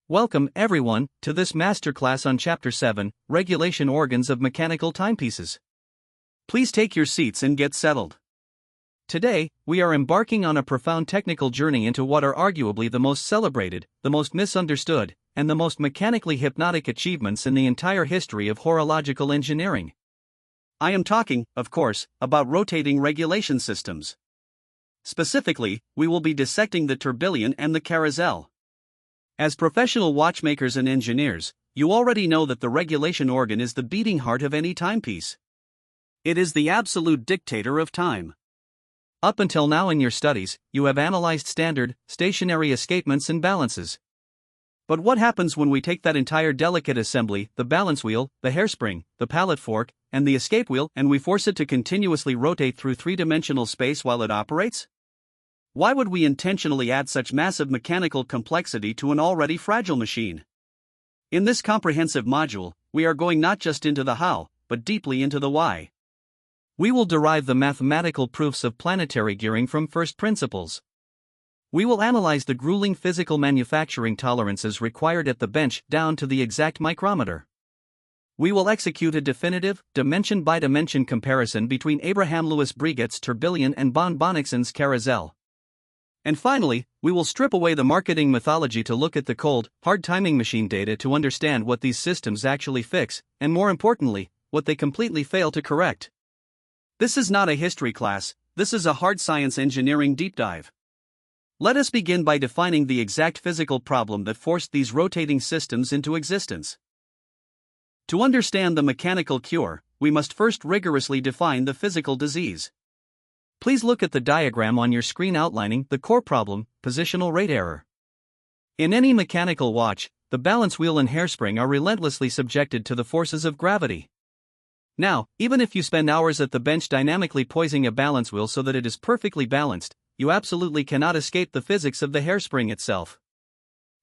Welcome, everyone, to this masterclass on Chapter 7, Regulation Organs of Mechanical Timepieces. Please take your seats and get settled. Today, we are embarking on a profound technical journey into what are arguably the most celebrated, the most misunderstood, and the most mechanically hypnotic achievements in the entire history of horological engineering. I am talking, of course, about rotating regulation systems. Specifically, we will be dissecting the tourbillon and the Carrousel. As professional watchmakers and engineers, you already know that the regulation organ is the beating heart of any timepiece. It is the absolute dictator of time. Up until now in your studies, you have analyzed standard, stationary escapements and balances. But what happens when we take that entire delicate assembly, the balance wheel, the hairspring, the pallet fork, and the escape wheel, and we force it to continuously rotate through three-dimensional space while it operates? Why would we intentionally add such massive mechanical complexity to an already fragile machine? In this comprehensive module, we are going not just into the how, but deeply into the why. We will derive the mathematical proofs of planetary gearing from first principles. We will analyze the grueling physical manufacturing tolerances required at the bench down to the exact micrometer. We will execute a definitive, dimension-by-dimension comparison between Abraham Louis Breguet's tourbillon and Bonniksen's Carrousel. And finally, we will strip away the marketing mythology to look at the cold, hard timing machine data to understand what these systems actually fix, and more importantly, what they completely fail to correct. This is not a history class, this is a hard science engineering deep dive. Let us begin by defining the exact physical problem that forced these rotating systems into existence. To understand the mechanical cure, we must first rigorously define the physical disease. Please look at the diagram on your screen outlining the core problem, positional rate error. In any mechanical watch, the balance wheel and hairspring are relentlessly subjected to the forces of gravity. Now, even if you spend hours at the bench dynamically poising a balance wheel so that it is perfectly balanced, you absolutely cannot escape the physics of the hairspring itself.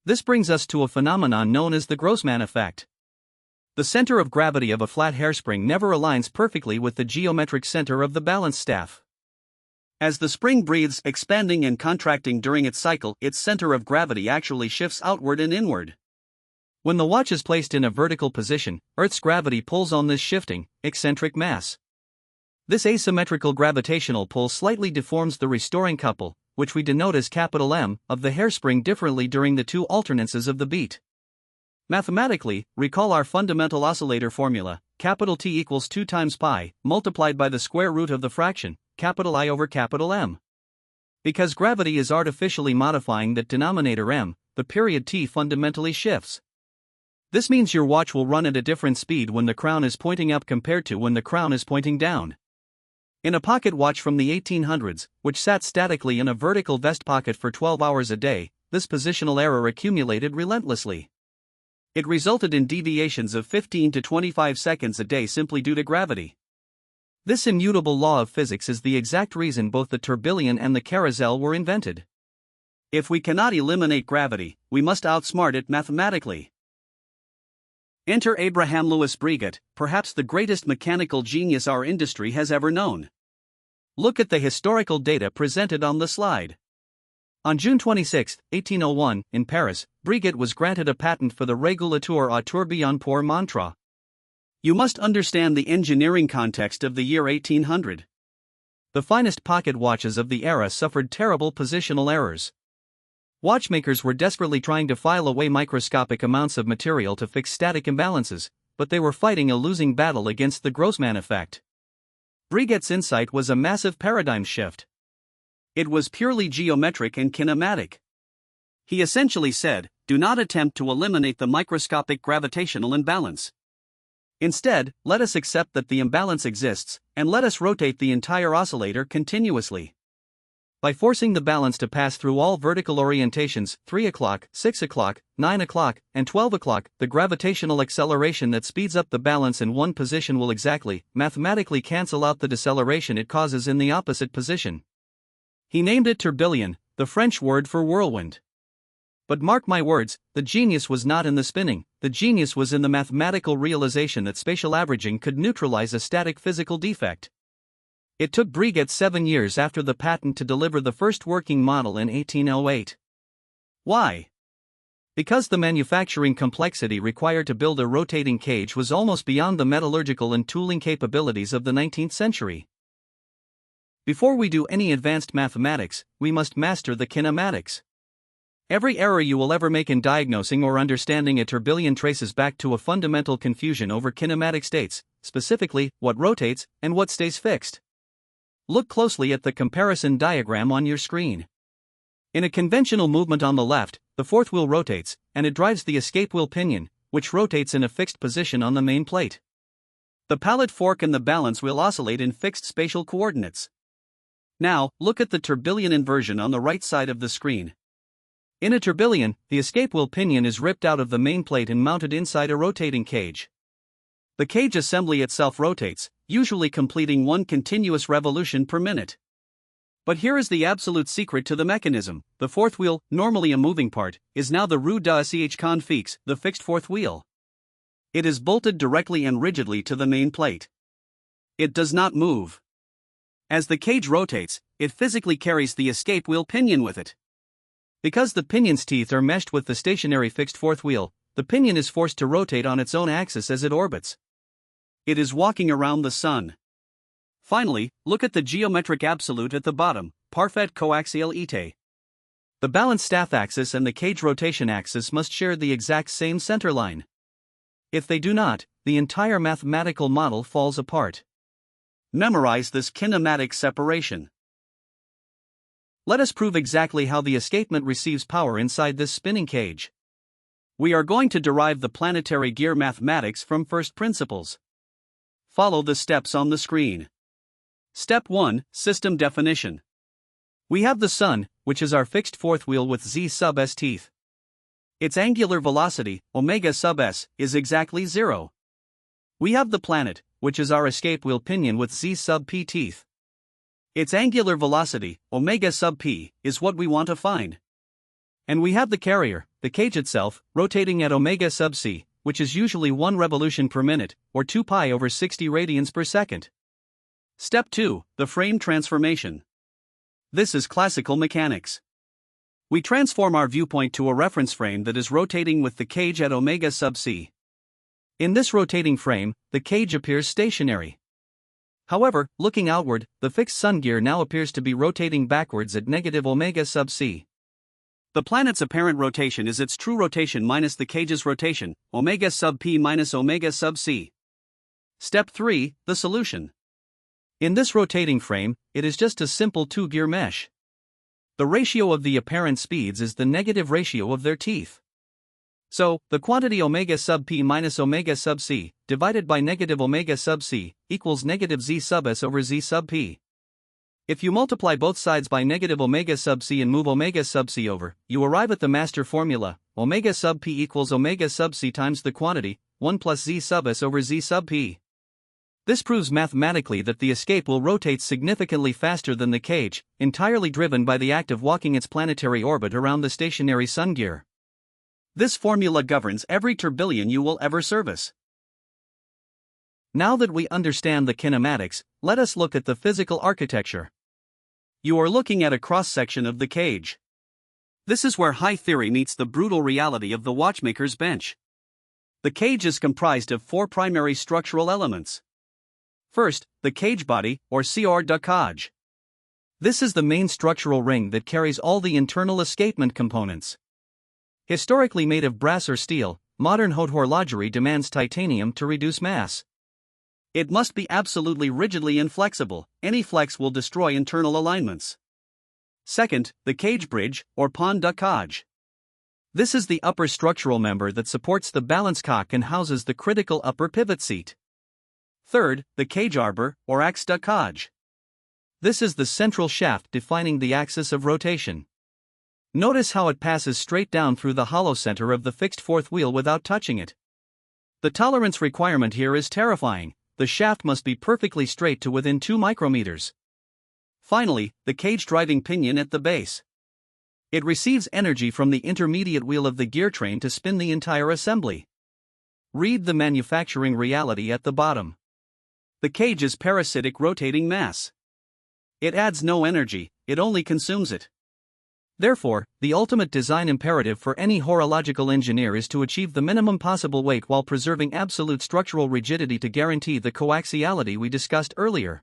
This brings us to a phenomenon known as the Grossman effect. The center of gravity of a flat hairspring never aligns perfectly with the geometric center of the balance staff. As the spring breathes, expanding and contracting during its cycle, its center of gravity actually shifts outward and inward. When the watch is placed in a vertical position, Earth's gravity pulls on this shifting, eccentric mass. This asymmetrical gravitational pull slightly deforms the restoring couple, which we denote as capital M, of the hairspring differently during the two alternances of the beat. Mathematically, recall our fundamental oscillator formula, capital T equals 2 times pi, multiplied by the square root of the fraction, capital I over capital M. Because gravity is artificially modifying that denominator M, the period T fundamentally shifts. This means your watch will run at a different speed when the crown is pointing up compared to when the crown is pointing down. In a pocket watch from the 1800s, which sat statically in a vertical vest pocket for 12 hours a day, this positional error accumulated relentlessly. It resulted in deviations of 15 to 25 seconds a day simply due to gravity. This immutable law of physics is the exact reason both the tourbillon and the Carrousel were invented. If we cannot eliminate gravity, we must outsmart it mathematically. Enter Abraham Louis Breguet, perhaps the greatest mechanical genius our industry has ever known. Look at the historical data presented on the slide. On June 26, 1801, in Paris, Breguet was granted a patent for the régulateur à tourbillon pour montre. You must understand the engineering context of the year 1800. The finest pocket watches of the era suffered terrible positional errors. Watchmakers were desperately trying to file away microscopic amounts of material to fix static imbalances, but they were fighting a losing battle against the Grossman effect. Breguet's insight was a massive paradigm shift. It was purely geometric and kinematic. He essentially said, do not attempt to eliminate the microscopic gravitational imbalance. Instead, let us accept that the imbalance exists, and let us rotate the entire oscillator continuously. By forcing the balance to pass through all vertical orientations, 3 o'clock, 6 o'clock, 9 o'clock, and 12 o'clock, the gravitational acceleration that speeds up the balance in one position will exactly, mathematically cancel out the deceleration it causes in the opposite position. He named it tourbillon, the French word for whirlwind. But mark my words, the genius was not in the spinning, the genius was in the mathematical realization that spatial averaging could neutralize a static physical defect. It took Breguet 7 years after the patent to deliver the first working model in 1808. Why? Because the manufacturing complexity required to build a rotating cage was almost beyond the metallurgical and tooling capabilities of the 19th century. Before we do any advanced mathematics, we must master the kinematics. Every error you will ever make in diagnosing or understanding a tourbillon traces back to a fundamental confusion over kinematic states, specifically, what rotates and what stays fixed. Look closely at the comparison diagram on your screen. In a conventional movement on the left, the fourth wheel rotates, and it drives the escape wheel pinion, which rotates in a fixed position on the main plate. The pallet fork and the balance wheel oscillate in fixed spatial coordinates. Now, look at the tourbillon inversion on the right side of the screen. In a tourbillon, the escape wheel pinion is ripped out of the main plate and mounted inside a rotating cage. The cage assembly itself rotates, usually completing one continuous revolution per minute. But here is the absolute secret to the mechanism: the fourth wheel, normally a moving part, is now the roue d'Ach con fixe, the fixed fourth wheel. It is bolted directly and rigidly to the main plate. It does not move. As the cage rotates, it physically carries the escape wheel pinion with it. Because the pinion's teeth are meshed with the stationary fixed fourth wheel, the pinion is forced to rotate on its own axis as it orbits. It is walking around the sun. Finally, look at the geometric absolute at the bottom, parfait coaxialité. The balance staff axis and the cage rotation axis must share the exact same center line. If they do not, the entire mathematical model falls apart. Memorize this kinematic separation. Let us prove exactly how the escapement receives power inside this spinning cage. We are going to derive the planetary gear mathematics from first principles. Follow the steps on the screen. Step 1, System Definition. We have the sun, which is our fixed fourth wheel with z sub s teeth. Its angular velocity, omega sub s, is exactly 0. We have the planet, which is our escape wheel pinion with z sub p teeth. Its angular velocity, omega sub p, is what we want to find. And we have the carrier, the cage itself, rotating at omega sub c, which is usually 1 revolution per minute, or 2 pi over 60 radians per second. Step 2, the frame transformation. This is classical mechanics. We transform our viewpoint to a reference frame that is rotating with the cage at omega sub c. In this rotating frame, the cage appears stationary. However, looking outward, the fixed sun gear now appears to be rotating backwards at negative omega sub c. The planet's apparent rotation is its true rotation minus the cage's rotation, omega sub p minus omega sub c. Step 3, the solution. In this rotating frame, it is just a simple two-gear mesh. The ratio of the apparent speeds is the negative ratio of their teeth. So, the quantity omega sub p minus omega sub c, divided by negative omega sub c, equals negative z sub s over z sub p. If you multiply both sides by negative omega sub c and move omega sub c over, you arrive at the master formula: omega sub p equals omega sub c times the quantity, 1 plus z sub s over z sub p. This proves mathematically that the escape will rotate significantly faster than the cage, entirely driven by the act of walking its planetary orbit around the stationary sun gear. This formula governs every tourbillon you will ever service. Now that we understand the kinematics, let us look at the physical architecture. You are looking at a cross-section of the cage. This is where high theory meets the brutal reality of the watchmaker's bench. The cage is comprised of 4 primary structural elements. First, the cage body, or corps de cage. This is the main structural ring that carries all the internal escapement components. Historically made of brass or steel, modern Haute Horlogerie demands titanium to reduce mass. It must be absolutely rigidly inflexible; any flex will destroy internal alignments. Second, the cage bridge, or pont de cage. This is the upper structural member that supports the balance cock and houses the critical upper pivot seat. Third, the cage arbor, or axe de cage. This is the central shaft defining the axis of rotation. Notice how it passes straight down through the hollow center of the fixed fourth wheel without touching it. The tolerance requirement here is terrifying. The shaft must be perfectly straight to within 2 micrometers. Finally, the cage driving pinion at the base. It receives energy from the intermediate wheel of the gear train to spin the entire assembly. Read the manufacturing reality at the bottom. The cage is parasitic rotating mass. It adds no energy, it only consumes it. Therefore, the ultimate design imperative for any horological engineer is to achieve the minimum possible weight while preserving absolute structural rigidity to guarantee the coaxiality we discussed earlier.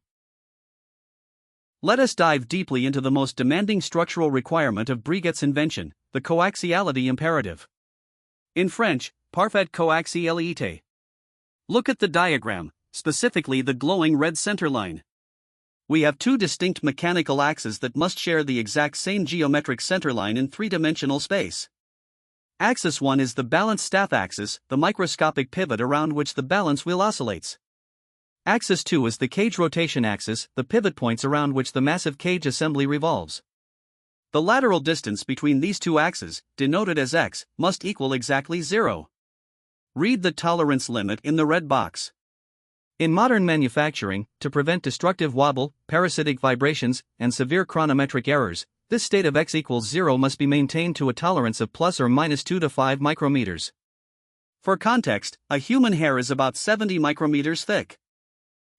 Let us dive deeply into the most demanding structural requirement of Breguet's invention, the coaxiality imperative. In French, parfait coaxialité. Look at the diagram, specifically the glowing red center line. We have two distinct mechanical axes that must share the exact same geometric centerline in three-dimensional space. Axis 1 is the balance staff axis, the microscopic pivot around which the balance wheel oscillates. Axis 2 is the cage rotation axis, the pivot points around which the massive cage assembly revolves. The lateral distance between these two axes, denoted as x, must equal exactly 0. Read the tolerance limit in the red box. In modern manufacturing, to prevent destructive wobble, parasitic vibrations, and severe chronometric errors, this state of x equals 0 must be maintained to a tolerance of plus or minus 2 to 5 micrometers. For context, a human hair is about 70 micrometers thick.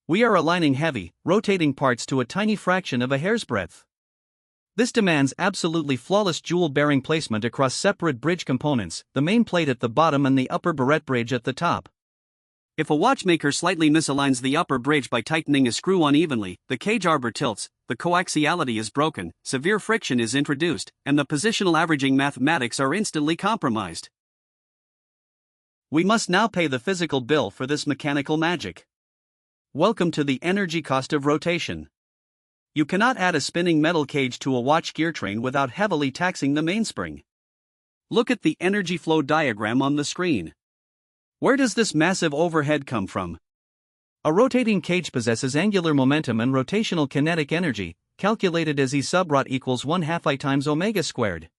We are aligning heavy, rotating parts to a tiny fraction of a hair's breadth. This demands absolutely flawless jewel-bearing placement across separate bridge components, the main plate at the bottom and the upper barrette bridge at the top. If a watchmaker slightly misaligns the upper bridge by tightening a screw unevenly, the cage arbor tilts, the coaxiality is broken, severe friction is introduced, and the positional averaging mathematics are instantly compromised. We must now pay the physical bill for this mechanical magic. Welcome to the energy cost of rotation. You cannot add a spinning metal cage to a watch gear train without heavily taxing the mainspring. Look at the energy flow diagram on the screen. Where does this massive overhead come from? A rotating cage possesses angular momentum and rotational kinetic energy, calculated as E sub rot equals 1/2 I times omega squared.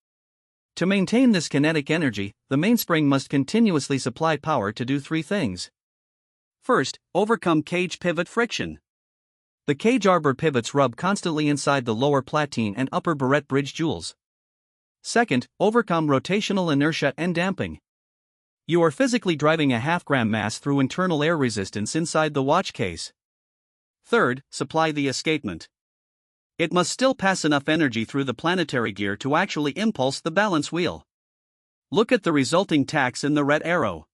To maintain this kinetic energy, the mainspring must continuously supply power to do three things. First, overcome cage pivot friction. The cage arbor pivots rub constantly inside the lower platine and upper barrette bridge jewels. Second, overcome rotational inertia and damping. You are physically driving a half-gram mass through internal air resistance inside the watch case. Third, supply the escapement. It must still pass enough energy through the planetary gear to actually impulse the balance wheel. Look at the resulting tax in the red arrow.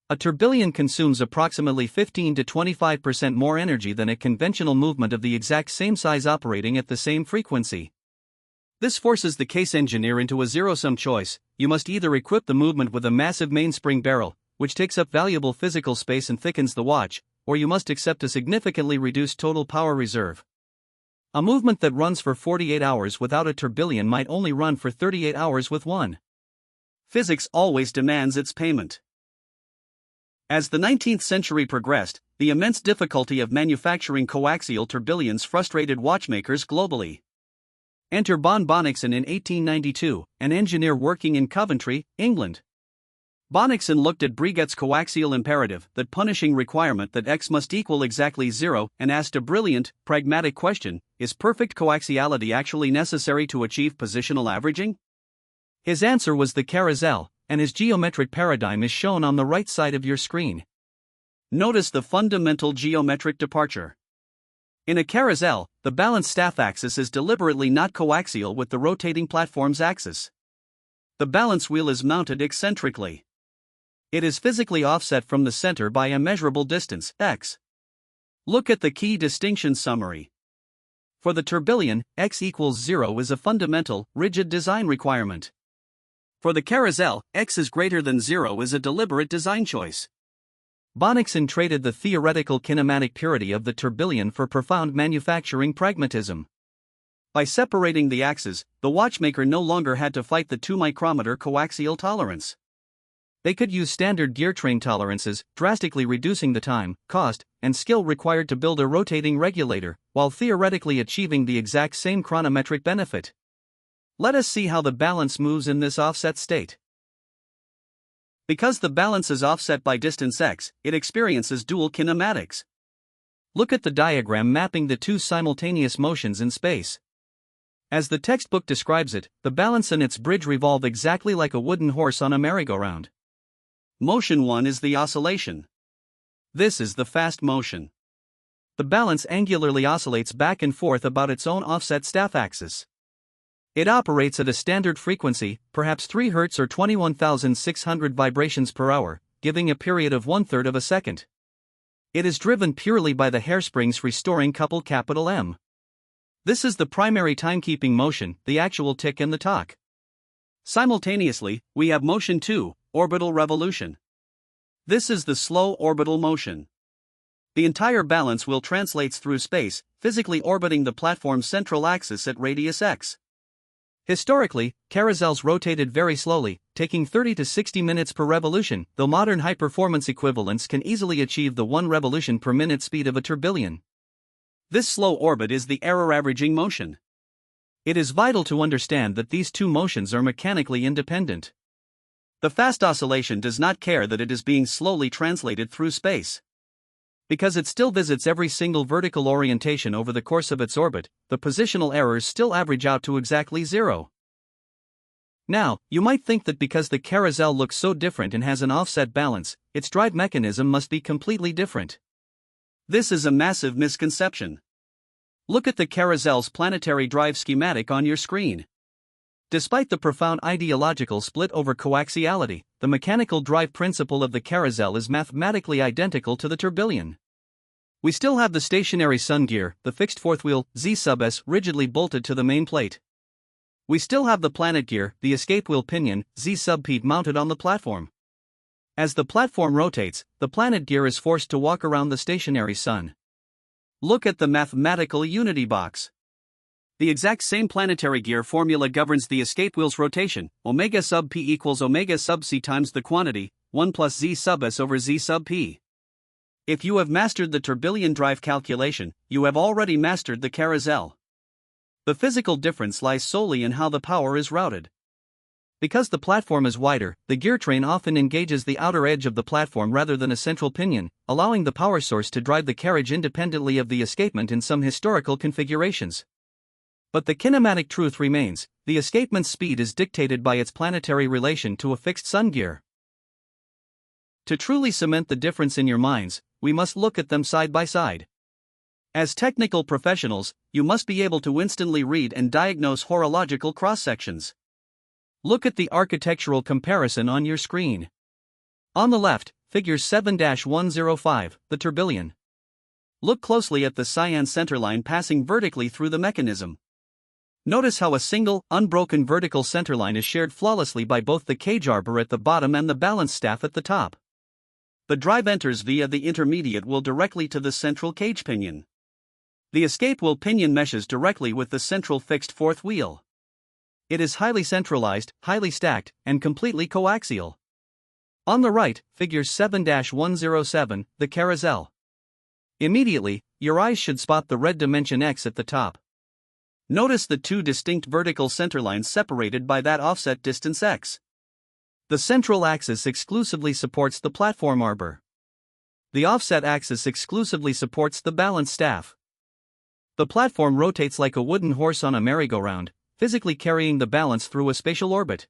A tourbillon consumes approximately 15 to 25% more energy than a conventional movement of the exact same size operating at the same frequency. This forces the case engineer into a zero-sum choice. You must either equip the movement with a massive mainspring barrel, which takes up valuable physical space and thickens the watch, or you must accept a significantly reduced total power reserve. A movement that runs for 48 hours without a tourbillon might only run for 38 hours with one. Physics always demands its payment. As the 19th century progressed, the immense difficulty of manufacturing coaxial tourbillons frustrated watchmakers globally. Enter Bonniksen in 1892, an engineer working in Coventry, England. Bonniksen looked at Breguet's coaxial imperative, that punishing requirement that x must equal exactly 0, and asked a brilliant, pragmatic question: is perfect coaxiality actually necessary to achieve positional averaging? His answer was the Carrousel, and his geometric paradigm is shown on the right side of your screen. Notice the fundamental geometric departure. In a Carrousel, the balance staff axis is deliberately not coaxial with the rotating platform's axis. The balance wheel is mounted eccentrically. It is physically offset from the center by a measurable distance, x. Look at the key distinction summary. For the tourbillon, x equals 0 is a fundamental, rigid design requirement. For the Carrousel, x is greater than 0 is a deliberate design choice. Bonniksen traded the theoretical kinematic purity of the tourbillon for profound manufacturing pragmatism. By separating the axes, the watchmaker no longer had to fight the 2-micrometer coaxial tolerance. They could use standard gear train tolerances, drastically reducing the time, cost, and skill required to build a rotating regulator, while theoretically achieving the exact same chronometric benefit. Let us see how the balance moves in this offset state. Because the balance is offset by distance x, it experiences dual kinematics. Look at the diagram mapping the two simultaneous motions in space. As the textbook describes it, the balance and its bridge revolve exactly like a wooden horse on a merry-go-round. Motion 1 is the oscillation. This is the fast motion. The balance angularly oscillates back and forth about its own offset staff axis. It operates at a standard frequency, perhaps 3 Hz or 21,600 vibrations per hour, giving a period of 1/3 of a second. It is driven purely by the hairsprings restoring coupled capital M. This is the primary timekeeping motion, the actual tick and the tock. Simultaneously, we have motion 2, orbital revolution. This is the slow orbital motion. The entire balance wheel translates through space, physically orbiting the platform's central axis at radius x. Historically, carousels rotated very slowly, taking 30 to 60 minutes per revolution, though modern high-performance equivalents can easily achieve the 1 revolution per minute speed of a tourbillon. This slow orbit is the error-averaging motion. It is vital to understand that these two motions are mechanically independent. The fast oscillation does not care that it is being slowly translated through space. Because it still visits every single vertical orientation over the course of its orbit, the positional errors still average out to exactly 0. Now, you might think that because the carousel looks so different and has an offset balance, its drive mechanism must be completely different. This is a massive misconception. Look at the carousel's planetary drive schematic on your screen. Despite the profound ideological split over coaxiality, the mechanical drive principle of the carousel is mathematically identical to the tourbillon. We still have the stationary sun gear, the fixed fourth wheel, Z sub S, rigidly bolted to the main plate. We still have the planet gear, the escape wheel pinion, Z sub P, mounted on the platform. As the platform rotates, the planet gear is forced to walk around the stationary sun. Look at the mathematical unity box. The exact same planetary gear formula governs the escape wheel's rotation, omega sub p equals omega sub c times the quantity, 1 plus z sub s over z sub p. If you have mastered the tourbillon drive calculation, you have already mastered the carousel. The physical difference lies solely in how the power is routed. Because the platform is wider, the gear train often engages the outer edge of the platform rather than a central pinion, allowing the power source to drive the carriage independently of the escapement in some historical configurations. But the kinematic truth remains: the escapement's speed is dictated by its planetary relation to a fixed sun gear. To truly cement the difference in your minds, we must look at them side by side. As technical professionals, you must be able to instantly read and diagnose horological cross-sections. Look at the architectural comparison on your screen. On the left, figure 7-105, the tourbillon. Look closely at the cyan centerline passing vertically through the mechanism. Notice how a single, unbroken vertical centerline is shared flawlessly by both the cage arbor at the bottom and the balance staff at the top. The drive enters via the intermediate wheel directly to the central cage pinion. The escape wheel pinion meshes directly with the central fixed fourth wheel. It is highly centralized, highly stacked, and completely coaxial. On the right, figure 7-107, the carousel. Immediately, your eyes should spot the red dimension X at the top. Notice the two distinct vertical centerlines separated by that offset distance X. The central axis exclusively supports the platform arbor. The offset axis exclusively supports the balance staff. The platform rotates like a wooden horse on a merry-go-round, physically carrying the balance through a spatial orbit.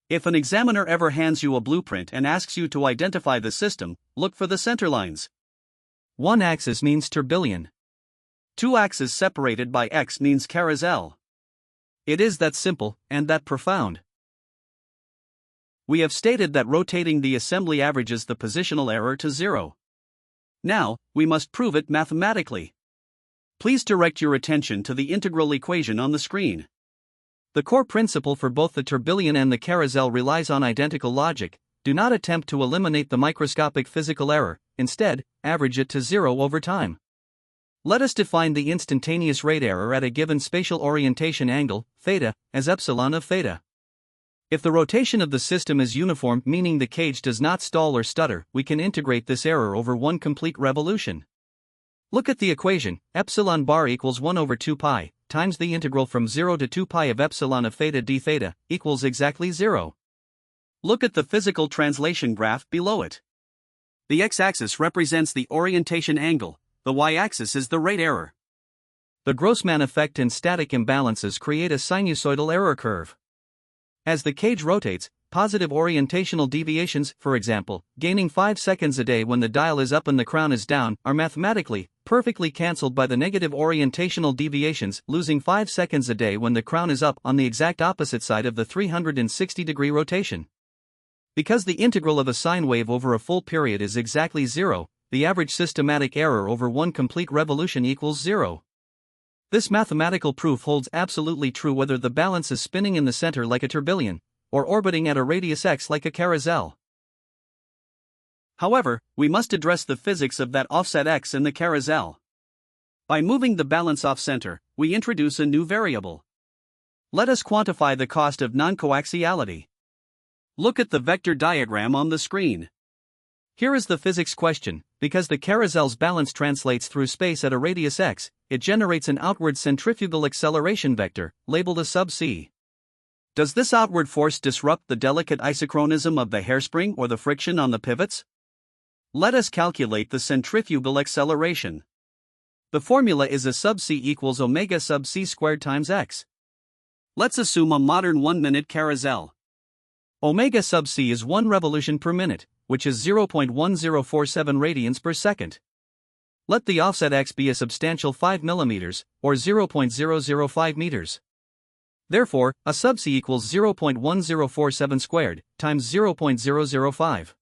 If an examiner ever hands you a blueprint and asks you to identify the system, look for the centerlines. One axis means tourbillon. Two axes separated by X means carousel. It is that simple, and that profound. We have stated that rotating the assembly averages the positional error to 0. Now, we must prove it mathematically. Please direct your attention to the integral equation on the screen. The core principle for both the tourbillon and the carousel relies on identical logic. Do not attempt to eliminate the microscopic physical error, instead, average it to 0 over time. Let us define the instantaneous rate error at a given spatial orientation angle, theta, as epsilon of theta. If the rotation of the system is uniform, meaning the cage does not stall or stutter, we can integrate this error over one complete revolution. Look at the equation: epsilon bar equals 1 over 2 pi, times the integral from 0 to 2 pi of epsilon of theta d theta, equals exactly 0. Look at the physical translation graph below it. The x-axis represents the orientation angle, the y-axis is the rate error. The Grossman effect and static imbalances create a sinusoidal error curve. As the cage rotates, positive orientational deviations, for example, gaining 5 seconds a day when the dial is up and the crown is down, are mathematically, perfectly cancelled by the negative orientational deviations, losing 5 seconds a day when the crown is up on the exact opposite side of the 360-degree rotation. Because the integral of a sine wave over a full period is exactly 0, the average systematic error over one complete revolution equals 0. This mathematical proof holds absolutely true whether the balance is spinning in the center like a tourbillon, or orbiting at a radius x like a carousel. However, we must address the physics of that offset x in the carousel. By moving the balance off-center, we introduce a new variable. Let us quantify the cost of non-coaxiality. Look at the vector diagram on the screen. Here is the physics question: because the carousel's balance translates through space at a radius x, it generates an outward centrifugal acceleration vector, labeled a sub c. Does this outward force disrupt the delicate isochronism of the hairspring or the friction on the pivots? Let us calculate the centrifugal acceleration. The formula is a sub c equals omega sub c squared times x. Let's assume a modern 1-minute carousel. Omega sub c is 1 revolution per minute, which is 0.1047 radians per second. Let the offset x be a substantial 5 mm, or 0.005 meters. Therefore, a sub c equals 0.1047 squared, times 0.005.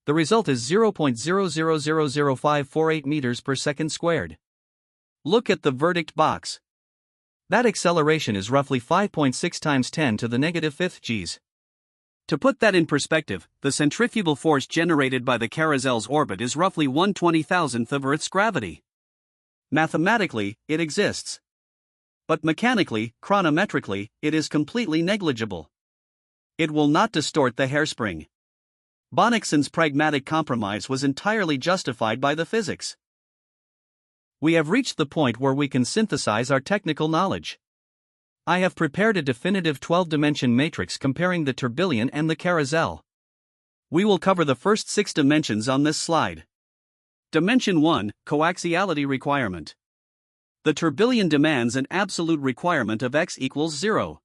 The result is 0.00000548 meters per second squared. Look at the verdict box. That acceleration is roughly 5.6 times 10 to the negative 5th g's. To put that in perspective, the centrifugal force generated by the carousel's orbit is roughly 1/20,000th of Earth's gravity. Mathematically, it exists. But mechanically, chronometrically, it is completely negligible. It will not distort the hairspring. Bonniksen's pragmatic compromise was entirely justified by the physics. We have reached the point where we can synthesize our technical knowledge. I have prepared a definitive 12-dimension matrix comparing the tourbillon and the carousel. We will cover the first 6 dimensions on this slide. Dimension 1, coaxiality requirement. The tourbillon demands an absolute requirement of x equals 0.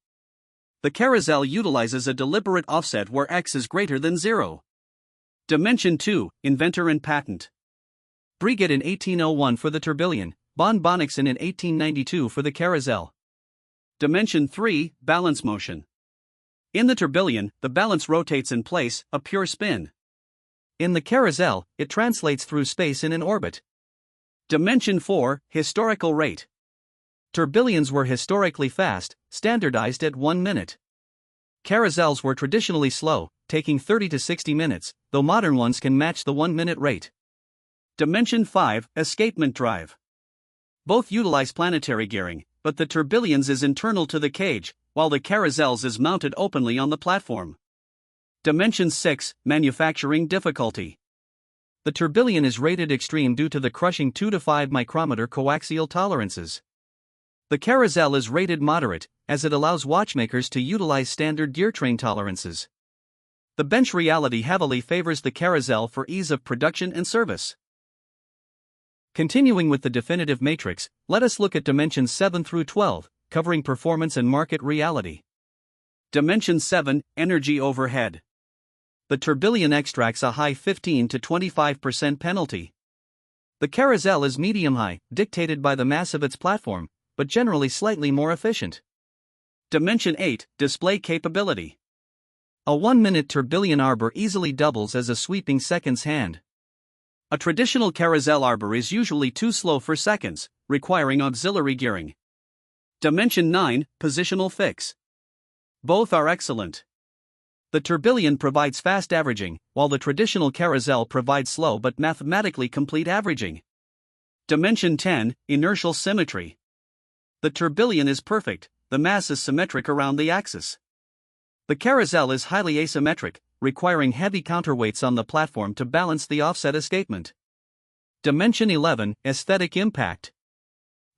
The carousel utilizes a deliberate offset where x is greater than 0. Dimension 2, inventor and patent. Breguet in 1801 for the tourbillon, Bonniksen in 1892 for the carousel. Dimension 3, balance motion. In the tourbillon, the balance rotates in place, a pure spin. In the carousel, it translates through space in an orbit. Dimension 4, historical rate. Tourbillons were historically fast, standardized at 1 minute. Carousels were traditionally slow, taking 30 to 60 minutes, though modern ones can match the 1-minute rate. Dimension 5, escapement drive. Both utilize planetary gearing, but the tourbillons is internal to the cage, while the carousels is mounted openly on the platform. Dimension 6, manufacturing difficulty. The tourbillon is rated extreme due to the crushing 2 to 5 micrometer coaxial tolerances. The carousel is rated moderate, as it allows watchmakers to utilize standard gear train tolerances. The bench reality heavily favors the carousel for ease of production and service. Continuing with the definitive matrix, let us look at dimensions 7 through 12, covering performance and market reality. Dimension 7, energy overhead. The tourbillon extracts a high 15 to 25% penalty. The carousel is medium-high, dictated by the mass of its platform, but generally slightly more efficient. Dimension 8, display capability. A 1-minute tourbillon arbor easily doubles as a sweeping seconds hand. A traditional carousel arbor is usually too slow for seconds, requiring auxiliary gearing. Dimension 9, positional fix. Both are excellent. The tourbillon provides fast averaging, while the traditional carousel provides slow but mathematically complete averaging. Dimension 10, inertial symmetry. The tourbillon is perfect, the mass is symmetric around the axis. The carousel is highly asymmetric, requiring heavy counterweights on the platform to balance the offset escapement. Dimension 11, aesthetic impact.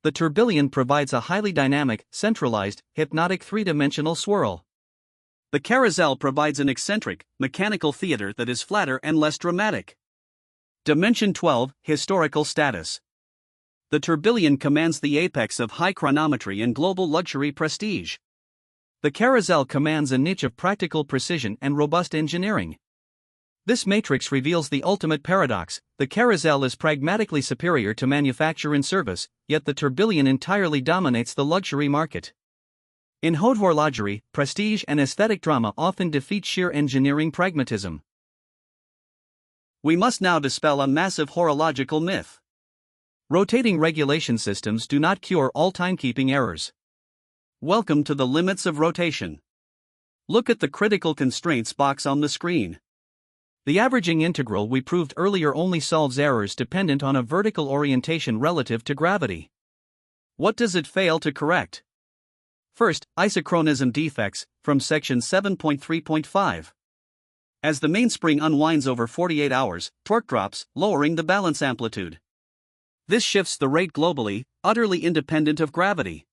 The tourbillon provides a highly dynamic, centralized, hypnotic 3-dimensional swirl. The carousel provides an eccentric, mechanical theater that is flatter and less dramatic. Dimension 12, historical status. The tourbillon commands the apex of high chronometry and global luxury prestige. The carousel commands a niche of practical precision and robust engineering. This matrix reveals the ultimate paradox: the Carrousel is pragmatically superior to manufacture and service, yet the Tourbillon entirely dominates the luxury market. In Haute Horlogerie, prestige and aesthetic drama often defeat sheer engineering pragmatism. We must now dispel a massive horological myth. Rotating regulation systems do not cure all timekeeping errors. Welcome to the limits of rotation. Look at the critical constraints box on the screen. The averaging integral we proved earlier only solves errors dependent on a vertical orientation relative to gravity. What does it fail to correct? First, isochronism defects, from section 7.3.5. As the mainspring unwinds over 48 hours, torque drops, lowering the balance amplitude. This shifts the rate globally, utterly independent of gravity.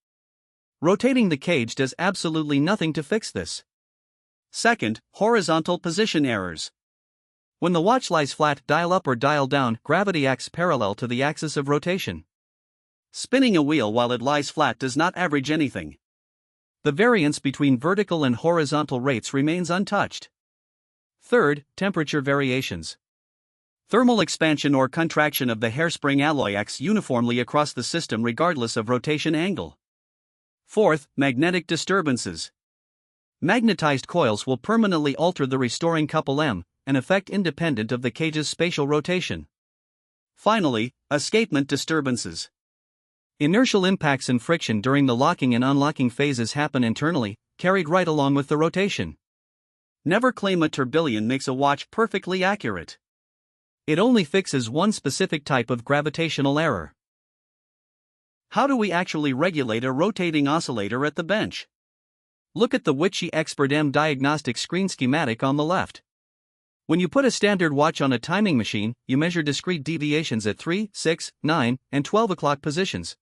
Rotating the cage does absolutely nothing to fix this. Second, horizontal position errors. When the watch lies flat, dial up or dial down, gravity acts parallel to the axis of rotation. Spinning a wheel while it lies flat does not average anything. The variance between vertical and horizontal rates remains untouched. Third, temperature variations. Thermal expansion or contraction of the hairspring alloy acts uniformly across the system regardless of rotation angle. Fourth, magnetic disturbances. Magnetized coils will permanently alter the restoring couple M, an effect independent of the cage's spatial rotation. Finally, escapement disturbances. Inertial impacts and friction during the locking and unlocking phases happen internally, carried right along with the rotation. Never claim a tourbillon makes a watch perfectly accurate. It only fixes one specific type of gravitational error. How do we actually regulate a rotating oscillator at the bench? Look at the Watchmaker Expert M diagnostic screen schematic on the left. When you put a standard watch on a timing machine, you measure discrete deviations at 3, 6, 9, and 12 o'clock positions.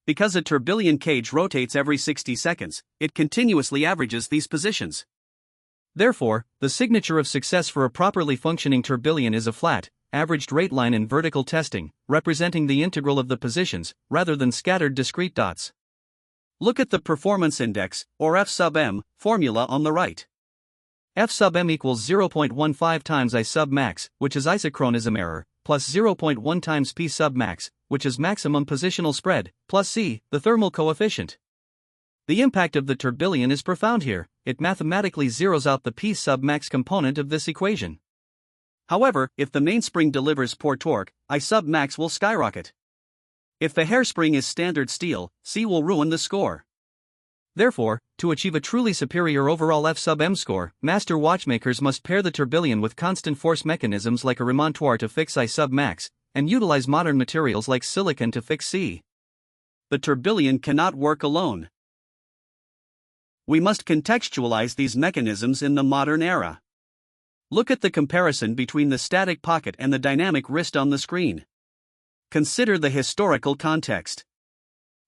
Because a tourbillon cage rotates every 60 seconds, it continuously averages these positions. Therefore, the signature of success for a properly functioning tourbillon is a flat, averaged rate line in vertical testing, representing the integral of the positions, rather than scattered discrete dots. Look at the performance index, or F sub m, formula on the right. F sub m equals 0.15 times I sub max, which is isochronism error, plus 0.1 times P sub max, which is maximum positional spread, plus C, the thermal coefficient. The impact of the tourbillon is profound here. It mathematically zeroes out the P sub max component of this equation. However, if the mainspring delivers poor torque, I sub max will skyrocket. If the hairspring is standard steel, C will ruin the score. Therefore, to achieve a truly superior overall F sub m score, master watchmakers must pair the tourbillon with constant force mechanisms like a remontoir to fix I sub max, and utilize modern materials like silicon to fix C. The tourbillon cannot work alone. We must contextualize these mechanisms in the modern era. Look at the comparison between the static pocket and the dynamic wrist on the screen. Consider the historical context.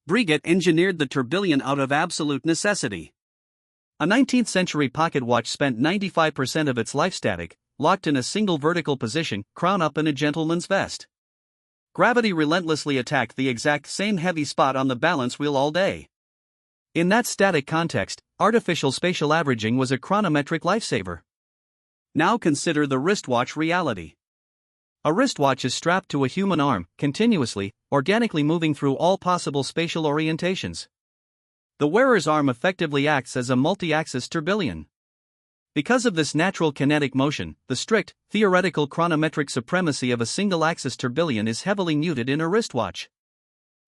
Breguet engineered the tourbillon out of absolute necessity. A 19th century pocket watch spent 95% of its life static, locked in a single vertical position, crown up in a gentleman's vest. Gravity relentlessly attacked the exact same heavy spot on the balance wheel all day. In that static context, artificial spatial averaging was a chronometric lifesaver. Now consider the wristwatch reality. A wristwatch is strapped to a human arm, continuously, organically moving through all possible spatial orientations. The wearer's arm effectively acts as a multi-axis tourbillon. Because of this natural kinetic motion, the strict, theoretical chronometric supremacy of a single-axis tourbillon is heavily muted in a wristwatch.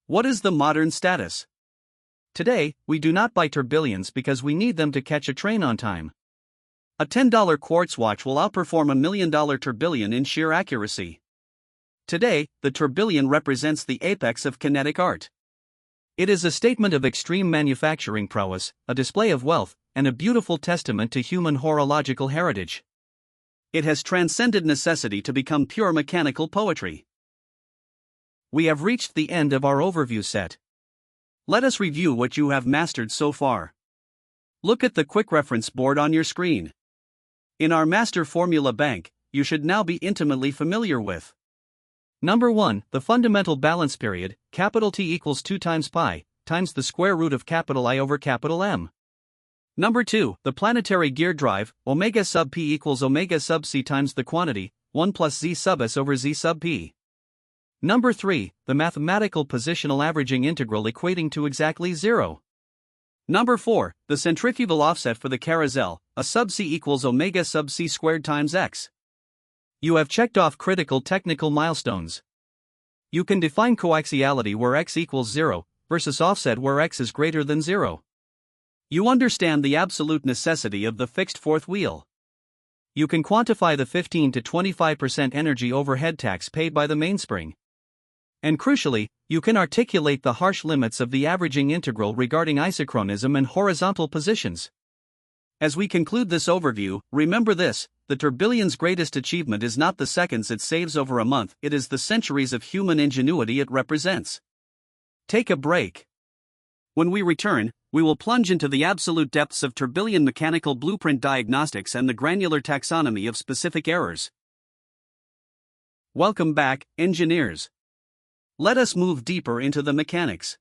What is the modern status? Today, we do not buy tourbillons because we need them to catch a train on time. A $10 quartz watch will outperform a $1 million tourbillon in sheer accuracy. Today, the tourbillon represents the apex of kinetic art. It is a statement of extreme manufacturing prowess, a display of wealth, and a beautiful testament to human horological heritage. It has transcended necessity to become pure mechanical poetry. We have reached the end of our overview set. Let us review what you have mastered so far. Look at the quick reference board on your screen. In our master formula bank, you should now be intimately familiar with. Number 1, the fundamental balance period, capital T equals 2 times pi, times the square root of capital I over capital M. Number 2, the planetary gear drive, omega sub p equals omega sub c times the quantity, 1 plus z sub s over z sub p. Number 3, the mathematical positional averaging integral equating to exactly 0. Number 4, the centrifugal offset for the Carrousel, a sub c equals omega sub c squared times x. You have checked off critical technical milestones. You can define coaxiality where x equals 0, versus offset where x is greater than 0. You understand the absolute necessity of the fixed fourth wheel. You can quantify the 15 to 25% energy overhead tax paid by the mainspring. And crucially, you can articulate the harsh limits of the averaging integral regarding isochronism and horizontal positions. As we conclude this overview, remember this: the tourbillon's greatest achievement is not the seconds it saves over a month, it is the centuries of human ingenuity it represents. Take a break. When we return, we will plunge into the absolute depths of tourbillon mechanical blueprint diagnostics and the granular taxonomy of specific errors. Welcome back, engineers. Let us move deeper into the mechanics.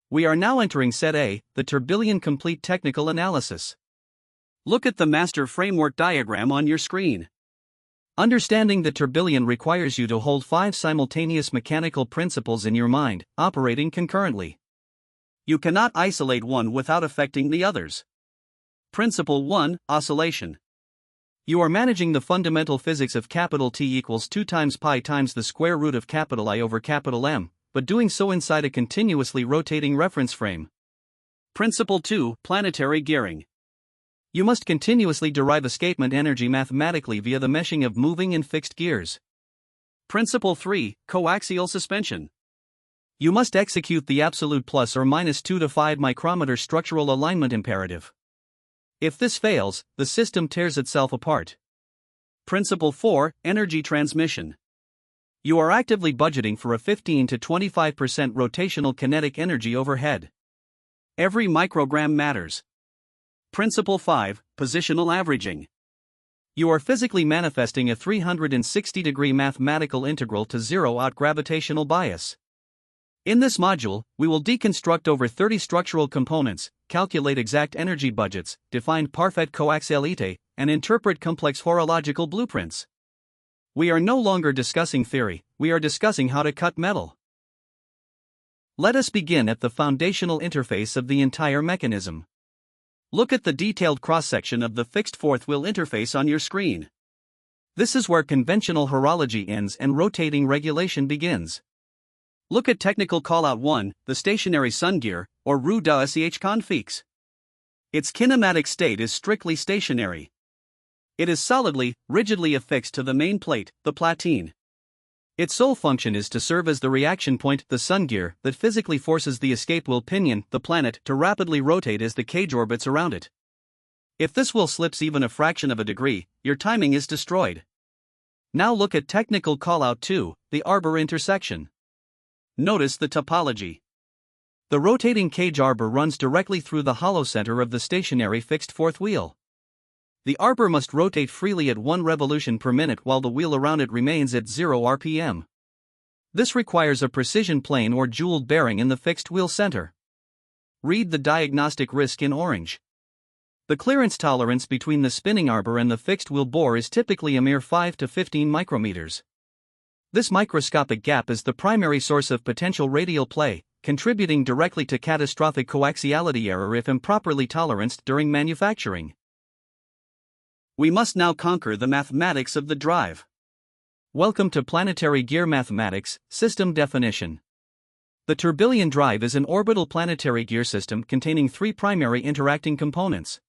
We are now entering Set A, the tourbillon complete technical analysis. Look at the master framework diagram on your screen. Understanding the tourbillon requires you to hold 5 simultaneous mechanical principles in your mind, operating concurrently. You cannot isolate one without affecting the others. Principle 1, Oscillation. You are managing the fundamental physics of capital T equals 2 times pi times the square root of capital I over capital M, but doing so inside a continuously rotating reference frame. Principle 2, Planetary gearing. You must continuously derive escapement energy mathematically via the meshing of moving and fixed gears. Principle 3, Coaxial suspension. You must execute the absolute plus or minus 2 to 5 micrometer structural alignment imperative. If this fails, the system tears itself apart. Principle 4, Energy transmission. You are actively budgeting for a 15 to 25% rotational kinetic energy overhead. Every microgram matters. Principle 5, Positional averaging. You are physically manifesting a 360-degree mathematical integral to zero out gravitational bias. In this module, we will deconstruct over 30 structural components, calculate exact energy budgets, define parfaite coaxialite, and interpret complex horological blueprints. We are no longer discussing theory, we are discussing how to cut metal. Let us begin at the foundational interface of the entire mechanism. Look at the detailed cross-section of the fixed fourth wheel interface on your screen. This is where conventional horology ends and rotating regulation begins. Look at technical callout 1, the stationary sun gear, or roue d'Auch confix. Its kinematic state is strictly stationary. It is solidly, rigidly affixed to the main plate, the platine. Its sole function is to serve as the reaction point, the sun gear, that physically forces the escape wheel pinion, the planet, to rapidly rotate as the cage orbits around it. If this wheel slips even a fraction of a degree, your timing is destroyed. Now look at technical callout 2, the arbor intersection. Notice the topology. The rotating cage arbor runs directly through the hollow center of the stationary fixed fourth wheel. The arbor must rotate freely at 1 revolution per minute while the wheel around it remains at 0 RPM. This requires a precision plane or jeweled bearing in the fixed wheel center. Read the diagnostic risk in orange. The clearance tolerance between the spinning arbor and the fixed wheel bore is typically a mere 5 to 15 micrometers. This microscopic gap is the primary source of potential radial play, contributing directly to catastrophic coaxiality error if improperly toleranced during manufacturing. We must now conquer the mathematics of the drive. Welcome to Planetary Gear Mathematics, System Definition. The tourbillon drive is an orbital planetary gear system containing 3 primary interacting components.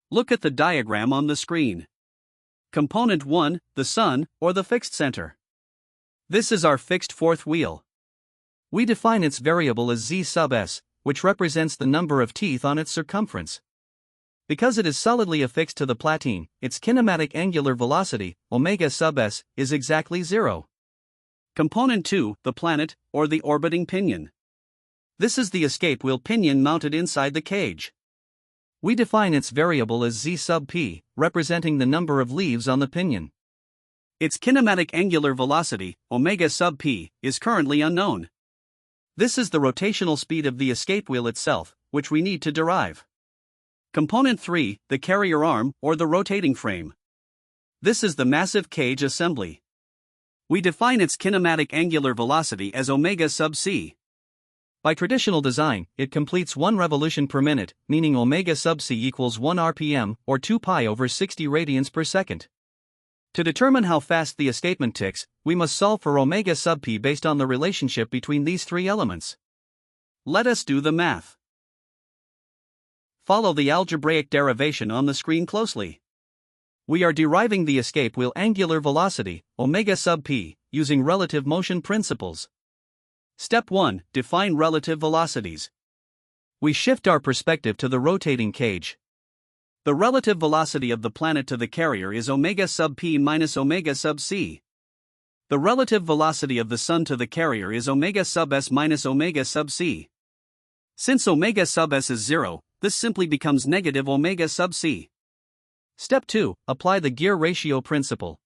Look at the diagram on the screen. Component 1, the sun, or the fixed center. This is our fixed fourth wheel. We define its variable as z sub s, which represents the number of teeth on its circumference. Because it is solidly affixed to the platine, its kinematic angular velocity, omega sub s, is exactly 0. Component 2, the planet, or the orbiting pinion. This is the escape wheel pinion mounted inside the cage. We define its variable as z sub p, representing the number of leaves on the pinion. Its kinematic angular velocity, omega sub p, is currently unknown. This is the rotational speed of the escape wheel itself, which we need to derive. Component 3, the carrier arm, or the rotating frame. This is the massive cage assembly. We define its kinematic angular velocity as omega sub c. By traditional design, it completes 1 revolution per minute, meaning omega sub c equals 1 rpm, or 2 pi over 60 radians per second. To determine how fast the escapement ticks, we must solve for omega sub p based on the relationship between these three elements. Let us do the math. Follow the algebraic derivation on the screen closely. We are deriving the escape wheel angular velocity, omega sub p, using relative motion principles. Step 1. Define relative velocities. We shift our perspective to the rotating cage. The relative velocity of the planet to the carrier is omega sub p minus omega sub c. The relative velocity of the Sun to the carrier is omega sub s minus omega sub c. Since omega sub s is 0, this simply becomes negative omega sub c. Step 2. Apply the gear ratio principle.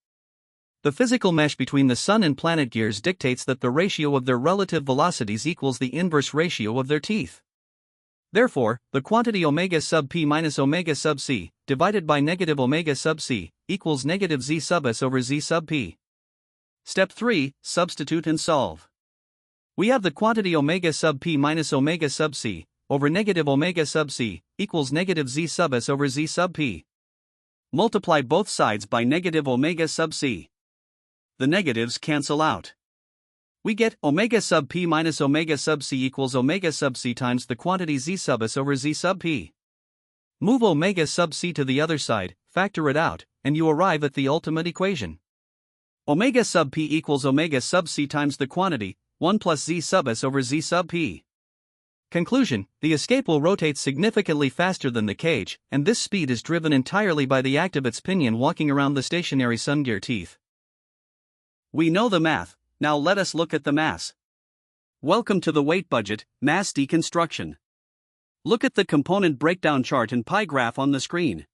The physical mesh between the Sun and planet gears dictates that the ratio of their relative velocities equals the inverse ratio of their teeth. Therefore, the quantity omega sub p minus omega sub c, divided by negative omega sub c, equals negative z sub s over z sub p. Step 3. Substitute and solve. We have the quantity omega sub p minus omega sub c, over negative omega sub c, equals negative z sub s over z sub p. Multiply both sides by negative omega sub c. The negatives cancel out. We get omega sub p minus omega sub c equals omega sub c times the quantity z sub s over z sub p. Move omega sub c to the other side, factor it out, and you arrive at the ultimate equation. Omega sub p equals omega sub c times the quantity, 1 plus z sub s over z sub p. Conclusion: the escape will rotate significantly faster than the cage, and this speed is driven entirely by the act of its pinion walking around the stationary sun gear teeth. We know the math, now let us look at the mass. Welcome to the weight budget, mass deconstruction. Look at the component breakdown chart and pie graph on the screen.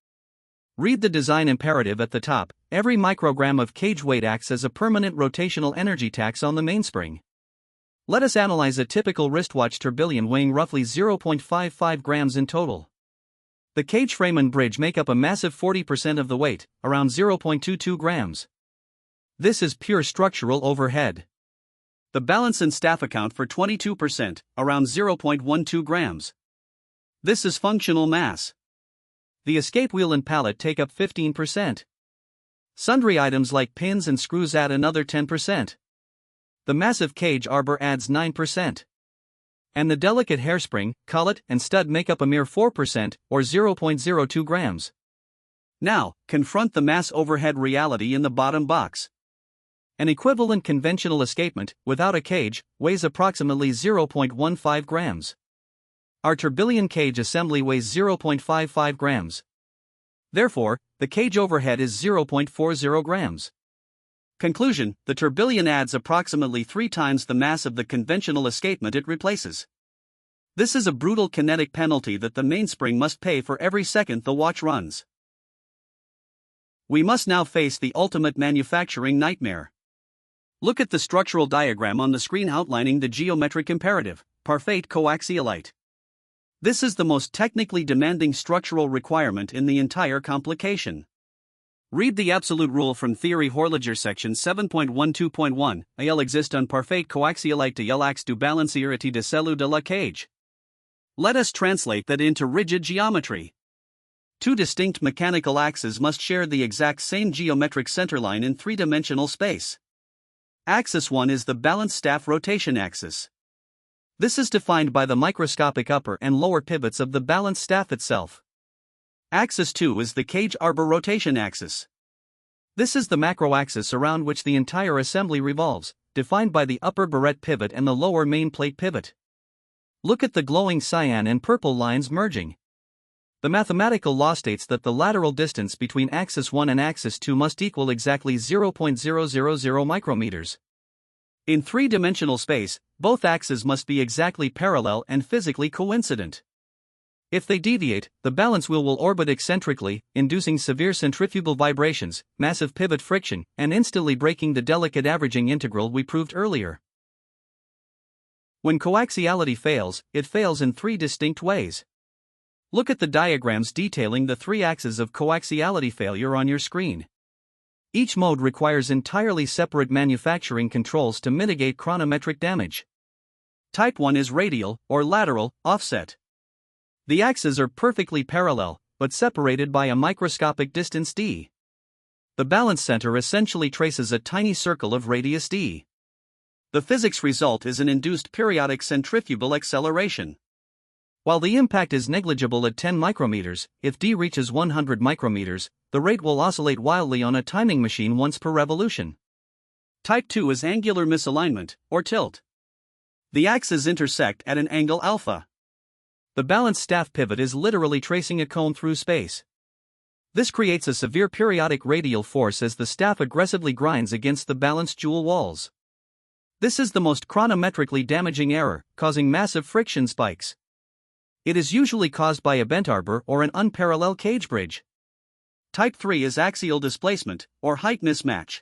Read the design imperative at the top. Every microgram of cage weight acts as a permanent rotational energy tax on the mainspring. Let us analyze a typical wristwatch tourbillon weighing roughly 0.55 grams in total. The cage frame and bridge make up a massive 40% of the weight, around 0.22 grams. This is pure structural overhead. The balance and staff account for 22%, around 0.12 grams. This is functional mass. The escape wheel and pallet take up 15%. Sundry items like pins and screws add another 10%. The massive cage arbor adds 9%. And the delicate hairspring, collet, and stud make up a mere 4%, or 0.02 grams. Now, confront the mass overhead reality in the bottom box. An equivalent conventional escapement, without a cage, weighs approximately 0.15 grams. Our tourbillon cage assembly weighs 0.55 grams. Therefore, the cage overhead is 0.40 grams. Conclusion: the tourbillon adds approximately 3 times the mass of the conventional escapement it replaces. This is a brutal kinetic penalty that the mainspring must pay for every second the watch runs. We must now face the ultimate manufacturing nightmare. Look at the structural diagram on the screen outlining the geometric imperative, parfait coaxialite. This is the most technically demanding structural requirement in the entire complication. Read the absolute rule from Theory Horological section 7.12.1, il existe un parfait coaxialite de l'axe du balancier de celui de la cage. Let us translate that into rigid geometry. Two distinct mechanical axes must share the exact same geometric centerline in three-dimensional space. Axis 1 is the balance staff rotation axis. This is defined by the microscopic upper and lower pivots of the balance staff itself. Axis 2 is the cage arbor rotation axis. This is the macro axis around which the entire assembly revolves, defined by the upper barrette pivot and the lower main plate pivot. Look at the glowing cyan and purple lines merging. The mathematical law states that the lateral distance between axis 1 and axis 2 must equal exactly 0.000 micrometers. In three-dimensional space, both axes must be exactly parallel and physically coincident. If they deviate, the balance wheel will orbit eccentrically, inducing severe centrifugal vibrations, massive pivot friction, and instantly breaking the delicate averaging integral we proved earlier. When coaxiality fails, it fails in 3 distinct ways. Look at the diagrams detailing the three axes of coaxiality failure on your screen. Each mode requires entirely separate manufacturing controls to mitigate chronometric damage. Type 1 is radial, or lateral, offset. The axes are perfectly parallel, but separated by a microscopic distance d. The balance center essentially traces a tiny circle of radius d. The physics result is an induced periodic centrifugal acceleration. While the impact is negligible at 10 micrometers, if d reaches 100 micrometers, the rate will oscillate wildly on a timing machine once per revolution. Type 2 is angular misalignment, or tilt. The axes intersect at an angle alpha. The balance staff pivot is literally tracing a cone through space. This creates a severe periodic radial force as the staff aggressively grinds against the balanced jewel walls. This is the most chronometrically damaging error, causing massive friction spikes. It is usually caused by a bent arbor or an unparalleled cage bridge. Type 3 is axial displacement, or height mismatch.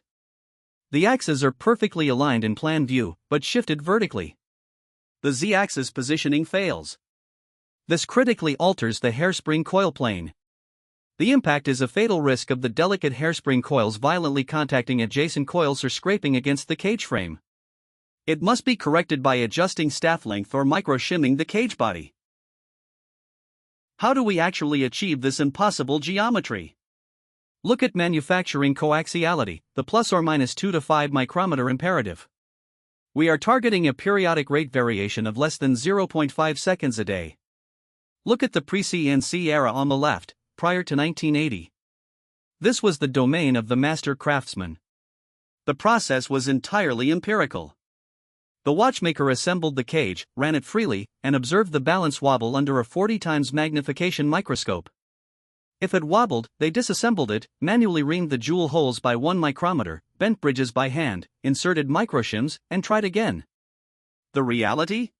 The axes are perfectly aligned in plan view, but shifted vertically. The z-axis positioning fails. This critically alters the hairspring coil plane. The impact is a fatal risk of the delicate hairspring coils violently contacting adjacent coils or scraping against the cage frame. It must be corrected by adjusting staff length or micro-shimming the cage body. How do we actually achieve this impossible geometry? Look at manufacturing coaxiality, the plus or minus 2 to 5 micrometer imperative. We are targeting a periodic rate variation of less than 0.5 seconds a day. Look at the pre-CNC era on the left, prior to 1980. This was the domain of the master craftsman. The process was entirely empirical. The watchmaker assembled the cage, ran it freely, and observed the balance wobble under a 40 times magnification microscope. If it wobbled, they disassembled it, manually reamed the jewel holes by 1 micrometer, bent bridges by hand, inserted microshims, and tried again. The reality?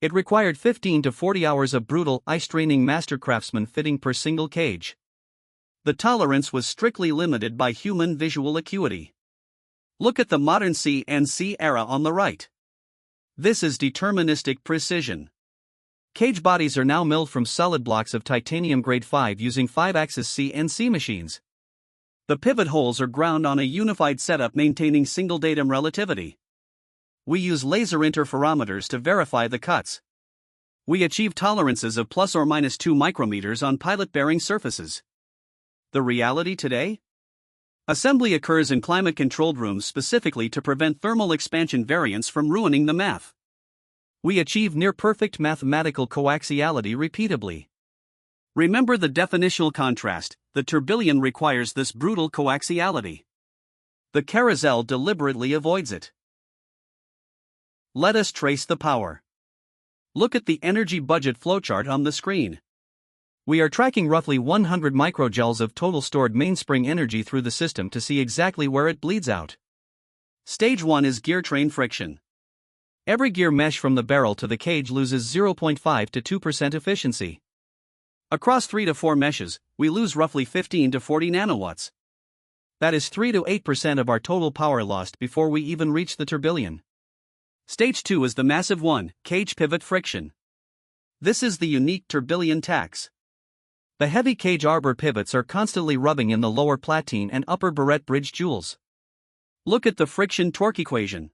It required 15 to 40 hours of brutal, eye-straining master craftsman fitting per single cage. The tolerance was strictly limited by human visual acuity. Look at the modern CNC era on the right. This is deterministic precision. Cage bodies are now milled from solid blocks of titanium grade 5 using 5-axis CNC machines. The pivot holes are ground on a unified setup maintaining single datum relativity. We use laser interferometers to verify the cuts. We achieve tolerances of plus or minus 2 micrometers on pilot-bearing surfaces. The reality today? Assembly occurs in climate-controlled rooms specifically to prevent thermal expansion variance from ruining the math. We achieve near-perfect mathematical coaxiality repeatably. Remember the definitional contrast: the tourbillon requires this brutal coaxiality. The Carrousel deliberately avoids it. Let us trace the power. Look at the energy budget flowchart on the screen. We are tracking roughly 100 microjoules of total stored mainspring energy through the system to see exactly where it bleeds out. Stage 1 is gear train friction. Every gear mesh from the barrel to the cage loses 0.5 to 2% efficiency. Across 3 to 4 meshes, we lose roughly 15 to 40 nanowatts. That is 3 to 8% of our total power lost before we even reach the tourbillon. Stage 2 is the massive one, cage pivot friction. This is the unique tourbillon tax. The heavy cage arbor pivots are constantly rubbing in the lower platine and upper barrette bridge jewels. Look at the friction torque equation.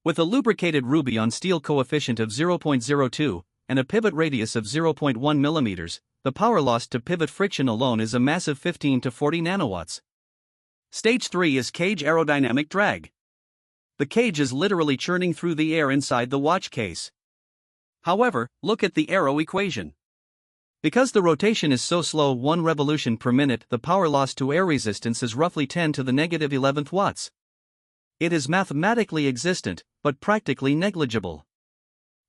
With a lubricated ruby on steel coefficient of 0.02 and a pivot radius of 0.1 mm, the power lost to pivot friction alone is a massive 15 to 40 nanowatts. Stage 3 is cage aerodynamic drag. The cage is literally churning through the air inside the watch case. However, look at the aero equation. Because the rotation is so slow, 1 revolution per minute, the power loss to air resistance is roughly 10 to the negative 11th watts. It is mathematically existent, but practically negligible.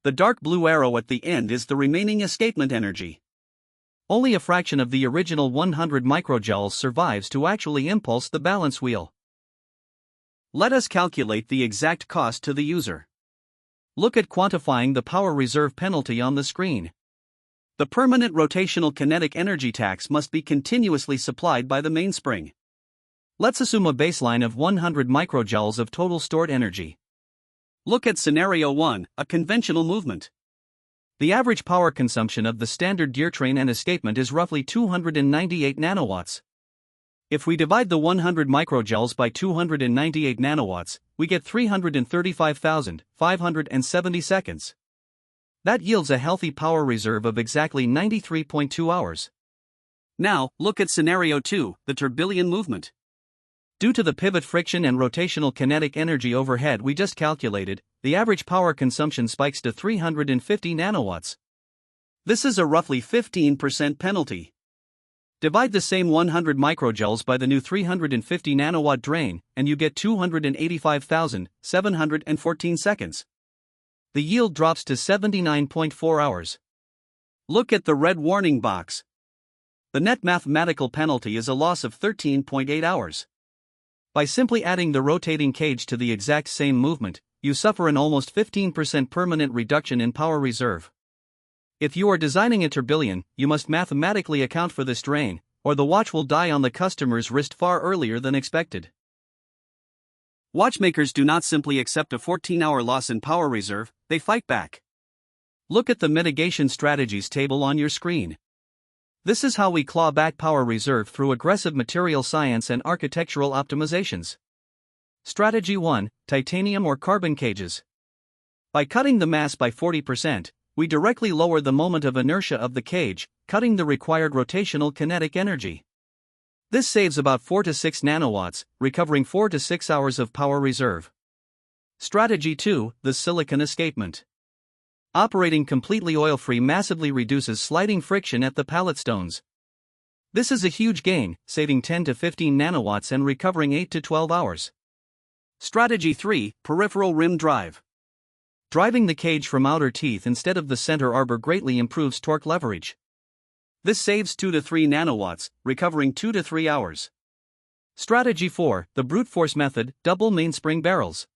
The dark blue arrow at the end is the remaining escapement energy. Only a fraction of the original 100 microjoules survives to actually impulse the balance wheel. Let us calculate the exact cost to the user. Look at quantifying the power reserve penalty on the screen. The permanent rotational kinetic energy tax must be continuously supplied by the mainspring. Let's assume a baseline of 100 microjoules of total stored energy. Look at scenario 1, a conventional movement. The average power consumption of the standard gear train and escapement is roughly 298 nanowatts. If we divide the 100 microjoules by 298 nanowatts, we get 335,570 seconds. That yields a healthy power reserve of exactly 93.2 hours. Now, look at scenario 2, the tourbillon movement. Due to the pivot friction and rotational kinetic energy overhead we just calculated, the average power consumption spikes to 350 nanowatts. This is a roughly 15% penalty. Divide the same 100 microjoules by the new 350 nanowatt drain, and you get 285,714 seconds. The yield drops to 79.4 hours. Look at the red warning box. The net mathematical penalty is a loss of 13.8 hours. By simply adding the rotating cage to the exact same movement, you suffer an almost 15% permanent reduction in power reserve. If you are designing a tourbillon, you must mathematically account for this drain, or the watch will die on the customer's wrist far earlier than expected. Watchmakers do not simply accept a 14-hour loss in power reserve, they fight back. Look at the mitigation strategies table on your screen. This is how we claw back power reserve through aggressive material science and architectural optimizations. Strategy 1: Titanium or carbon cages. By cutting the mass by 40%, we directly lower the moment of inertia of the cage, cutting the required rotational kinetic energy. This saves about 4 to 6 nanowatts, recovering 4 to 6 hours of power reserve. Strategy 2: The silicon escapement. Operating completely oil-free massively reduces sliding friction at the pallet stones. This is a huge gain, saving 10 to 15 nanowatts and recovering 8 to 12 hours. Strategy 3: Peripheral rim drive. Driving the cage from outer teeth instead of the center arbor greatly improves torque leverage. This saves 2 to 3 nanowatts, recovering 2 to 3 hours. Strategy 4: The brute force method, double mainspring barrels.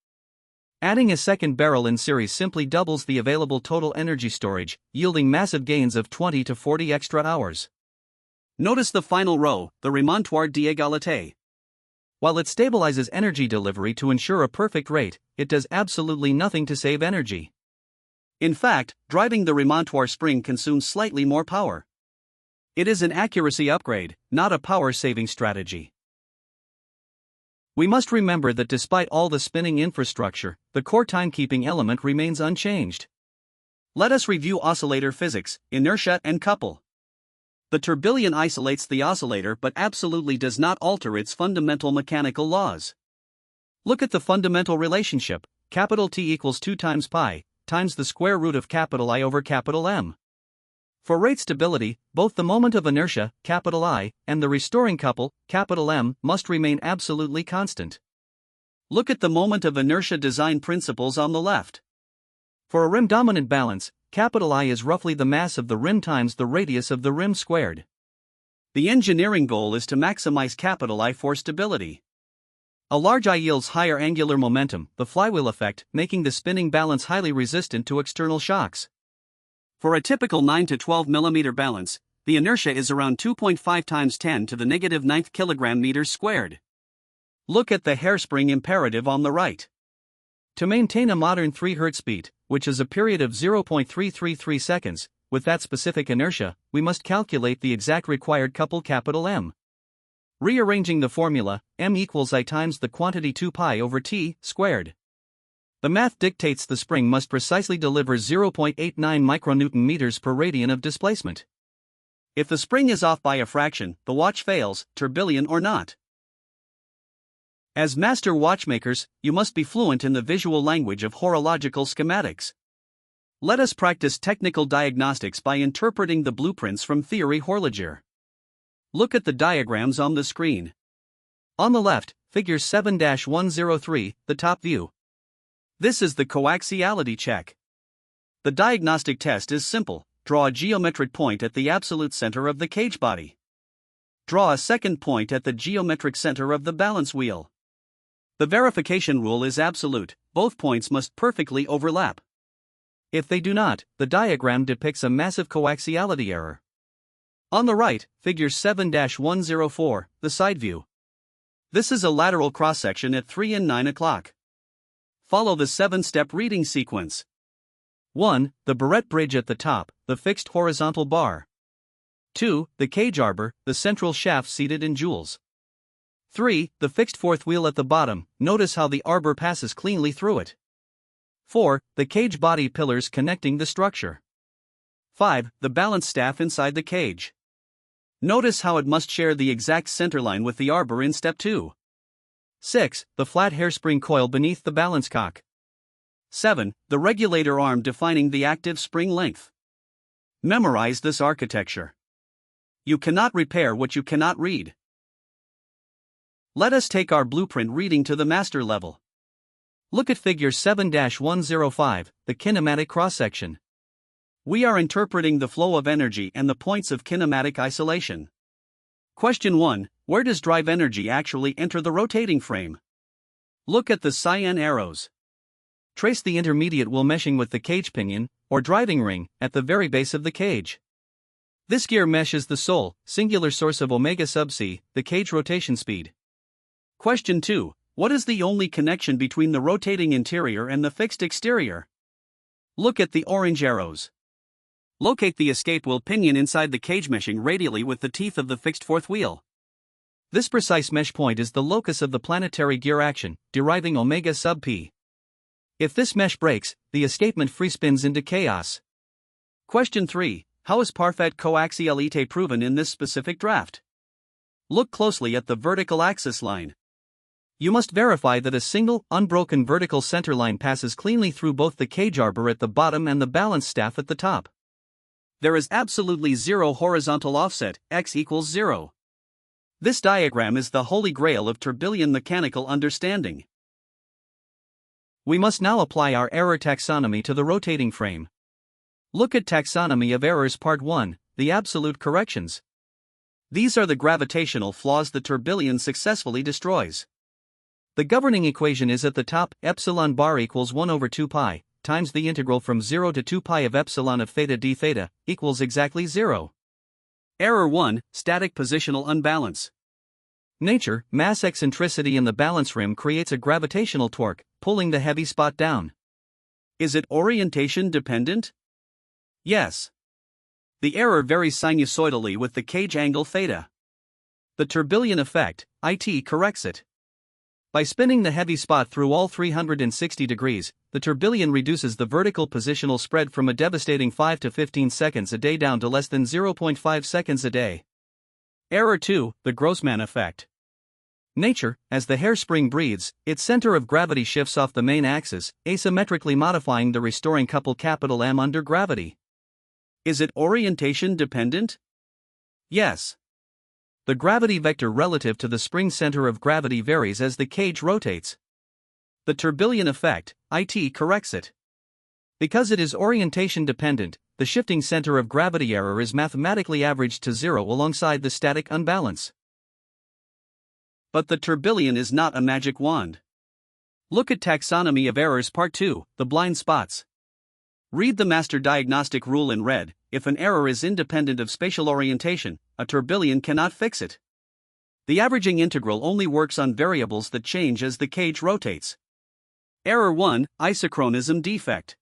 Adding a second barrel in series simply doubles the available total energy storage, yielding massive gains of 20 to 40 extra hours. Notice the final row, the remontoir d'égalité. While it stabilizes energy delivery to ensure a perfect rate, it does absolutely nothing to save energy. In fact, driving the remontoir spring consumes slightly more power. It is an accuracy upgrade, not a power-saving strategy. We must remember that despite all the spinning infrastructure, the core timekeeping element remains unchanged. Let us review oscillator physics, inertia and couple. The tourbillon isolates the oscillator but absolutely does not alter its fundamental mechanical laws. Look at the fundamental relationship, capital T equals 2 times pi, times the square root of capital I over capital M. For rate stability, both the moment of inertia, capital I, and the restoring couple, capital M, must remain absolutely constant. Look at the moment of inertia design principles on the left. For a rim-dominant balance, capital I is roughly the mass of the rim times the radius of the rim squared. The engineering goal is to maximize capital I for stability. A large I yields higher angular momentum, the flywheel effect, making the spinning balance highly resistant to external shocks. For a typical 9 to 12 mm balance, the inertia is around 2.5 times 10 to the negative 9th kilogram meters squared. Look at the hairspring imperative on the right. To maintain a modern 3 Hz beat, which is a period of 0.333 seconds, with that specific inertia, we must calculate the exact required couple capital M. Rearranging the formula, M equals I times the quantity 2 pi over T squared. The math dictates the spring must precisely deliver 0.89 micronewton meters per radian of displacement. If the spring is off by a fraction, the watch fails, tourbillon or not. As master watchmakers, you must be fluent in the visual language of horological schematics. Let us practice technical diagnostics by interpreting the blueprints from Theorie Horlogique. Look at the diagrams on the screen. On the left, figure 7-103, the top view. This is the coaxiality check. The diagnostic test is simple: draw a geometric point at the absolute center of the cage body. Draw a second point at the geometric center of the balance wheel. The verification rule is absolute: both points must perfectly overlap. If they do not, the diagram depicts a massive coaxiality error. On the right, figure 7-104, the side view. This is a lateral cross-section at 3 and 9 o'clock. Follow the 7-step reading sequence. 1. The barrette bridge at the top, the fixed horizontal bar. 2. The cage arbor, the central shaft seated in jewels. 3. The fixed fourth wheel at the bottom, notice how the arbor passes cleanly through it. 4. The cage body pillars connecting the structure. 5. The balance staff inside the cage. Notice how it must share the exact centerline with the arbor in step 2. 6. The flat hairspring coil beneath the balance cock. 7. The regulator arm defining the active spring length. Memorize this architecture. You cannot repair what you cannot read. Let us take our blueprint reading to the master level. Look at figure 7-105, the kinematic cross-section. We are interpreting the flow of energy and the points of kinematic isolation. Question 1. Where does drive energy actually enter the rotating frame? Look at the cyan arrows. Trace the intermediate wheel meshing with the cage pinion, or driving ring, at the very base of the cage. This gear mesh is the sole, singular source of omega sub c, the cage rotation speed. Question 2. What is the only connection between the rotating interior and the fixed exterior? Look at the orange arrows. Locate the escape wheel pinion inside the cage meshing radially with the teeth of the fixed fourth wheel. This precise mesh point is the locus of the planetary gear action, deriving omega sub p. If this mesh breaks, the escapement free spins into chaos. Question 3. How is parfaite coaxialite proven in this specific draft? Look closely at the vertical axis line. You must verify that a single, unbroken vertical center line passes cleanly through both the cage arbor at the bottom and the balance staff at the top. There is absolutely zero horizontal offset, x equals 0. This diagram is the holy grail of tourbillon mechanical understanding. We must now apply our error taxonomy to the rotating frame. Look at Taxonomy of Errors Part 1, the absolute corrections. These are the gravitational flaws the tourbillon successfully destroys. The governing equation is at the top, epsilon bar equals 1 over 2 pi, times the integral from 0 to 2 pi of epsilon of theta d theta, equals exactly 0. Error 1, static positional unbalance. Nature, mass eccentricity in the balance rim creates a gravitational torque, pulling the heavy spot down. Is it orientation dependent? Yes. The error varies sinusoidally with the cage angle theta. The tourbillon effect, IT, corrects it. By spinning the heavy spot through all 360 degrees, the tourbillon reduces the vertical positional spread from a devastating 5 to 15 seconds a day down to less than 0.5 seconds a day. Error 2, the Grossman effect. Nature, as the hairspring breathes, its center of gravity shifts off the main axis, asymmetrically modifying the restoring couple M under gravity. Is it orientation dependent? Yes. The gravity vector relative to the spring center of gravity varies as the cage rotates. The tourbillon effect, IT, corrects it. Because it is orientation dependent, the shifting center of gravity error is mathematically averaged to 0 alongside the static unbalance. But the tourbillon is not a magic wand. Look at Taxonomy of Errors Part 2, the blind spots. Read the master diagnostic rule in red. If an error is independent of spatial orientation, a tourbillon cannot fix it. The averaging integral only works on variables that change as the cage rotates. Error 1, isochronism defect.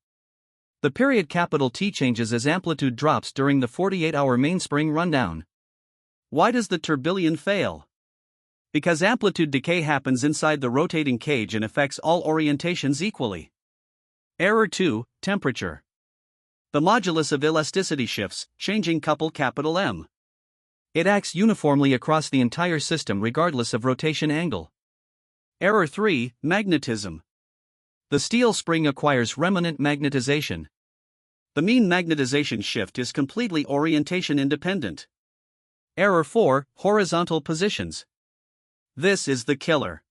The period T changes as amplitude drops during the 48-hour mainspring rundown. Why does the tourbillon fail? Because amplitude decay happens inside the rotating cage and affects all orientations equally. Error 2, temperature. The modulus of elasticity shifts, changing couple M. It acts uniformly across the entire system regardless of rotation angle. Error 3, magnetism. The steel spring acquires remanent magnetization. The mean magnetization shift is completely orientation independent. Error 4, horizontal positions. This is the killer.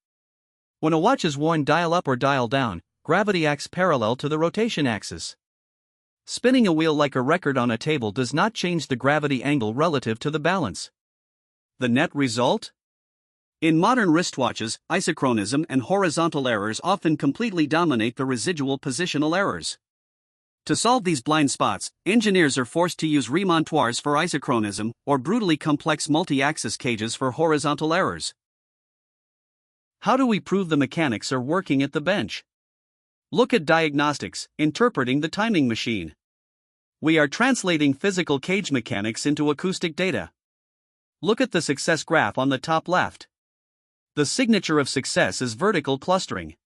When a watch is worn dial up or dial down, gravity acts parallel to the rotation axis. Spinning a wheel like a record on a table does not change the gravity angle relative to the balance. The net result? In modern wristwatches, isochronism and horizontal errors often completely dominate the residual positional errors. To solve these blind spots, engineers are forced to use remontoirs for isochronism or brutally complex multi-axis cages for horizontal errors. How do we prove the mechanics are working at the bench? Look at diagnostics, interpreting the timing machine. We are translating physical cage mechanics into acoustic data. Look at the success graph on the top left. The signature of success is vertical clustering.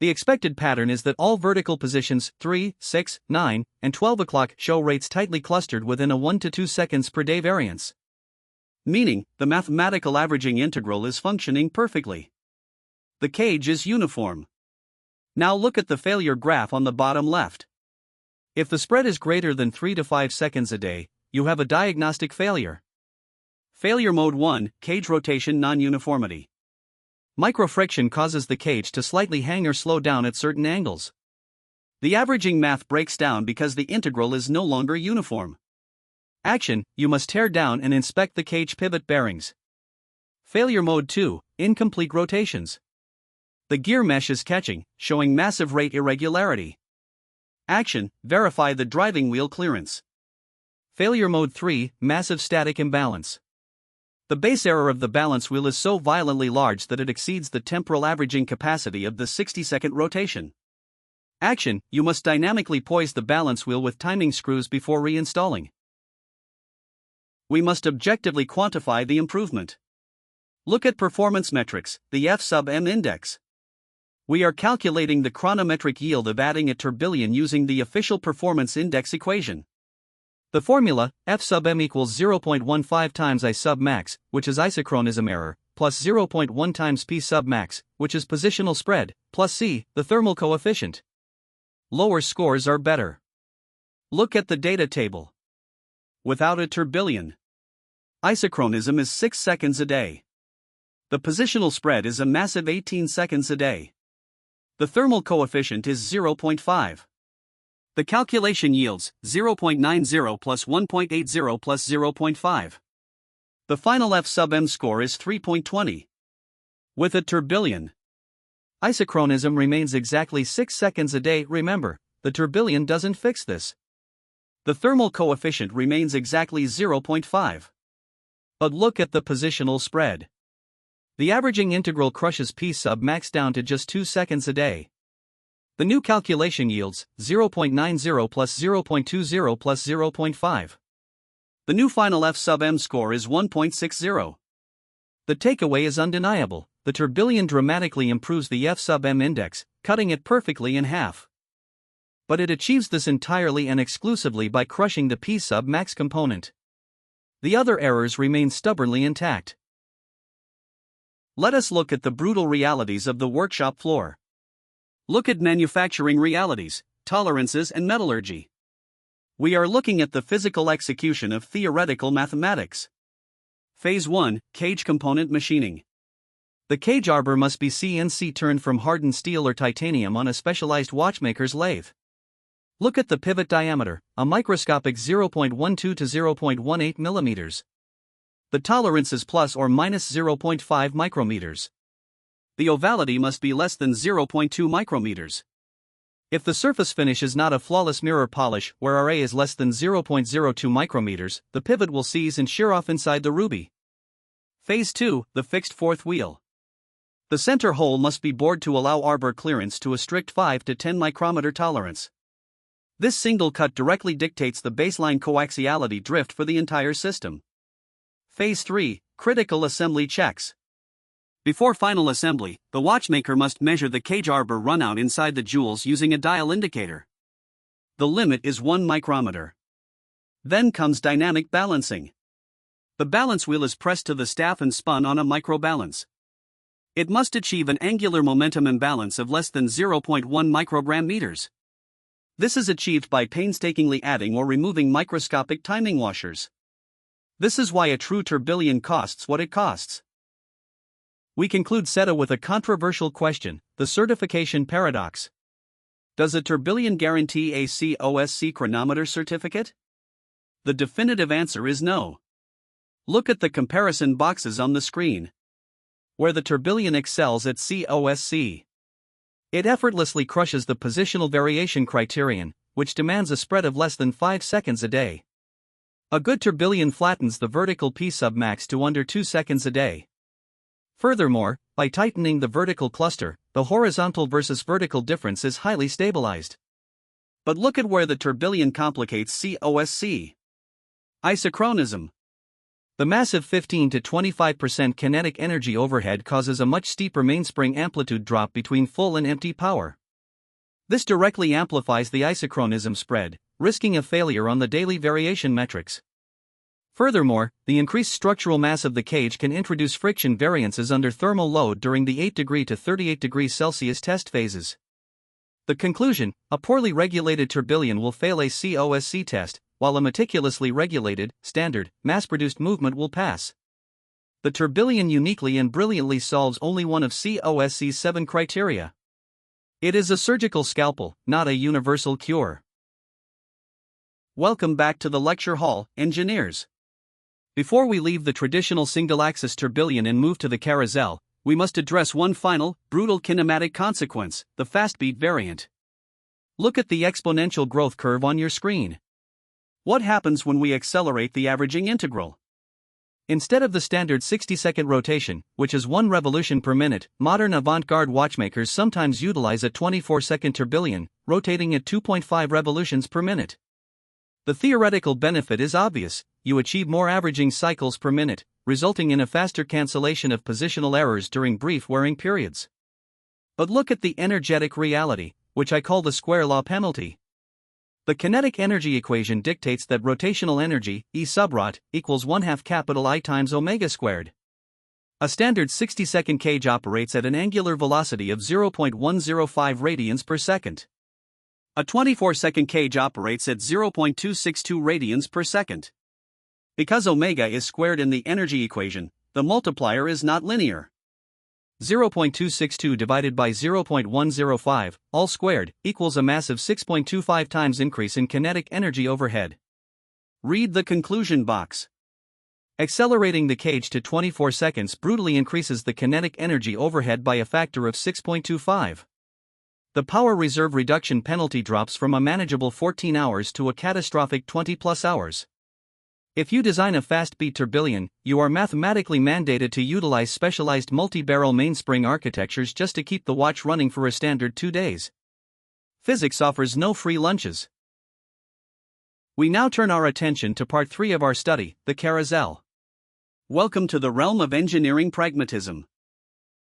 The expected pattern is that all vertical positions 3, 6, 9, and 12 o'clock show rates tightly clustered within a 1 to 2 seconds per day variance. Meaning, the mathematical averaging integral is functioning perfectly. The cage is uniform. Now look at the failure graph on the bottom left. If the spread is greater than 3 to 5 seconds a day, you have a diagnostic failure. Failure mode 1, cage rotation non-uniformity. Microfriction causes the cage to slightly hang or slow down at certain angles. The averaging math breaks down because the integral is no longer uniform. Action, you must tear down and inspect the cage pivot bearings. Failure mode 2, incomplete rotations. The gear mesh is catching, showing massive rate irregularity. Action, verify the driving wheel clearance. Failure mode 3, massive static imbalance. The base error of the balance wheel is so violently large that it exceeds the temporal averaging capacity of the 60-second rotation. Action, you must dynamically poise the balance wheel with timing screws before reinstalling. We must objectively quantify the improvement. Look at performance metrics, the F sub M index. We are calculating the chronometric yield of adding a tourbillon using the official performance index equation. The formula, F sub M equals 0.15 times I sub max, which is isochronism error, plus 0.1 times P sub max, which is positional spread, plus C, the thermal coefficient. Lower scores are better. Look at the data table. Without a tourbillon, isochronism is 6 seconds a day. The positional spread is a massive 18 seconds a day. The thermal coefficient is 0.5. The calculation yields 0.90 plus 1.80 plus 0.5. The final F sub M score is 3.20. With a tourbillon, isochronism remains exactly 6 seconds a day. Remember, the tourbillon doesn't fix this. The thermal coefficient remains exactly 0.5. But look at the positional spread. The averaging integral crushes P sub max down to just 2 seconds a day. The new calculation yields 0.90 plus 0.20 plus 0.5. The new final F sub M score is 1.60. The takeaway is undeniable: the tourbillon dramatically improves the F sub M index, cutting it perfectly in half. But it achieves this entirely and exclusively by crushing the P sub max component. The other errors remain stubbornly intact. Let us look at the brutal realities of the workshop floor. Look at manufacturing realities, tolerances, and metallurgy. We are looking at the physical execution of theoretical mathematics. Phase 1, Cage Component Machining. The cage arbor must be CNC turned from hardened steel or titanium on a specialized watchmaker's lathe. Look at the pivot diameter, a microscopic 0.12 to 0.18 millimeters. The tolerance is plus or minus 0.5 micrometers. The ovality must be less than 0.2 micrometers. If the surface finish is not a flawless mirror polish where RA is less than 0.02 micrometers, the pivot will seize and shear off inside the ruby. Phase 2, the fixed fourth wheel. The center hole must be bored to allow arbor clearance to a strict 5 to 10 micrometer tolerance. This single cut directly dictates the baseline coaxiality drift for the entire system. Phase 3, critical assembly checks. Before final assembly, the watchmaker must measure the cage arbor runout inside the jewels using a dial indicator. The limit is 1 micrometer. Then comes dynamic balancing. The balance wheel is pressed to the staff and spun on a microbalance. It must achieve an angular momentum imbalance of less than 0.1 microgram meters. This is achieved by painstakingly adding or removing microscopic timing washers. This is why a true tourbillon costs what it costs. We conclude SETA with a controversial question, the certification paradox. Does a tourbillon guarantee a COSC chronometer certificate? The definitive answer is no. Look at the comparison boxes on the screen. Where the tourbillon excels at COSC. It effortlessly crushes the positional variation criterion, which demands a spread of less than 5 seconds a day. A good tourbillon flattens the vertical P sub max to under 2 seconds a day. Furthermore, by tightening the vertical cluster, the horizontal versus vertical difference is highly stabilized. But look at where the tourbillon complicates COSC. Isochronism. The massive 15 to 25% kinetic energy overhead causes a much steeper mainspring amplitude drop between full and empty power. This directly amplifies the isochronism spread, risking a failure on the daily variation metrics. Furthermore, the increased structural mass of the cage can introduce friction variances under thermal load during the 8° to 38° Celsius test phases. The conclusion: a poorly regulated tourbillon will fail a COSC test, while a meticulously regulated, standard, mass-produced movement will pass. The tourbillon uniquely and brilliantly solves only one of COSC's 7 criteria. It is a surgical scalpel, not a universal cure. Welcome back to the lecture hall, engineers. Before we leave the traditional single-axis tourbillon and move to the Carrousel, we must address one final, brutal kinematic consequence: the fast-beat variant. Look at the exponential growth curve on your screen. What happens when we accelerate the averaging integral? Instead of the standard 60-second rotation, which is 1 revolution per minute, modern avant-garde watchmakers sometimes utilize a 24-second tourbillon, rotating at 2.5 revolutions per minute. The theoretical benefit is obvious: you achieve more averaging cycles per minute, resulting in a faster cancellation of positional errors during brief wearing periods. But look at the energetic reality, which I call the square law penalty. The kinetic energy equation dictates that rotational energy, E sub rot, equals 1/2 capital I times omega squared. A standard 60-second cage operates at an angular velocity of 0.105 radians per second. A 24-second cage operates at 0.262 radians per second. Because omega is squared in the energy equation, the multiplier is not linear. 0.262 divided by 0.105, all squared, equals a massive 6.25 times increase in kinetic energy overhead. Read the conclusion box. Accelerating the cage to 24 seconds brutally increases the kinetic energy overhead by a factor of 6.25. The power reserve reduction penalty drops from a manageable 14 hours to a catastrophic 20+ hours. If you design a fast-beat tourbillon, you are mathematically mandated to utilize specialized multi-barrel mainspring architectures just to keep the watch running for a standard 2 days. Physics offers no free lunches. We now turn our attention to part 3 of our study, the Carrousel. Welcome to the realm of engineering pragmatism.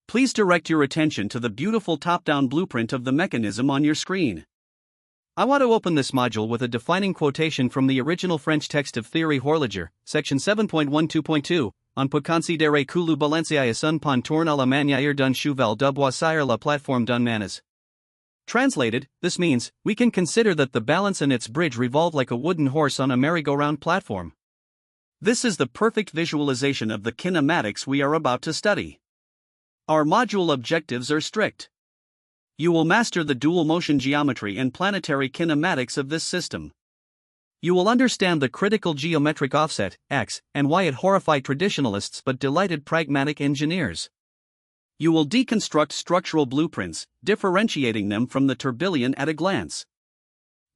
Please direct your attention to the beautiful top-down blueprint of the mechanism on your screen. I want to open this module with a defining quotation from the original French text of Theorie Horloger, section 7.12.2, on peut considérer que le balancier un tourne à la manière d'un cheval de bois sur la plateforme d'un manège. Translated, this means, we can consider that the balance and its bridge revolve like a wooden horse on a merry-go-round platform. This is the perfect visualization of the kinematics we are about to study. Our module objectives are strict. You will master the dual motion geometry and planetary kinematics of this system. You will understand the critical geometric offset, X, and why it horrified traditionalists but delighted pragmatic engineers. You will deconstruct structural blueprints, differentiating them from the tourbillon at a glance.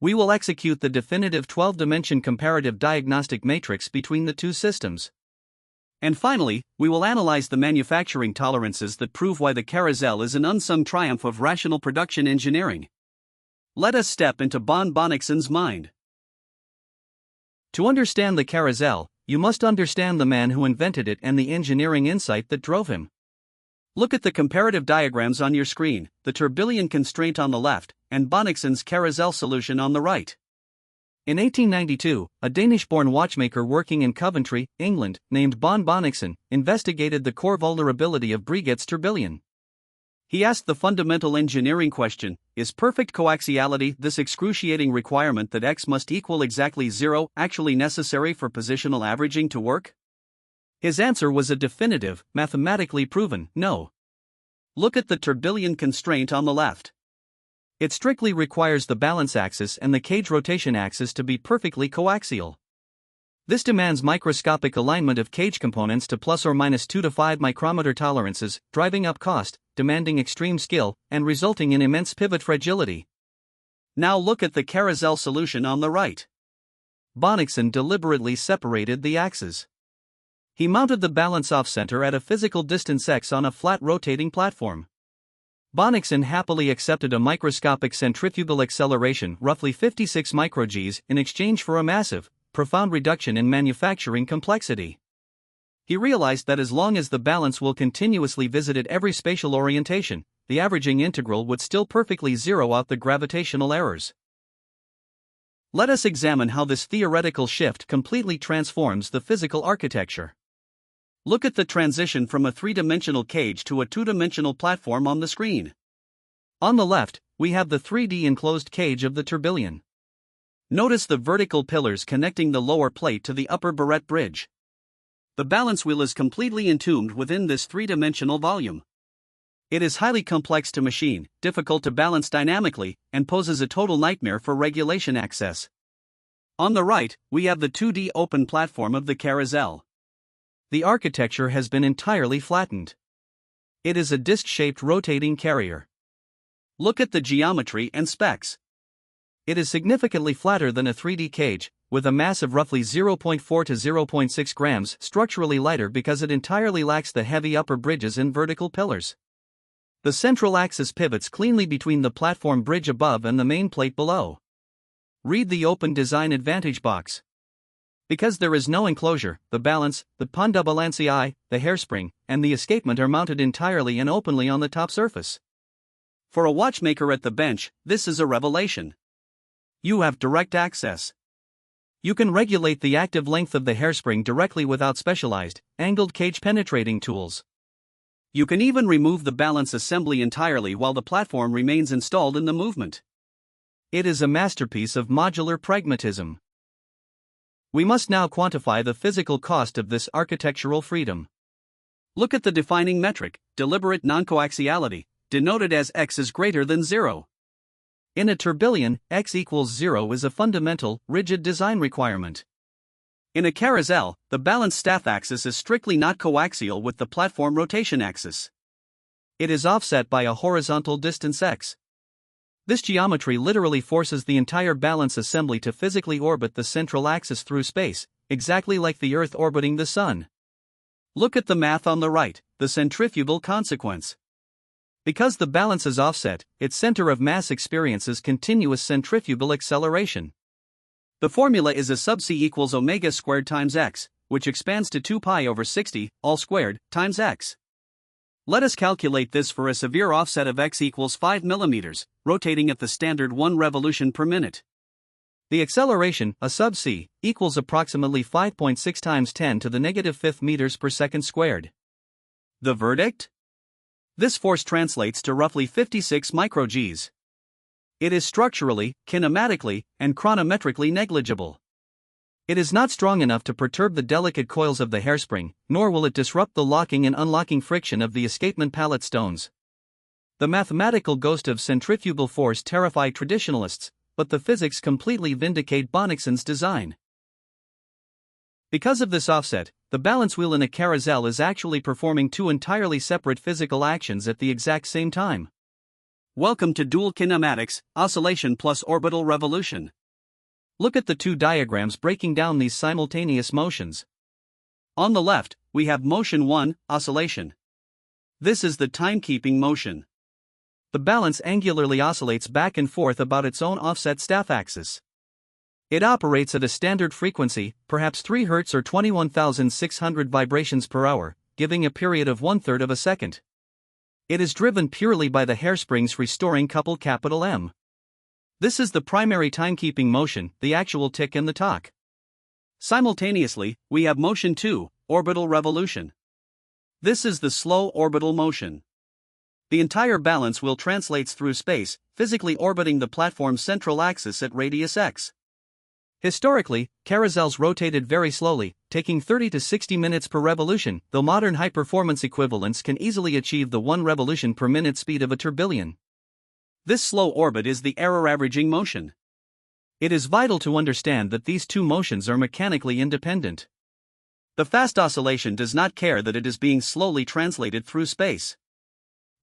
We will execute the definitive 12-dimension comparative diagnostic matrix between the two systems. And finally, we will analyze the manufacturing tolerances that prove why the Carrousel is an unsung triumph of rational production engineering. Let us step into Bonniksen's mind. To understand the Carrousel, you must understand the man who invented it and the engineering insight that drove him. Look at the comparative diagrams on your screen, the tourbillon constraint on the left, and Bonniksen's Carrousel solution on the right. In 1892, a Danish-born watchmaker working in Coventry, England, named Bonniksen, investigated the core vulnerability of Breguet's tourbillon. He asked the fundamental engineering question: is perfect coaxiality, this excruciating requirement that X must equal exactly 0, actually necessary for positional averaging to work? His answer was a definitive, mathematically proven no. Look at the tourbillon constraint on the left. It strictly requires the balance axis and the cage rotation axis to be perfectly coaxial. This demands microscopic alignment of cage components to plus or minus 2 to 5 micrometer tolerances, driving up cost, demanding extreme skill, and resulting in immense pivot fragility. Now look at the Carrousel solution on the right. Bonniksen deliberately separated the axes. He mounted the balance off-center at a physical distance x on a flat rotating platform. Bonniksen happily accepted a microscopic centrifugal acceleration, roughly 56 microgs, in exchange for a massive, profound reduction in manufacturing complexity. He realized that as long as the balance will continuously visit at every spatial orientation, the averaging integral would still perfectly zero out the gravitational errors. Let us examine how this theoretical shift completely transforms the physical architecture. Look at the transition from a three-dimensional cage to a two-dimensional platform on the screen. On the left, we have the 3D enclosed cage of the tourbillon. Notice the vertical pillars connecting the lower plate to the upper barrette bridge. The balance wheel is completely entombed within this three-dimensional volume. It is highly complex to machine, difficult to balance dynamically, and poses a total nightmare for regulation access. On the right, we have the 2D open platform of the Carrousel. The architecture has been entirely flattened. It is a disc-shaped rotating carrier. Look at the geometry and specs. It is significantly flatter than a 3D cage, with a mass of roughly 0.4 to 0.6 grams, structurally lighter because it entirely lacks the heavy upper bridges and vertical pillars. The central axis pivots cleanly between the platform bridge above and the main plate below. Read the open design advantage box. Because there is no enclosure, the balance, the pendulancii, the hairspring, and the escapement are mounted entirely and openly on the top surface. For a watchmaker at the bench, this is a revelation. You have direct access. You can regulate the active length of the hairspring directly without specialized, angled cage penetrating tools. You can even remove the balance assembly entirely while the platform remains installed in the movement. It is a masterpiece of modular pragmatism. We must now quantify the physical cost of this architectural freedom. Look at the defining metric, deliberate non-coaxiality, denoted as x is greater than 0. In a tourbillon, x equals 0 is a fundamental, rigid design requirement. In a Carrousel, the balance staff axis is strictly not coaxial with the platform rotation axis. It is offset by a horizontal distance x. This geometry literally forces the entire balance assembly to physically orbit the central axis through space, exactly like the Earth orbiting the Sun. Look at the math on the right, the centrifugal consequence. Because the balance is offset, its center of mass experiences continuous centrifugal acceleration. The formula is a sub c equals omega squared times x, which expands to 2 pi over 60, all squared, times x. Let us calculate this for a severe offset of x equals 5 mm, rotating at the standard 1 revolution per minute. The acceleration, a sub c, equals approximately 5.6 times 10 to the negative 5 meters per second squared. The verdict? This force translates to roughly 56 microgs. It is structurally, kinematically, and chronometrically negligible. It is not strong enough to perturb the delicate coils of the hairspring, nor will it disrupt the locking and unlocking friction of the escapement pallet stones. The mathematical ghost of centrifugal force terrifies traditionalists, but the physics completely vindicate Bonniksen's design. Because of this offset, the balance wheel in a Carrousel is actually performing two entirely separate physical actions at the exact same time. Welcome to dual kinematics, oscillation plus orbital revolution. Look at the two diagrams breaking down these simultaneous motions. On the left, we have motion 1, oscillation. This is the timekeeping motion. The balance angularly oscillates back and forth about its own offset staff axis. It operates at a standard frequency, perhaps 3 Hz or 21,600 vibrations per hour, giving a period of 1/3 of a second. It is driven purely by the hairsprings restoring couple capital M. This is the primary timekeeping motion, the actual tick and the tock. Simultaneously, we have motion 2, orbital revolution. This is the slow orbital motion. The entire balance wheel translates through space, physically orbiting the platform's central axis at radius x. Historically, Carrousels rotated very slowly, taking 30 to 60 minutes per revolution, though modern high-performance equivalents can easily achieve the 1 revolution per minute speed of a tourbillon. This slow orbit is the error-averaging motion. It is vital to understand that these two motions are mechanically independent. The fast oscillation does not care that it is being slowly translated through space.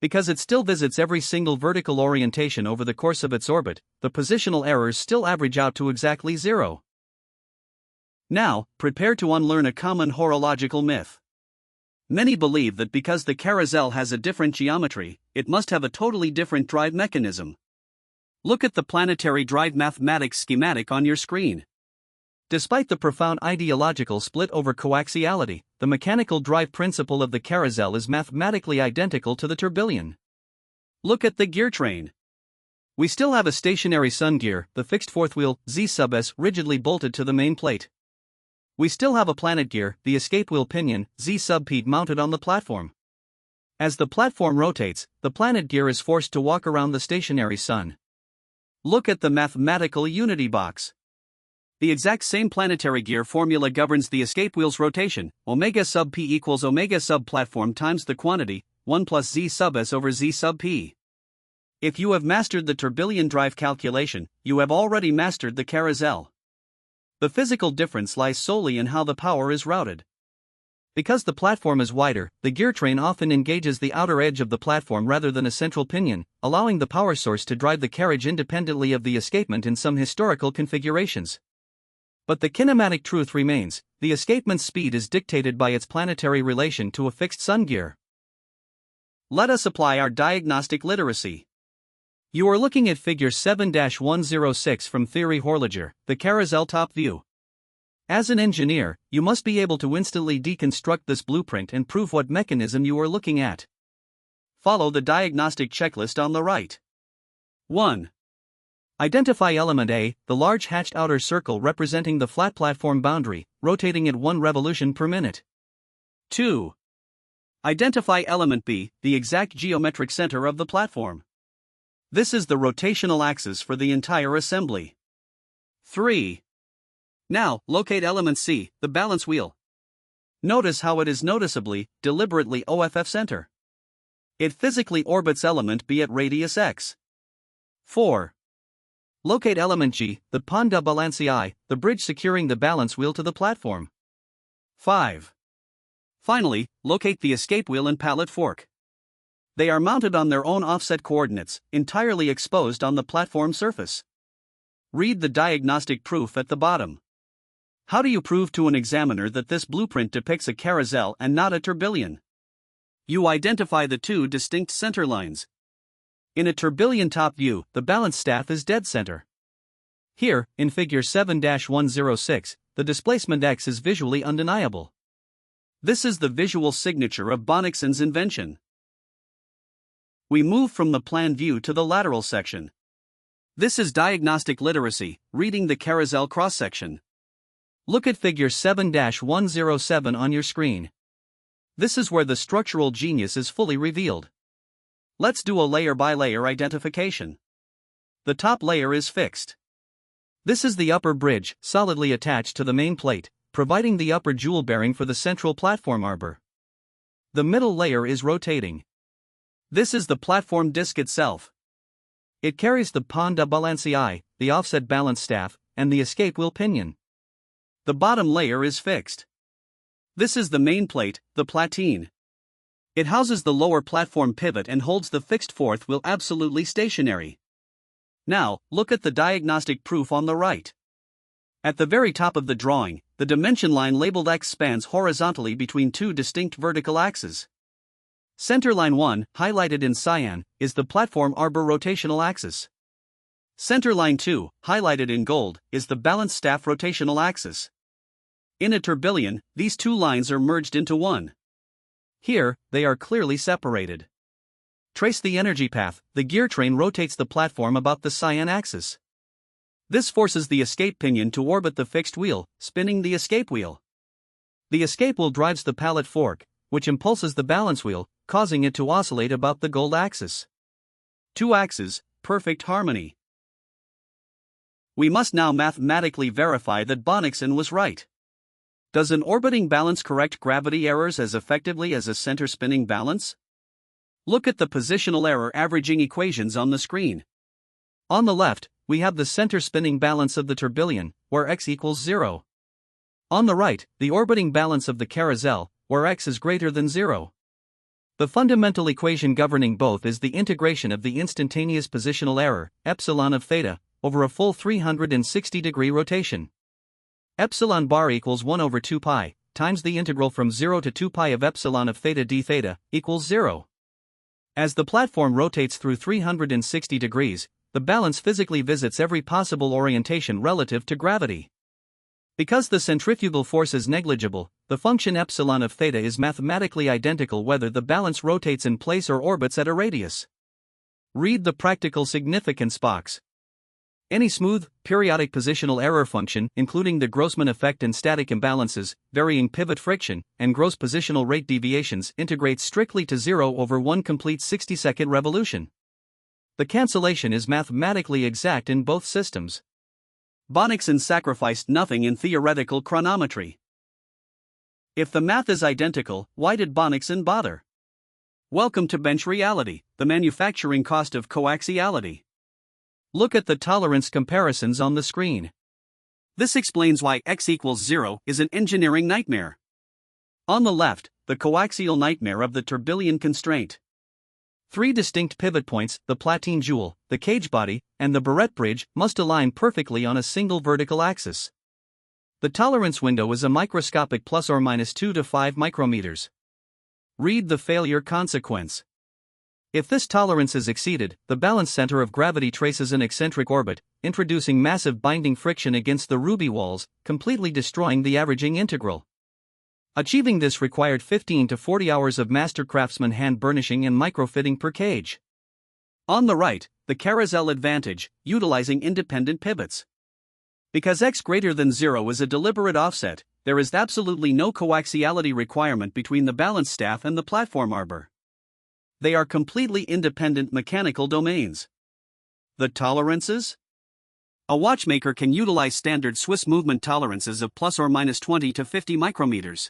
Because it still visits every single vertical orientation over the course of its orbit, the positional errors still average out to exactly 0. Now, prepare to unlearn a common horological myth. Many believe that because the Carrousel has a different geometry, it must have a totally different drive mechanism. Look at the planetary drive mathematics schematic on your screen. Despite the profound ideological split over coaxiality, the mechanical drive principle of the Carrousel is mathematically identical to the Tourbillon. Look at the gear train. We still have a stationary sun gear, the fixed fourth wheel, Z sub S, rigidly bolted to the main plate. We still have a planet gear, the escape wheel pinion, Z sub P, mounted on the platform. As the platform rotates, the planet gear is forced to walk around the stationary sun. Look at the mathematical unity box. The exact same planetary gear formula governs the escape wheel's rotation, omega sub P equals omega sub platform times the quantity, 1 plus Z sub S over Z sub P. If you have mastered the tourbillon drive calculation, you have already mastered the Carrousel. The physical difference lies solely in how the power is routed. Because the platform is wider, the gear train often engages the outer edge of the platform rather than a central pinion, allowing the power source to drive the carriage independently of the escapement in some historical configurations. But the kinematic truth remains: the escapement's speed is dictated by its planetary relation to a fixed sun gear. Let us apply our diagnostic literacy. You are looking at figure 7-106 from Theory Horological, the Carrousel top view. As an engineer, you must be able to instantly deconstruct this blueprint and prove what mechanism you are looking at. Follow the diagnostic checklist on the right. 1. Identify element A, the large hatched outer circle representing the flat platform boundary, rotating at 1 revolution per minute. 2. Identify element B, the exact geometric center of the platform. This is the rotational axis for the entire assembly. 3. Now, locate element C, the balance wheel. Notice how it is noticeably, deliberately OFF center. It physically orbits element B at radius x. 4. Locate element G, the pont de balancier, the bridge securing the balance wheel to the platform. 5. Finally, locate the escape wheel and pallet fork. They are mounted on their own offset coordinates, entirely exposed on the platform surface. Read the diagnostic proof at the bottom. How do you prove to an examiner that this blueprint depicts a Carrousel and not a tourbillon? You identify the two distinct center lines. In a tourbillon top view, the balance staff is dead center. Here, in figure 7-106, the displacement X is visually undeniable. This is the visual signature of Bonniksen's invention. We move from the plan view to the lateral section. This is diagnostic literacy, reading the Carrousel cross-section. Look at figure 7-107 on your screen. This is where the structural genius is fully revealed. Let's do a layer-by-layer identification. The top layer is fixed. This is the upper bridge, solidly attached to the main plate, providing the upper jewel bearing for the central platform arbor. The middle layer is rotating. This is the platform disc itself. It carries the pont de balancier, the offset balance staff, and the escape wheel pinion. The bottom layer is fixed. This is the main plate, the platine. It houses the lower platform pivot and holds the fixed fourth wheel absolutely stationary. Now, look at the diagnostic proof on the right. At the very top of the drawing, the dimension line labeled X spans horizontally between two distinct vertical axes. Centerline 1, highlighted in cyan, is the platform arbor rotational axis. Centerline 2, highlighted in gold, is the balance staff rotational axis. In a tourbillon, these two lines are merged into one. Here, they are clearly separated. Trace the energy path. The gear train rotates the platform about the cyan axis. This forces the escape pinion to orbit the fixed wheel, spinning the escape wheel. The escape wheel drives the pallet fork, which impulses the balance wheel, causing it to oscillate about the gold axis. Two axes, perfect harmony. We must now mathematically verify that Bonniksen was right. Does an orbiting balance correct gravity errors as effectively as a center spinning balance? Look at the positional error averaging equations on the screen. On the left, we have the center spinning balance of the tourbillon, where x equals 0. On the right, the orbiting balance of the Carrousel, where x is greater than 0. The fundamental equation governing both is the integration of the instantaneous positional error, epsilon of theta, over a full 360-degree rotation. Epsilon bar equals 1 over 2 pi, times the integral from 0 to 2 pi of epsilon of theta d theta, equals 0. As the platform rotates through 360 degrees, the balance physically visits every possible orientation relative to gravity. Because the centrifugal force is negligible, the function epsilon of theta is mathematically identical whether the balance rotates in place or orbits at a radius. Read the practical significance box. Any smooth, periodic positional error function, including the Grossman effect and static imbalances, varying pivot friction, and gross positional rate deviations, integrates strictly to zero over one complete 60-second revolution. The cancellation is mathematically exact in both systems. Bonniksen sacrificed nothing in theoretical chronometry. If the math is identical, why did Bonniksen bother? Welcome to bench reality, the manufacturing cost of coaxiality. Look at the tolerance comparisons on the screen. This explains why x equals 0 is an engineering nightmare. On the left, the coaxial nightmare of the tourbillon constraint. 3 distinct pivot points, the platine jewel, the cage body, and the barrette bridge, must align perfectly on a single vertical axis. The tolerance window is a microscopic plus or minus 2 to 5 micrometers. Read the failure consequence. If this tolerance is exceeded, the balance center of gravity traces an eccentric orbit, introducing massive binding friction against the ruby walls, completely destroying the averaging integral. Achieving this required 15 to 40 hours of master craftsman hand burnishing and microfitting per cage. On the right, the Carrousel advantage, utilizing independent pivots. Because x greater than 0 is a deliberate offset, there is absolutely no coaxiality requirement between the balance staff and the platform arbor. They are completely independent mechanical domains. The tolerances? A watchmaker can utilize standard Swiss movement tolerances of plus or minus 20 to 50 micrometers.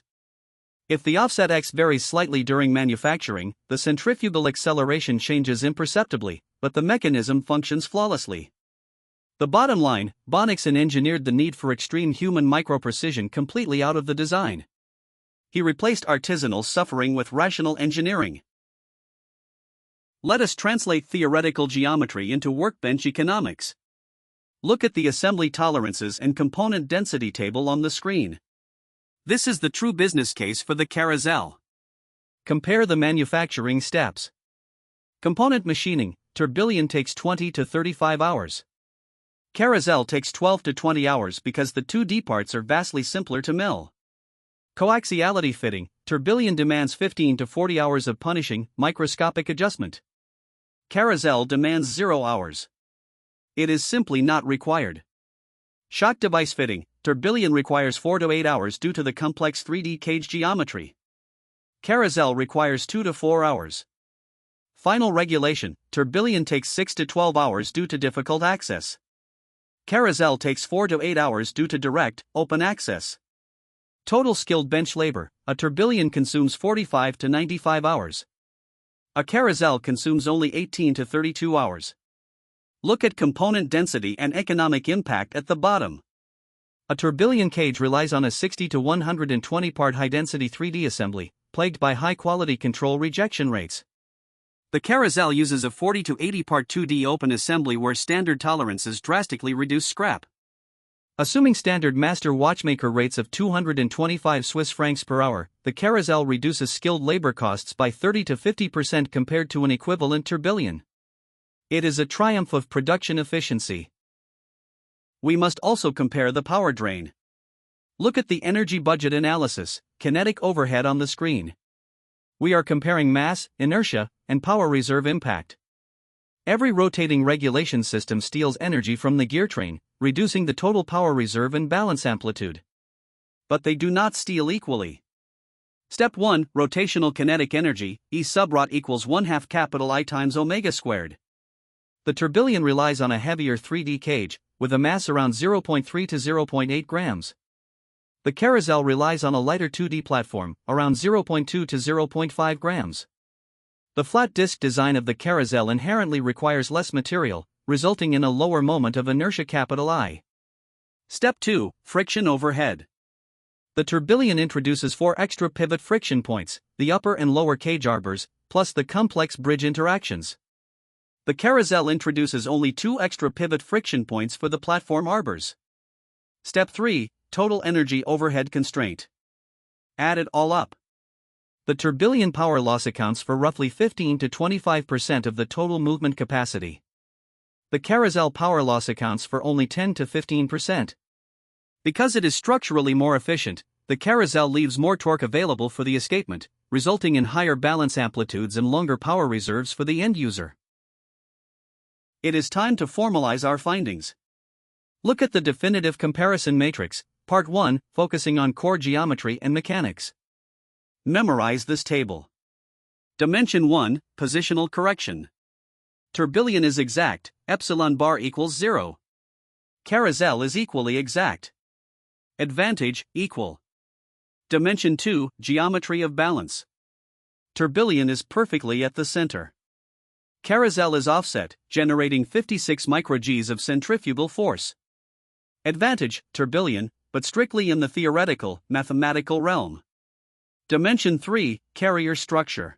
If the offset x varies slightly during manufacturing, the centrifugal acceleration changes imperceptibly, but the mechanism functions flawlessly. The bottom line, Bonniksen engineered the need for extreme human microprecision completely out of the design. He replaced artisanal suffering with rational engineering. Let us translate theoretical geometry into workbench economics. Look at the assembly tolerances and component density table on the screen. This is the true business case for the Carrousel. Compare the manufacturing steps. Component machining, tourbillon takes 20 to 35 hours. Carrousel takes 12 to 20 hours because the 2D parts are vastly simpler to mill. Coaxiality fitting, tourbillon demands 15 to 40 hours of punishing, microscopic adjustment. Carrousel demands 0 hours. It is simply not required. Shock device fitting, tourbillon requires 4 to 8 hours due to the complex 3D cage geometry. Carrousel requires 2 to 4 hours. Final regulation, tourbillon takes 6 to 12 hours due to difficult access. Carrousel takes 4 to 8 hours due to direct, open access. Total skilled bench labor, a tourbillon consumes 45 to 95 hours. A Carrousel consumes only 18 to 32 hours. Look at component density and economic impact at the bottom. A tourbillon cage relies on a 60 to 120 part high-density 3D assembly, plagued by high-quality control rejection rates. The Carrousel uses a 40 to 80 part 2D open assembly where standard tolerances drastically reduce scrap. Assuming standard master watchmaker rates of 225 Swiss francs per hour, the Carrousel reduces skilled labor costs by 30 to 50% compared to an equivalent tourbillon. It is a triumph of production efficiency. We must also compare the power drain. Look at the energy budget analysis, kinetic overhead on the screen. We are comparing mass, inertia, and power reserve impact. Every rotating regulation system steals energy from the gear train, reducing the total power reserve and balance amplitude. But they do not steal equally. Step 1, rotational kinetic energy, E sub rot equals 1/2 capital I times omega squared. The tourbillon relies on a heavier 3D cage, with a mass around 0.3 to 0.8 grams. The Carrousel relies on a lighter 2D platform, around 0.2 to 0.5 grams. The flat disc design of the Carrousel inherently requires less material, resulting in a lower moment of inertia capital I. Step 2, friction overhead. The tourbillon introduces 4 extra pivot friction points, the upper and lower cage arbors, plus the complex bridge interactions. The Carrousel introduces only 2 extra pivot friction points for the platform arbors. Step 3, total energy overhead constraint. Add it all up. The tourbillon power loss accounts for roughly 15 to 25% of the total movement capacity. The Carrousel power loss accounts for only 10 to 15%. Because it is structurally more efficient, the Carrousel leaves more torque available for the escapement, resulting in higher balance amplitudes and longer power reserves for the end user. It is time to formalize our findings. Look at the definitive comparison matrix, Part 1, focusing on core geometry and mechanics. Memorize this table. Dimension 1, positional correction. Tourbillon is exact, epsilon bar equals 0. Carrousel is equally exact. Advantage, equal. Dimension 2, geometry of balance. Tourbillon is perfectly at the center. Carrousel is offset, generating 56 micro-Gs of centrifugal force. Advantage, tourbillon, but strictly in the theoretical, mathematical realm. Dimension 3, carrier structure.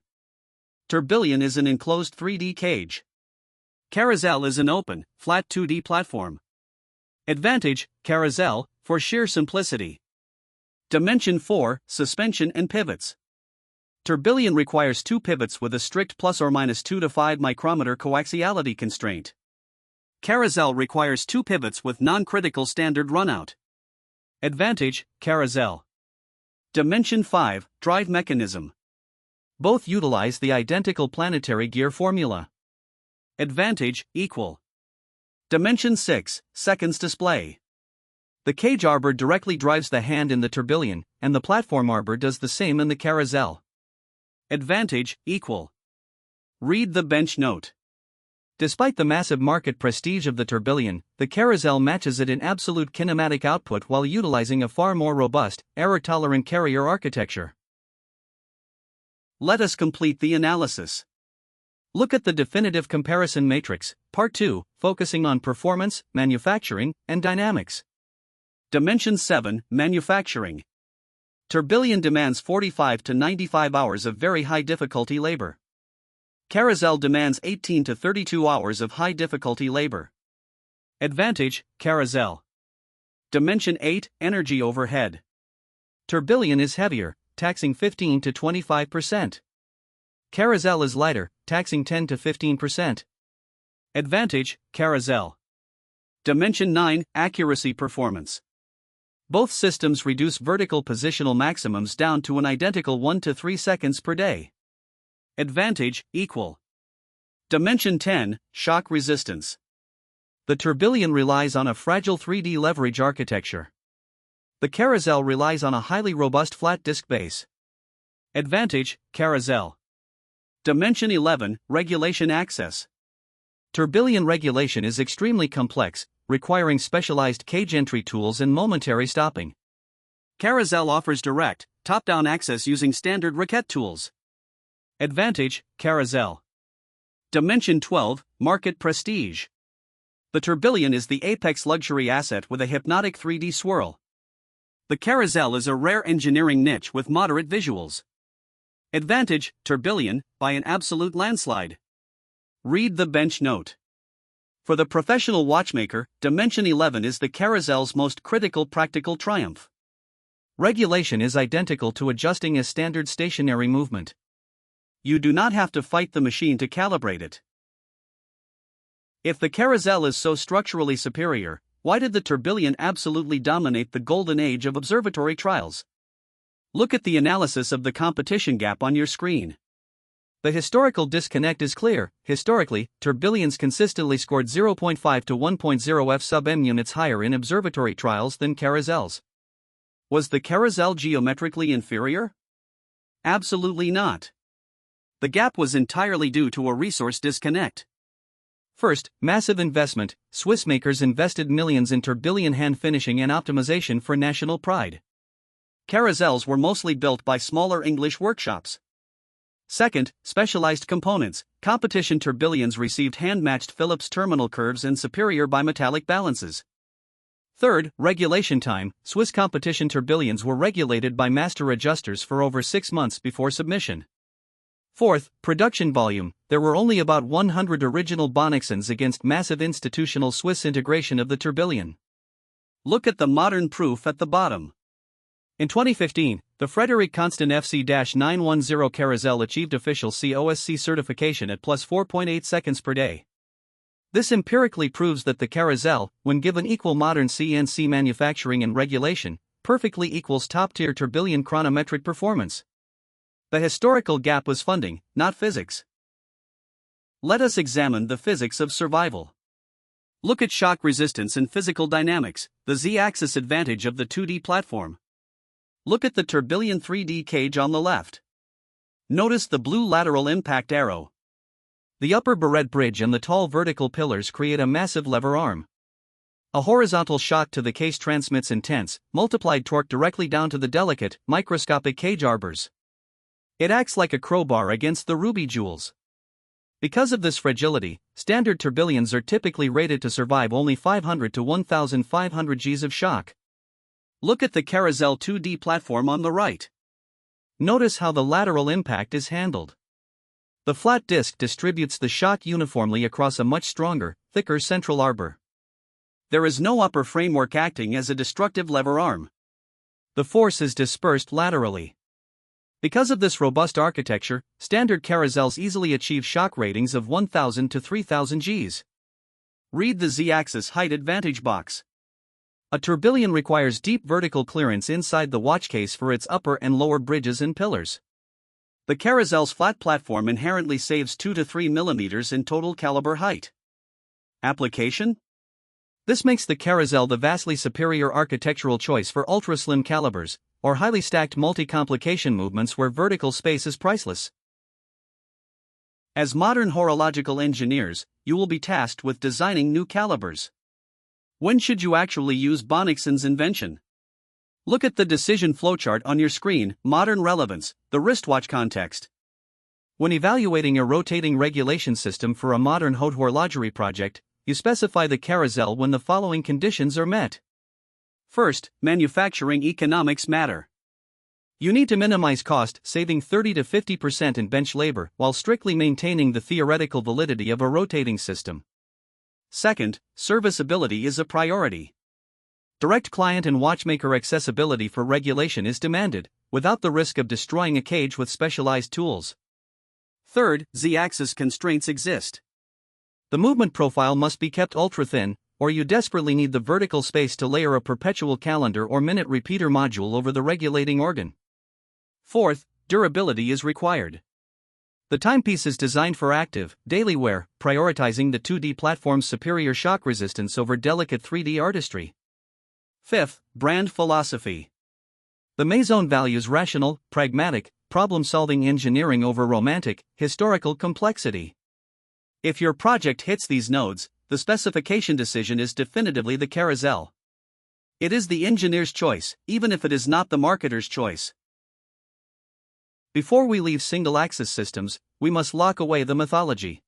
Tourbillon is an enclosed 3D cage. Carrousel is an open, flat 2D platform. Advantage, Carrousel, for sheer simplicity. Dimension 4, suspension and pivots. Tourbillon requires 2 pivots with a strict plus or minus 2 to 5 micrometer coaxiality constraint. Carrousel requires 2 pivots with non-critical standard runout. Advantage, Carrousel. Dimension 5, drive mechanism. Both utilize the identical planetary gear formula. Advantage, equal. Dimension 6, seconds display. The cage arbor directly drives the hand in the tourbillon, and the platform arbor does the same in the Carrousel. Advantage, equal. Read the bench note. Despite the massive market prestige of the tourbillon, the Carrousel matches it in absolute kinematic output while utilizing a far more robust, error-tolerant carrier architecture. Let us complete the analysis. Look at the definitive comparison matrix, Part 2, focusing on performance, manufacturing, and dynamics. Dimension 7, manufacturing. Tourbillon demands 45 to 95 hours of very high difficulty labor. Carrousel demands 18 to 32 hours of high difficulty labor. Advantage, Carrousel. Dimension 8, energy overhead. Tourbillon is heavier, taxing 15 to 25%. Carrousel is lighter, taxing 10 to 15%. Advantage, Carrousel. Dimension 9, accuracy performance. Both systems reduce vertical positional maximums down to an identical 1 to 3 seconds per day. Advantage, equal. Dimension 10, shock resistance. The tourbillon relies on a fragile 3D leverage architecture. The Carrousel relies on a highly robust flat disk base. Advantage, Carrousel. Dimension 11, regulation access. Tourbillon regulation is extremely complex, requiring specialized cage entry tools and momentary stopping. Carrousel offers direct, top-down access using standard raquette tools. Advantage, Carrousel. Dimension 12, market prestige. The tourbillon is the apex luxury asset with a hypnotic 3D swirl. The Carrousel is a rare engineering niche with moderate visuals. Advantage, tourbillon, by an absolute landslide. Read the bench note. For the professional watchmaker, Dimension 11 is the Carrousel's most critical practical triumph. Regulation is identical to adjusting a standard stationary movement. You do not have to fight the machine to calibrate it. If the Carrousel is so structurally superior, why did the tourbillon absolutely dominate the golden age of observatory trials? Look at the analysis of the competition gap on your screen. The historical disconnect is clear. Historically, tourbillons consistently scored 0.5 to 1.0 f sub m units higher in observatory trials than Carrousels. Was the Carrousel geometrically inferior? Absolutely not. The gap was entirely due to a resource disconnect. First, massive investment. Swiss makers invested millions in tourbillon hand finishing and optimization for national pride. Carrousels were mostly built by smaller English workshops. Second, specialized components. Competition tourbillons received hand-matched Phillips terminal curves and superior bimetallic balances. Third, regulation time. Swiss competition tourbillons were regulated by master adjusters for over 6 months before submission. Fourth, production volume. There were only about 100 original Bonniksens against massive institutional Swiss integration of the tourbillon. Look at the modern proof at the bottom. In 2015, The Frederic Constant FC-910 Carrousel achieved official COSC certification at plus 4.8 seconds per day. This empirically proves that the Carrousel, when given equal modern CNC manufacturing and regulation, perfectly equals top-tier tourbillon chronometric performance. The historical gap was funding, not physics. Let us examine the physics of survival. Look at shock resistance and physical dynamics, the z-axis advantage of the 2D platform. Look at the tourbillon 3D cage on the left. Notice the blue lateral impact arrow. The upper barrette bridge and the tall vertical pillars create a massive lever arm. A horizontal shock to the case transmits intense, multiplied torque directly down to the delicate, microscopic cage arbors. It acts like a crowbar against the ruby jewels. Because of this fragility, standard tourbillons are typically rated to survive only 500 to 1,500 Gs of shock. Look at the Carrousel 2D platform on the right. Notice how the lateral impact is handled. The flat disc distributes the shock uniformly across a much stronger, thicker central arbor. There is no upper framework acting as a destructive lever arm. The force is dispersed laterally. Because of this robust architecture, standard Carrousels easily achieve shock ratings of 1,000 to 3,000 Gs. Read the z-axis height advantage box. A tourbillon requires deep vertical clearance inside the watch case for its upper and lower bridges and pillars. The Carrousel's flat platform inherently saves 2 to 3 mm in total caliber height. Application? This makes the Carrousel the vastly superior architectural choice for ultra-slim calibers, or highly stacked multi-complication movements where vertical space is priceless. As modern horological engineers, you will be tasked with designing new calibers. When should you actually use Bonniksen's invention? Look at the decision flowchart on your screen, modern relevance, the wristwatch context. When evaluating a rotating regulation system for a modern Haute Horlogerie project, you specify the Carrousel when the following conditions are met. First, manufacturing economics matter. You need to minimize cost, saving 30 to 50% in bench labor while strictly maintaining the theoretical validity of a rotating system. Second, serviceability is a priority. Direct client and watchmaker accessibility for regulation is demanded, without the risk of destroying a cage with specialized tools. Third, z-axis constraints exist. The movement profile must be kept ultra-thin, or you desperately need the vertical space to layer a perpetual calendar or minute repeater module over the regulating organ. Fourth, durability is required. The timepiece is designed for active, daily wear, prioritizing the 2D platform's superior shock resistance over delicate 3D artistry. Fifth, brand philosophy. The Maison values rational, pragmatic, problem-solving engineering over romantic, historical complexity. If your project hits these nodes, the specification decision is definitively the Carrousel. It is the engineer's choice, even if it is not the marketer's choice. Before we leave single-axis systems, we must lock away the mythology.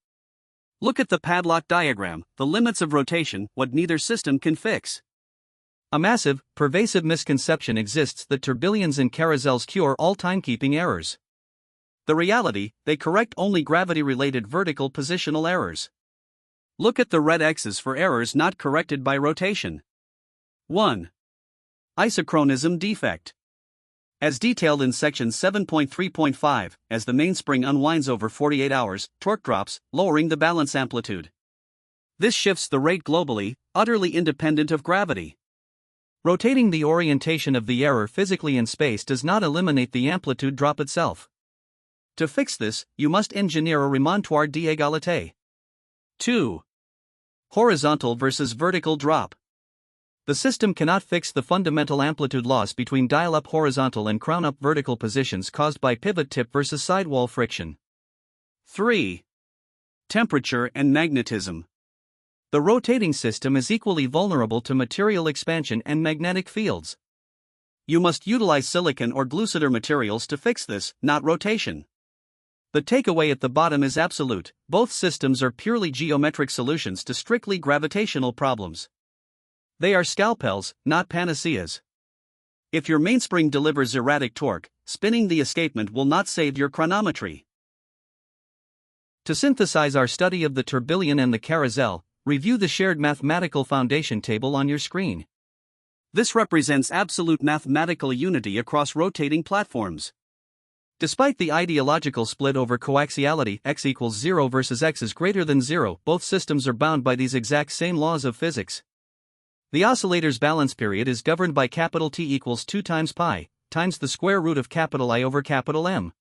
Look at the padlock diagram, the limits of rotation, what neither system can fix. A massive, pervasive misconception exists that tourbillons and Carrousels cure all timekeeping errors. The reality, they correct only gravity-related vertical positional errors. Look at the red X's for errors not corrected by rotation. 1. Isochronism defect. As detailed in section 7.3.5, as the mainspring unwinds over 48 hours, torque drops, lowering the balance amplitude. This shifts the rate globally, utterly independent of gravity. Rotating the orientation of the error physically in space does not eliminate the amplitude drop itself. To fix this, you must engineer a remontoir d'égalité. 2. Horizontal versus vertical drop. The system cannot fix the fundamental amplitude loss between dial-up horizontal and crown-up vertical positions caused by pivot tip versus sidewall friction. 3. Temperature and magnetism. The rotating system is equally vulnerable to material expansion and magnetic fields. You must utilize silicon or glucider materials to fix this, not rotation. The takeaway at the bottom is absolute: both systems are purely geometric solutions to strictly gravitational problems. They are scalpels, not panaceas. If your mainspring delivers erratic torque, spinning the escapement will not save your chronometry. To synthesize our study of the tourbillon and the Carrousel, review the shared mathematical foundation table on your screen. This represents absolute mathematical unity across rotating platforms. Despite the ideological split over coaxiality, x equals 0 versus x is greater than 0, both systems are bound by these exact same laws of physics. The oscillator's balance period is governed by capital T equals 2 times pi, times the square root of capital I over capital M.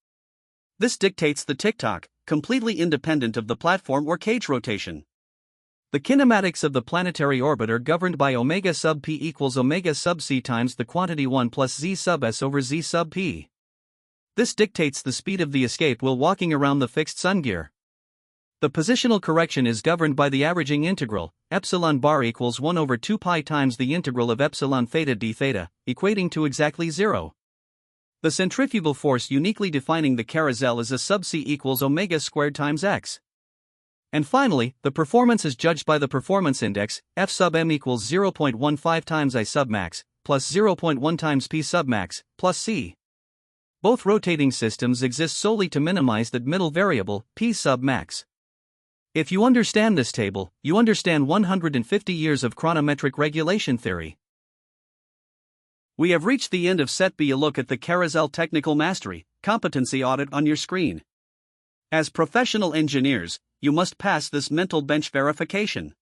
This dictates the tick-tock, completely independent of the platform or cage rotation. The kinematics of the planetary orbit are governed by omega sub p equals omega sub c times the quantity 1 plus z sub s over z sub p. This dictates the speed of the escape while walking around the fixed sun gear. The positional correction is governed by the averaging integral, epsilon bar equals 1 over 2 pi times the integral of epsilon theta d theta, equating to exactly 0. The centrifugal force uniquely defining the carousel is a sub c equals omega squared times x. And finally, the performance is judged by the performance index, F sub m equals 0.15 times I sub max, plus 0.1 times P sub max, plus C. Both rotating systems exist solely to minimize that middle variable, P sub max. If you understand this table, you understand 150 years of chronometric regulation theory. We have reached the end of Set B. A look at the Carrousel Technical Mastery Competency Audit on your screen. As professional engineers, you must pass this mental bench verification.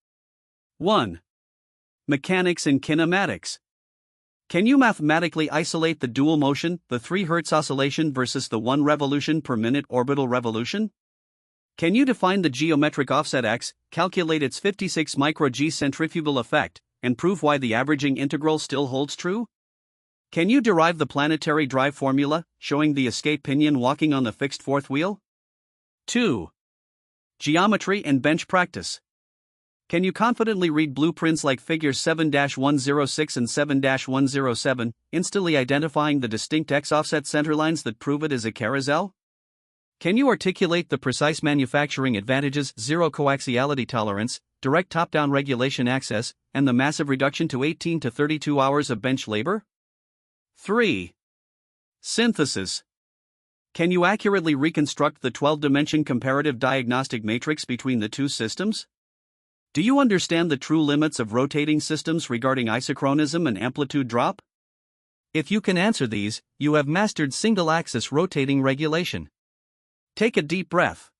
1. Mechanics and kinematics. Can you mathematically isolate the dual motion, the 3 Hz oscillation versus the 1 revolution per minute orbital revolution? Can you define the geometric offset x, calculate its 56 μg centrifugal effect, and prove why the averaging integral still holds true? Can you derive the planetary drive formula, showing the escape pinion walking on the fixed fourth wheel? 2. Geometry and bench practice. Can you confidently read blueprints like figures 7-106 and 7-107, instantly identifying the distinct x-offset centerlines that prove it is a carousel? Can you articulate the precise manufacturing advantages, zero coaxiality tolerance, direct top-down regulation access, and the massive reduction to 18 to 32 hours of bench labor? 3. Synthesis. Can you accurately reconstruct the 12-dimension comparative diagnostic matrix between the two systems? Do you understand the true limits of rotating systems regarding isochronism and amplitude drop? If you can answer these, you have mastered single-axis rotating regulation. Take a deep breath.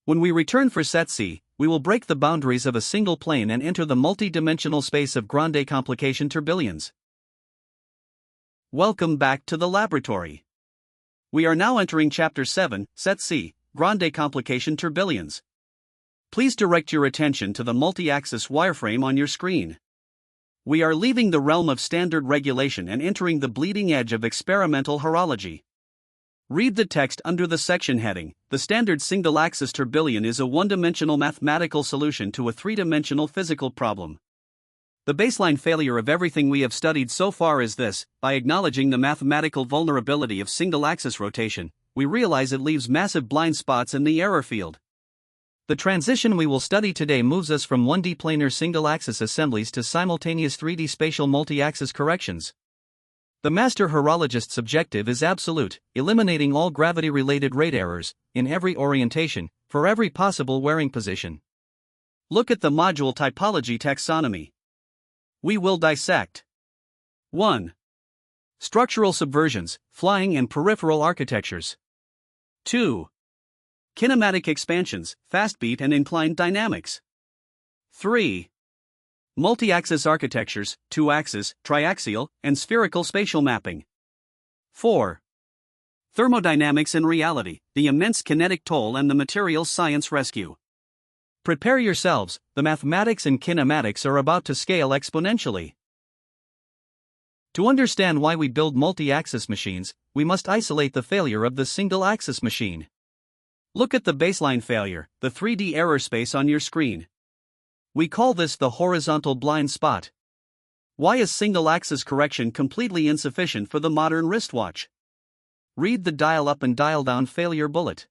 When we return for Set C, we will break the boundaries of a single plane and enter the multi-dimensional space of grande complication tourbillons. Welcome back to the laboratory. We are now entering Chapter 7, Set C, Grande Complication Tourbillons. Please direct your attention to the multi-axis wireframe on your screen. We are leaving the realm of standard regulation and entering the bleeding edge of experimental horology. Read the text under the section heading. The standard single-axis tourbillon is a one-dimensional mathematical solution to a three-dimensional physical problem. The baseline failure of everything we have studied so far is this: by acknowledging the mathematical vulnerability of single-axis rotation, we realize it leaves massive blind spots in the error field. The transition we will study today moves us from 1D planar single-axis assemblies to simultaneous 3D spatial multi-axis corrections. The master horologist's objective is absolute, eliminating all gravity-related rate errors, in every orientation, for every possible wearing position. Look at the module typology taxonomy. We will dissect 1. Structural subversions, flying and peripheral architectures. 2. Kinematic expansions, fast beat and inclined dynamics. 3. Multi-axis architectures, two-axis, triaxial, and spherical spatial mapping. 4. Thermodynamics in reality, the immense kinetic toll and the materials science rescue. Prepare yourselves, the mathematics and kinematics are about to scale exponentially. To understand why we build multi-axis machines, we must isolate the failure of the single-axis machine. Look at the baseline failure, the 3D error space on your screen. We call this the horizontal blind spot. Why is single-axis correction completely insufficient for the modern wristwatch? Read the dial-up and dial-down failure bullet.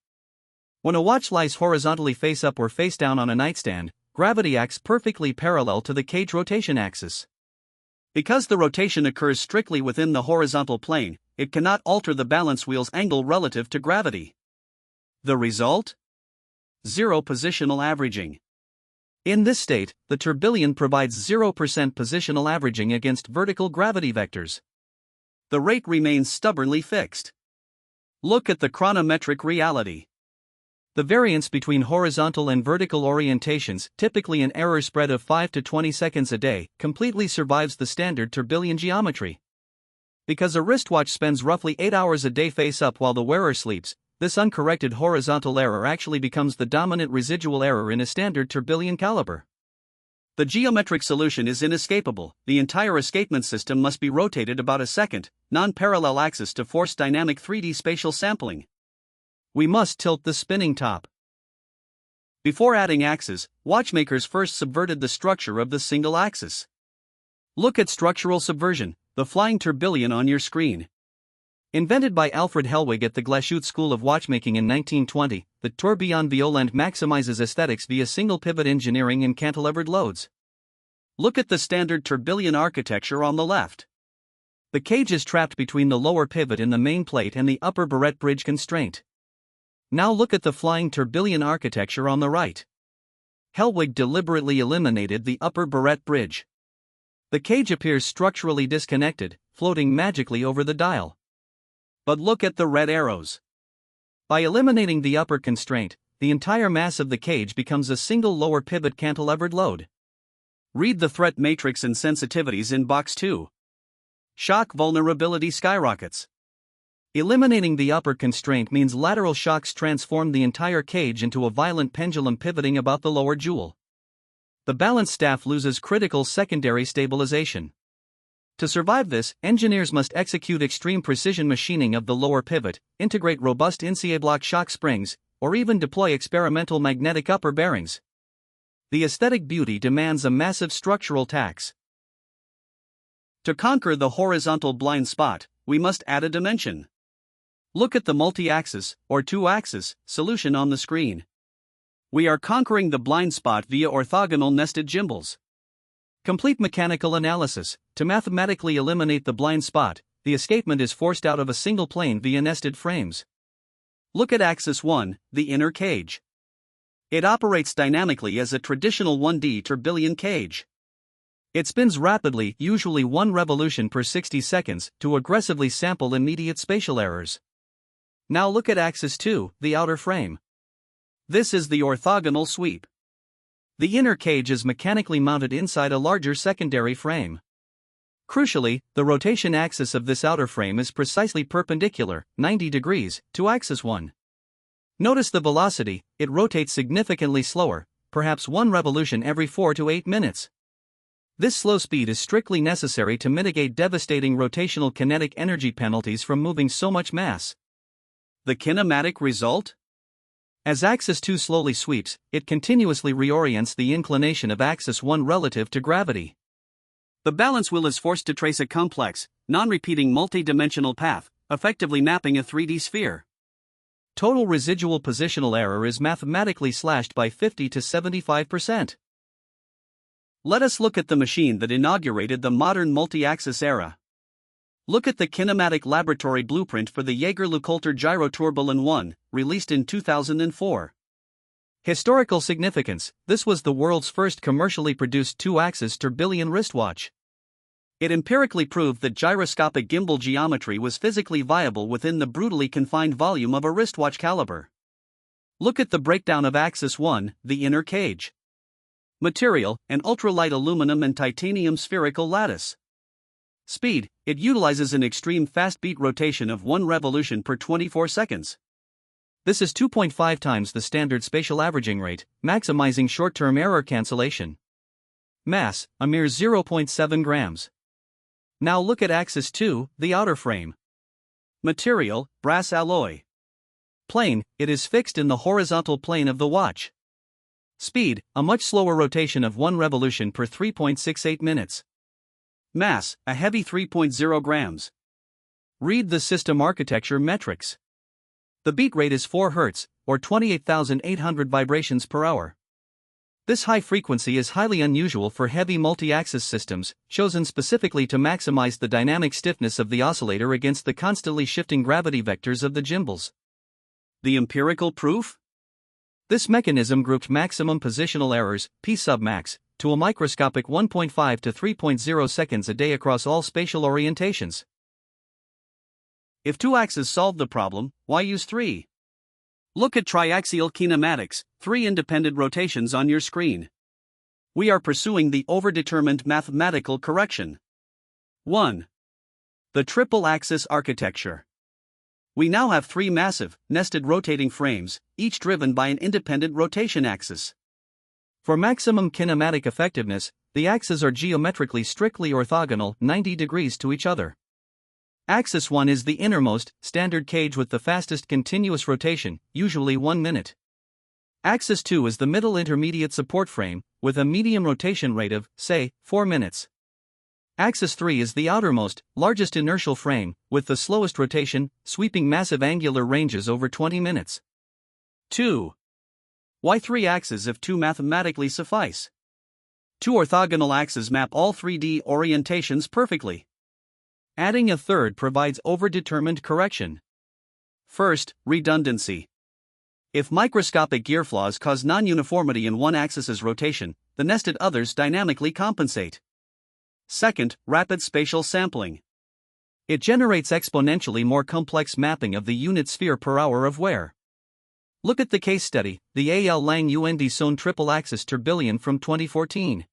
When a watch lies horizontally face-up or face-down on a nightstand, gravity acts perfectly parallel to the cage rotation axis. Because the rotation occurs strictly within the horizontal plane, it cannot alter the balance wheel's angle relative to gravity. The result? Zero positional averaging. In this state, the tourbillon provides 0% positional averaging against vertical gravity vectors. The rate remains stubbornly fixed. Look at the chronometric reality. The variance between horizontal and vertical orientations, typically an error spread of 5 to 20 seconds a day, completely survives the standard tourbillon geometry. Because a wristwatch spends roughly 8 hours a day face up while the wearer sleeps, this uncorrected horizontal error actually becomes the dominant residual error in a standard tourbillon caliber. The geometric solution is inescapable. The entire escapement system must be rotated about a second, non-parallel axis to force dynamic 3D spatial sampling. We must tilt the spinning top. Before adding axes, watchmakers first subverted the structure of the single axis. Look at structural subversion, the flying tourbillon on your screen. Invented by Alfred Hellwig at the Glashütte School of Watchmaking in 1920, the tourbillon violent maximizes aesthetics via single pivot engineering and cantilevered loads. Look at the standard tourbillon architecture on the left. The cage is trapped between the lower pivot in the main plate and the upper barrette bridge constraint. Now look at the flying tourbillon architecture on the right. Hellwig deliberately eliminated the upper barrette bridge. The cage appears structurally disconnected, floating magically over the dial. But look at the red arrows. By eliminating the upper constraint, the entire mass of the cage becomes a single lower pivot cantilevered load. Read the threat matrix and sensitivities in box 2. Shock vulnerability skyrockets. Eliminating the upper constraint means lateral shocks transform the entire cage into a violent pendulum pivoting about the lower jewel. The balance staff loses critical secondary stabilization. To survive this, engineers must execute extreme precision machining of the lower pivot, integrate robust NCA-block shock springs, or even deploy experimental magnetic upper bearings. The aesthetic beauty demands a massive structural tax. To conquer the horizontal blind spot, we must add a dimension. Look at the multi-axis, or two-axis, solution on the screen. We are conquering the blind spot via orthogonal nested gimbals. Complete mechanical analysis. To mathematically eliminate the blind spot, the escapement is forced out of a single plane via nested frames. Look at axis 1, the inner cage. It operates dynamically as a traditional 1D tourbillon cage. It spins rapidly, usually 1 revolution per 60 seconds, to aggressively sample immediate spatial errors. Now look at axis 2, the outer frame. This is the orthogonal sweep. The inner cage is mechanically mounted inside a larger secondary frame. Crucially, the rotation axis of this outer frame is precisely perpendicular, 90 degrees, to axis 1. Notice the velocity, it rotates significantly slower, perhaps 1 revolution every 4 to 8 minutes. This slow speed is strictly necessary to mitigate devastating rotational kinetic energy penalties from moving so much mass. The kinematic result? As axis 2 slowly sweeps, it continuously reorients the inclination of axis 1 relative to gravity. The balance wheel is forced to trace a complex, non-repeating multi-dimensional path, effectively mapping a 3D sphere. Total residual positional error is mathematically slashed by 50 to 75%. Let us look at the machine that inaugurated the modern multi-axis era. Look at the kinematic laboratory blueprint for the Jaeger-LeCoultre Gyro Tourbillon 1, released in 2004. Historical significance: this was the world's first commercially produced two-axis tourbillon wristwatch. It empirically proved that gyroscopic gimbal geometry was physically viable within the brutally confined volume of a wristwatch caliber. Look at the breakdown of axis 1, the inner cage. Material: an ultralight aluminum and titanium spherical lattice. Speed: it utilizes an extreme fast beat rotation of 1 revolution per 24 seconds. This is 2.5 times the standard spatial averaging rate, maximizing short-term error cancellation. Mass: a mere 0.7 grams. Now look at axis 2, the outer frame. Material: brass alloy. Plane: it is fixed in the horizontal plane of the watch. Speed: a much slower rotation of 1 revolution per 3.68 minutes. Mass: a heavy 3.0 grams. Read the system architecture metrics. The beat rate is 4 Hz, or 28,800 vibrations per hour. This high frequency is highly unusual for heavy multi-axis systems, chosen specifically to maximize the dynamic stiffness of the oscillator against the constantly shifting gravity vectors of the gimbals. The empirical proof? This mechanism grouped maximum positional errors, P submax, to a microscopic 1.5 to 3.0 seconds a day across all spatial orientations. If 2 axes solve the problem, why use 3? Look at triaxial kinematics, 3 independent rotations on your screen. We are pursuing the overdetermined mathematical correction. 1. The triple axis architecture. We now have 3 massive, nested rotating frames, each driven by an independent rotation axis. For maximum kinematic effectiveness, the axes are geometrically strictly orthogonal, 90 degrees to each other. Axis 1 is the innermost, standard cage with the fastest continuous rotation, usually 1 minute. Axis 2 is the middle intermediate support frame, with a medium rotation rate of, say, 4 minutes. Axis 3 is the outermost, largest inertial frame, with the slowest rotation, sweeping massive angular ranges over 20 minutes. 2. Why 3 axes if 2 mathematically suffice? 2 orthogonal axes map all 3D orientations perfectly. Adding a third provides overdetermined correction. First, redundancy. If microscopic gear flaws cause non-uniformity in one axis's rotation, the nested others dynamically compensate. Second, rapid spatial sampling. It generates exponentially more complex mapping of the unit sphere per hour of wear. Look at the case study, the A.L. Lang UND Sohn triple axis tourbillon from 2014.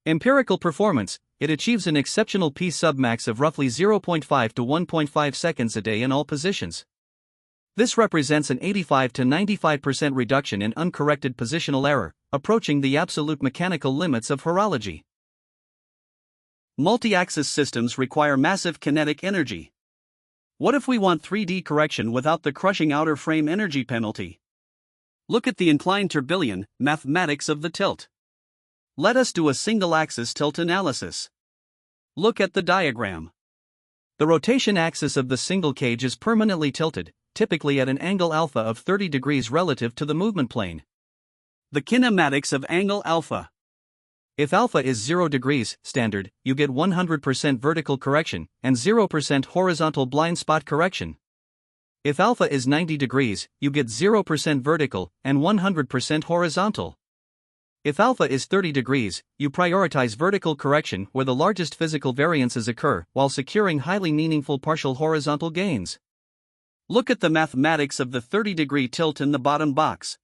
Empirical performance, it achieves an exceptional P submax of roughly 0.5 to 1.5 seconds a day in all positions. This represents an 85 to 95% reduction in uncorrected positional error, approaching the absolute mechanical limits of horology. Multi-axis systems require massive kinetic energy. What if we want 3D correction without the crushing outer frame energy penalty? Look at the inclined tourbillon, mathematics of the tilt. Let us do a single-axis tilt analysis. Look at the diagram. The rotation axis of the single cage is permanently tilted, typically at an angle alpha of 30 degrees relative to the movement plane. The kinematics of angle alpha. If alpha is 0 degrees, standard, you get 100% vertical correction, and 0% horizontal blind spot correction. If alpha is 90 degrees, you get 0% vertical, and 100% horizontal. If alpha is 30 degrees, you prioritize vertical correction where the largest physical variances occur, while securing highly meaningful partial horizontal gains. Look at the mathematics of the 30-degree tilt in the bottom box.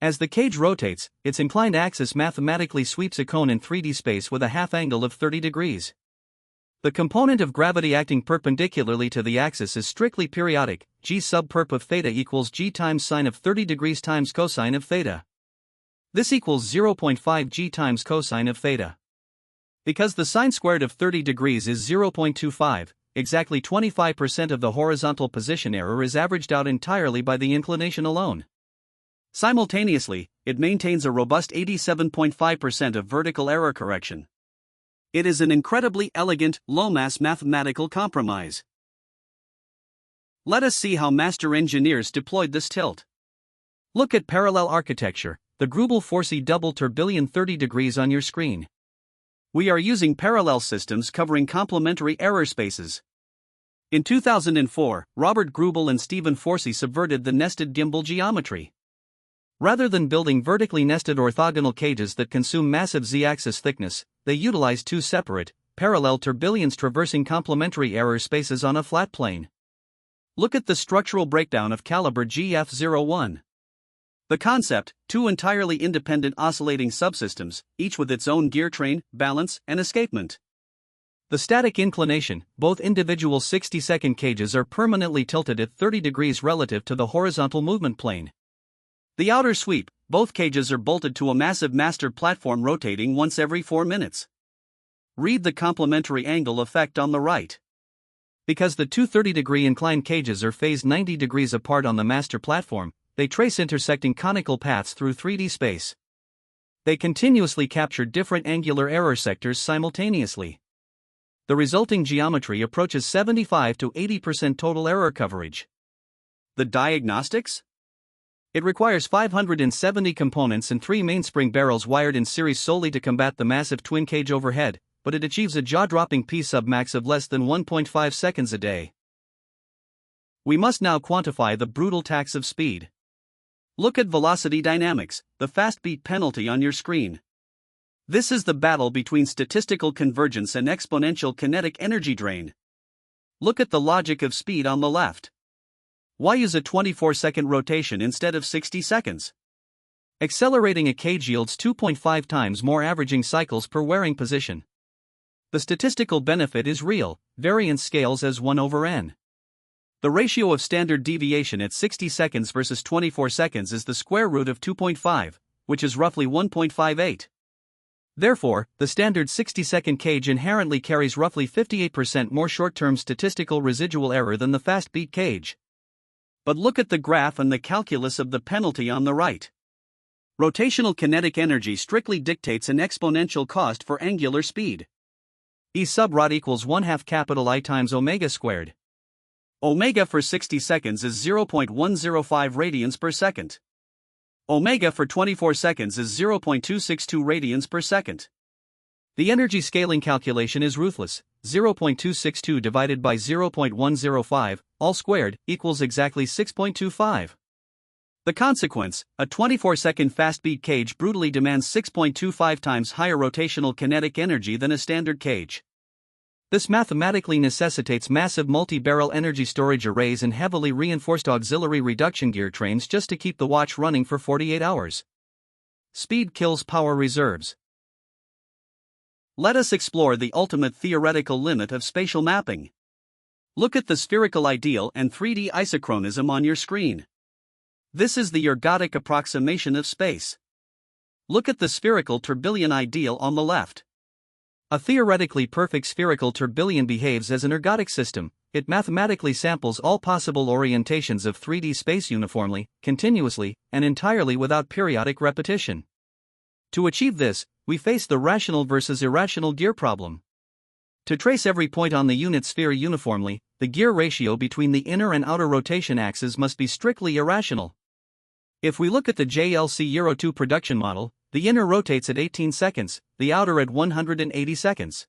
As the cage rotates, its inclined axis mathematically sweeps a cone in 3D space with a half angle of 30 degrees. The component of gravity acting perpendicularly to the axis is strictly periodic, g sub perp of theta equals g times sine of 30 degrees times cosine of theta. This equals 0.5 g times cosine of theta. Because the sine squared of 30 degrees is 0.25, exactly 25% of the horizontal position error is averaged out entirely by the inclination alone. Simultaneously, it maintains a robust 87.5% of vertical error correction. It is an incredibly elegant, low-mass mathematical compromise. Let us see how master engineers deployed this tilt. Look at parallel architecture, the Grubel-Forsey double tourbillon 30 degrees on your screen. We are using parallel systems covering complementary error spaces. In 2004, Robert Grubel and Stephen Forsey subverted the nested gimbal geometry. Rather than building vertically nested orthogonal cages that consume massive z-axis thickness, they utilized 2 separate, parallel tourbillons traversing complementary error spaces on a flat plane. Look at the structural breakdown of caliber GF01. The concept, 2 entirely independent oscillating subsystems, each with its own gear train, balance, and escapement. The static inclination, both individual 60-second cages are permanently tilted at 30 degrees relative to the horizontal movement plane. The outer sweep, both cages are bolted to a massive master platform rotating once every 4 minutes. Read the complementary angle effect on the right. Because the 2 30-degree inclined cages are phased 90 degrees apart on the master platform, they trace intersecting conical paths through 3D space. They continuously capture different angular error sectors simultaneously. The resulting geometry approaches 75 to 80% total error coverage. The diagnostics? It requires 570 components and 3 mainspring barrels wired in series solely to combat the massive twin cage overhead, but it achieves a jaw-dropping P submax of less than 1.5 seconds a day. We must now quantify the brutal tax of speed. Look at velocity dynamics, the fast beat penalty on your screen. This is the battle between statistical convergence and exponential kinetic energy drain. Look at the logic of speed on the left. Why use a 24-second rotation instead of 60 seconds? Accelerating a cage yields 2.5 times more averaging cycles per wearing position. The statistical benefit is real, variance scales as 1 over n. The ratio of standard deviation at 60 seconds versus 24 seconds is the square root of 2.5, which is roughly 1.58. Therefore, the standard 60-second cage inherently carries roughly 58% more short-term statistical residual error than the fast-beat cage. But look at the graph and the calculus of the penalty on the right. Rotational kinetic energy strictly dictates an exponential cost for angular speed. E sub rad equals 1/2 capital I times omega squared. Omega for 60 seconds is 0.105 radians per second. Omega for 24 seconds is 0.262 radians per second. The energy scaling calculation is ruthless. 0.262 divided by 0.105, all squared, equals exactly 6.25. The consequence, a 24-second fast-beat cage brutally demands 6.25 times higher rotational kinetic energy than a standard cage. This mathematically necessitates massive multi-barrel energy storage arrays and heavily reinforced auxiliary reduction gear trains just to keep the watch running for 48 hours. Speed kills power reserves. Let us explore the ultimate theoretical limit of spatial mapping. Look at the spherical ideal and 3D isochronism on your screen. This is the ergodic approximation of space. Look at the spherical tourbillon ideal on the left. A theoretically perfect spherical tourbillon behaves as an ergodic system. It mathematically samples all possible orientations of 3D space uniformly, continuously, and entirely without periodic repetition. To achieve this, we face the rational versus irrational gear problem. To trace every point on the unit sphere uniformly, the gear ratio between the inner and outer rotation axes must be strictly irrational. If we look at the JLC Euro 2 production model, the inner rotates at 18 seconds, the outer at 180 seconds.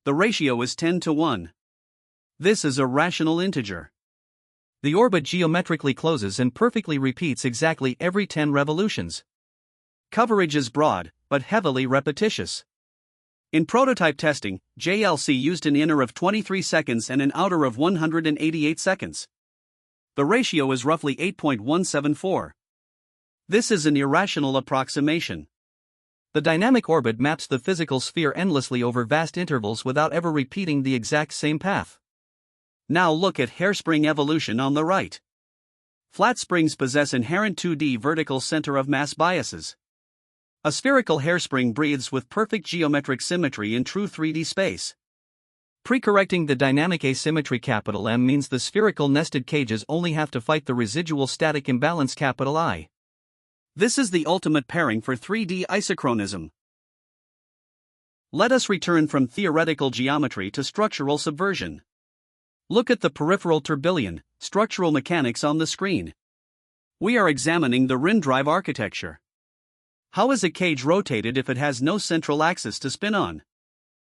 The ratio is 10 to 1. This is a rational integer. The orbit geometrically closes and perfectly repeats exactly every 10 revolutions. Coverage is broad, but heavily repetitious. In prototype testing, JLC used an inner of 23 seconds and an outer of 188 seconds. The ratio is roughly 8.174. This is an irrational approximation. The dynamic orbit maps the physical sphere endlessly over vast intervals without ever repeating the exact same path. Now look at hairspring evolution on the right. Flat springs possess inherent 2D vertical center of mass biases. A spherical hairspring breathes with perfect geometric symmetry in true 3D space. Pre-correcting the dynamic asymmetry M means the spherical nested cages only have to fight the residual static imbalance I. This is the ultimate pairing for 3D isochronism. Let us return from theoretical geometry to structural subversion. Look at the peripheral tourbillon, structural mechanics on the screen. We are examining the rim drive architecture. How is a cage rotated if it has no central axis to spin on?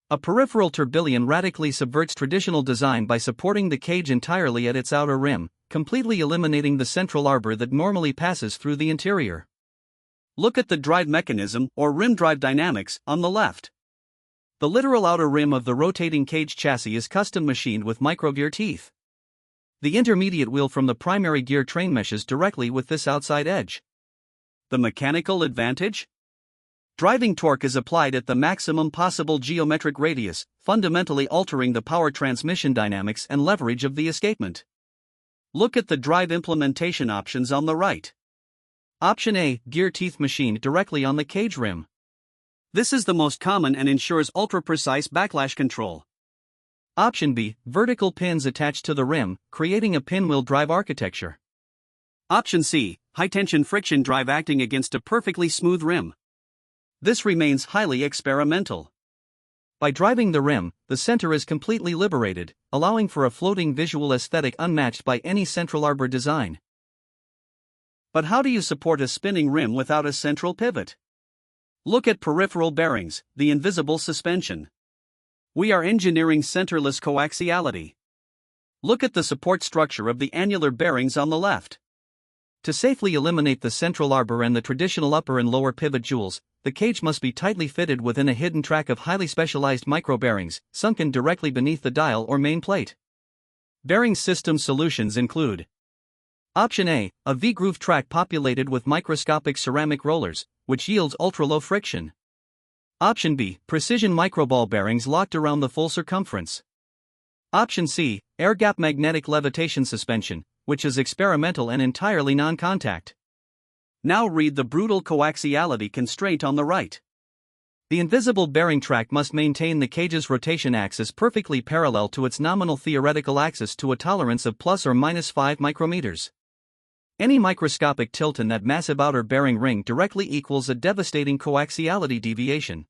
A peripheral tourbillon radically subverts traditional design by supporting the cage entirely at its outer rim, completely eliminating the central arbor that normally passes through the interior. Look at the drive mechanism, or rim drive dynamics, on the left. The literal outer rim of the rotating cage chassis is custom machined with microgear teeth. The intermediate wheel from the primary gear train meshes directly with this outside edge. The mechanical advantage? Driving torque is applied at the maximum possible geometric radius, fundamentally altering the power transmission dynamics and leverage of the escapement. Look at the drive implementation options on the right. Option A, gear teeth machined directly on the cage rim. This is the most common and ensures ultra-precise backlash control. Option B, vertical pins attached to the rim, creating a pinwheel drive architecture. Option C, high-tension friction drive acting against a perfectly smooth rim. This remains highly experimental. By driving the rim, the center is completely liberated, allowing for a floating visual aesthetic unmatched by any central arbor design. But how do you support a spinning rim without a central pivot? Look at peripheral bearings, the invisible suspension. We are engineering centerless coaxiality. Look at the support structure of the annular bearings on the left. To safely eliminate the central arbor and the traditional upper and lower pivot jewels, the cage must be tightly fitted within a hidden track of highly specialized micro-bearings, sunken directly beneath the dial or main plate. Bearing system solutions include: Option A, a V-groove track populated with microscopic ceramic rollers, which yields ultra-low friction. Option B, precision microball bearings locked around the full circumference. Option C, air gap magnetic levitation suspension, which is experimental and entirely non-contact. Now read the brutal coaxiality constraint on the right. The invisible bearing track must maintain the cage's rotation axis perfectly parallel to its nominal theoretical axis to a tolerance of plus or minus 5 micrometers. Any microscopic tilt in that massive outer bearing ring directly equals a devastating coaxiality deviation.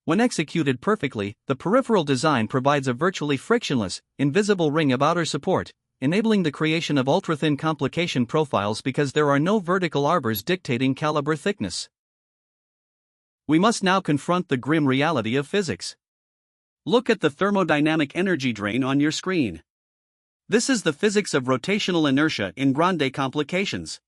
When executed perfectly, the peripheral design provides a virtually frictionless, invisible ring of outer support, enabling the creation of ultra-thin complication profiles because there are no vertical arbors dictating caliber thickness. We must now confront the grim reality of physics. Look at the thermodynamic energy drain on your screen. This is the physics of rotational inertia in grande complications.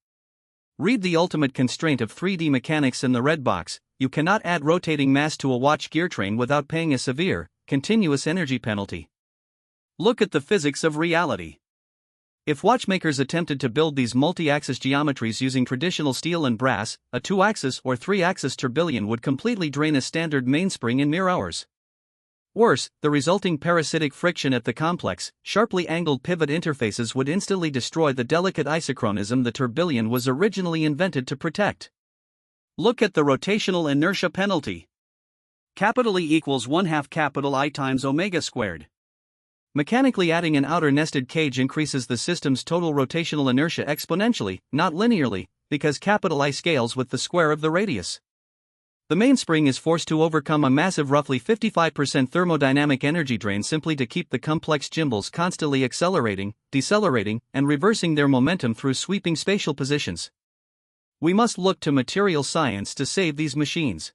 Read the ultimate constraint of 3D mechanics in the red box: you cannot add rotating mass to a watch gear train without paying a severe, continuous energy penalty. Look at the physics of reality. If watchmakers attempted to build these multi-axis geometries using traditional steel and brass, a 2-axis or 3-axis tourbillon would completely drain a standard mainspring in mere hours. Worse, the resulting parasitic friction at the complex, sharply angled pivot interfaces would instantly destroy the delicate isochronism the tourbillon was originally invented to protect. Look at the rotational inertia penalty. Capital E equals 1/2 capital I times omega squared. Mechanically adding an outer nested cage increases the system's total rotational inertia exponentially, not linearly, because capital I scales with the square of the radius. The mainspring is forced to overcome a massive roughly 55% thermodynamic energy drain simply to keep the complex gimbals constantly accelerating, decelerating, and reversing their momentum through sweeping spatial positions. We must look to material science to save these machines.